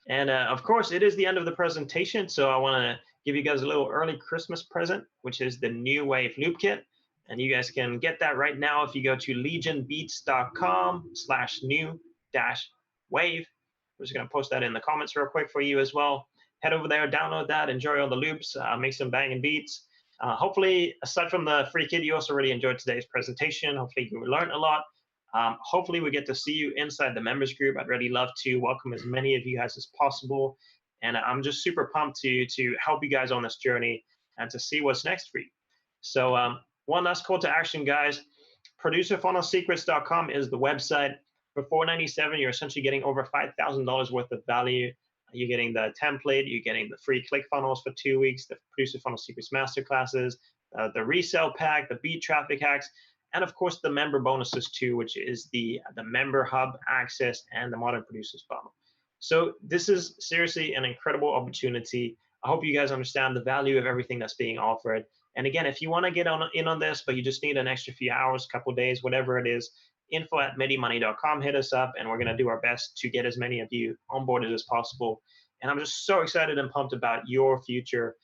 And of course, it is the end of the presentation. So I want to give you guys a little early Christmas present, which is the New Wave Loop Kit. And you guys can get that right now if you go to legionbeats.com/new-wave. We're just going to post that in the comments real quick for you as well. Head over there, download that, enjoy all the loops, make some banging beats. Hopefully, aside from the free kit, you also really enjoyed today's presentation. Hopefully, you learned a lot. Hopefully, we get to see you inside the members group. I'd really love to welcome as many of you guys as possible. And I'm just super pumped to help you guys on this journey and to see what's next for you. So one last call to action, guys. Producerfunnelsecrets.com is the website. For $497, you're essentially getting over $5,000 worth of value. You're getting the template, you're getting the free ClickFunnels for 2 weeks, the Producer Funnel Secrets Masterclasses, the resale pack, the beat traffic hacks, and of course the member bonuses too, which is the member hub access and the modern producers funnel. So this is seriously an incredible opportunity. I hope you guys understand the value of everything that's being offered. And again, if you want to get in on this, but you just need an extra few hours, couple days, whatever it is, info@medimoney.com, hit us up, and we're going to do our best to get as many of you onboarded as possible. And I'm just so excited and pumped about your future.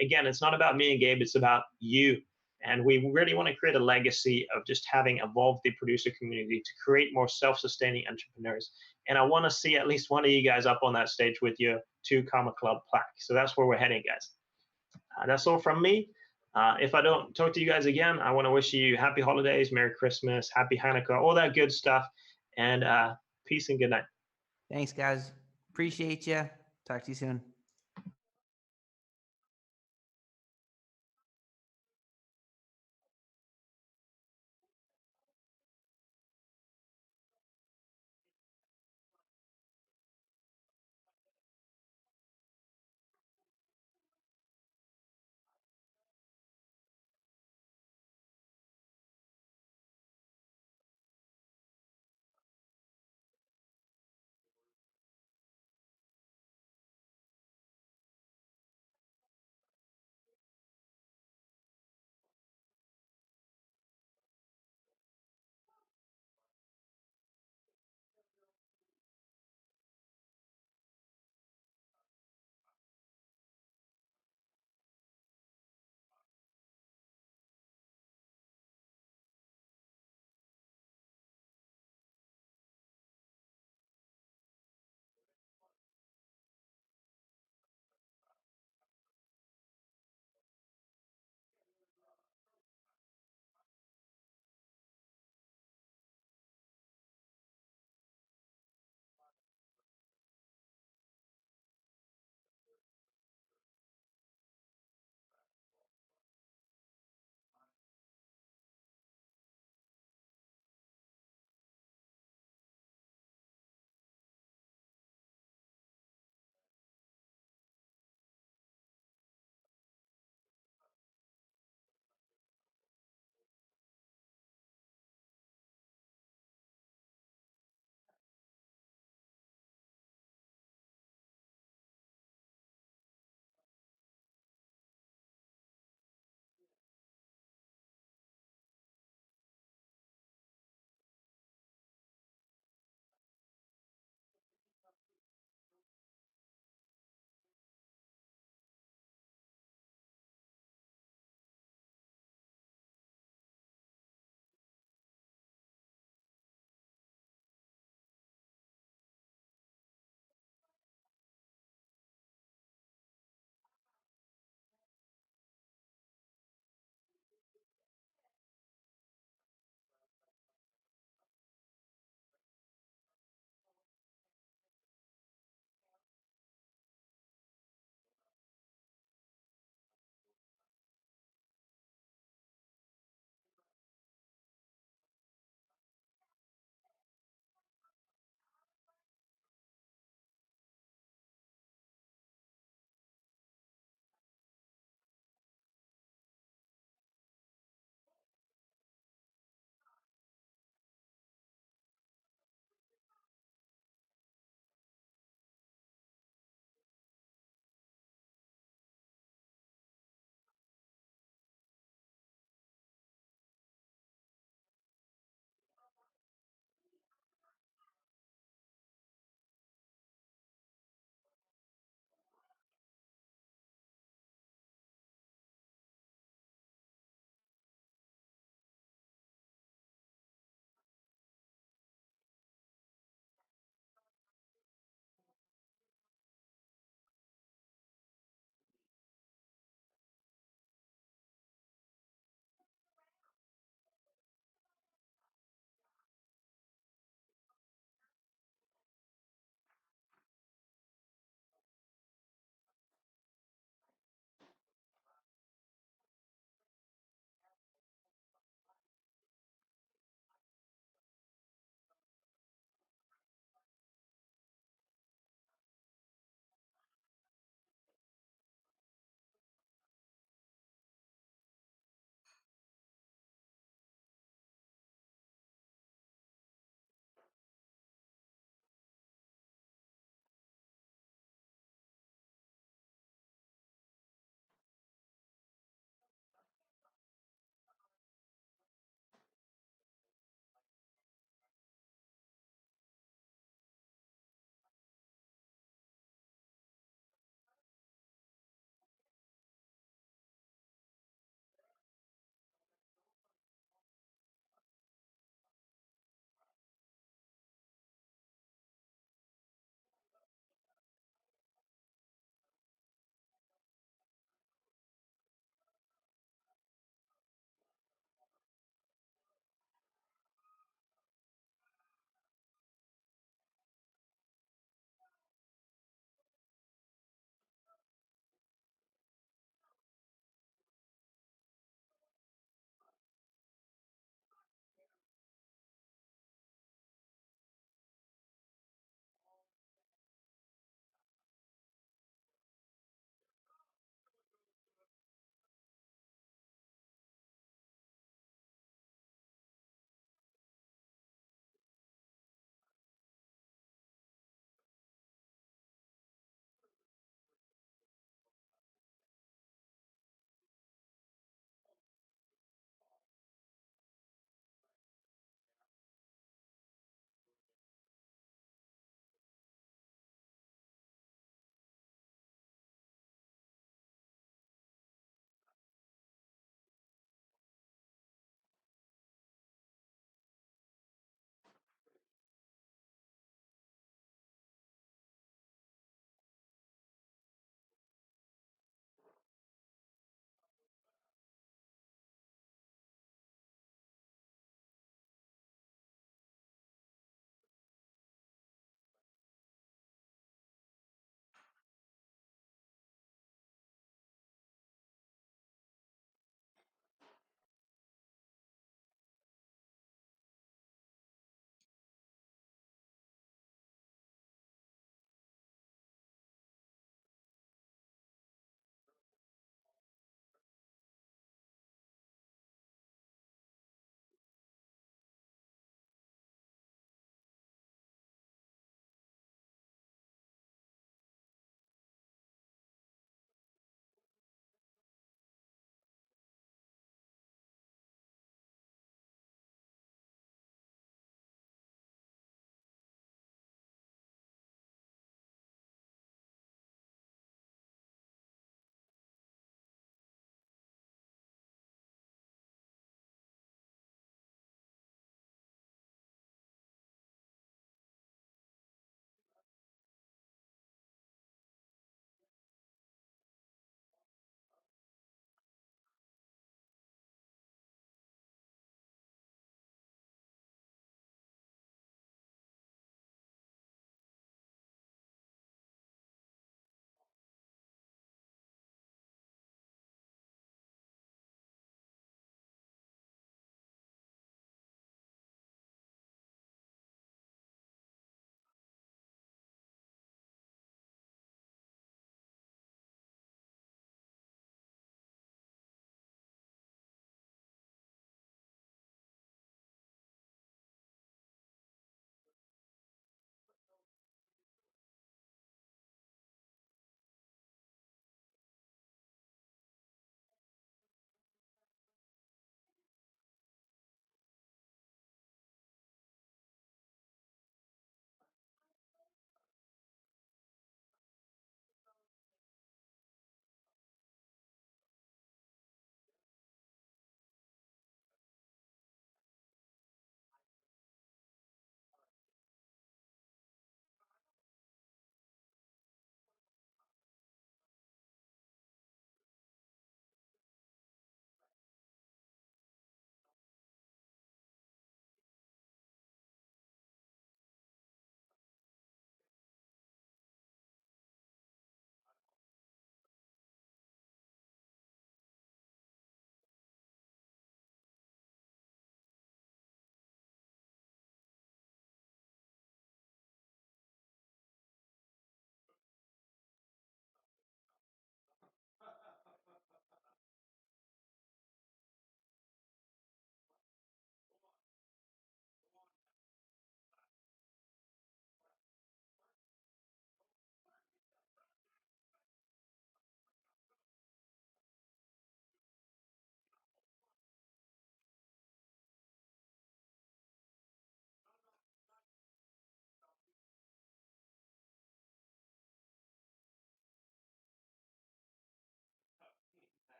Again, it's not about me and Gabe, it's about you. And we really want to create a legacy of just having evolved the producer community to create more self-sustaining entrepreneurs. And I want to see at least one of you guys up on that stage with your 2 Comma Club plaque. So that's where we're heading, guys. That's all from me. If I don't talk to you guys again, I want to wish you happy holidays, Merry Christmas, Happy Hanukkah, all that good stuff. And peace and good night. Thanks, guys. Appreciate you. Talk to you soon.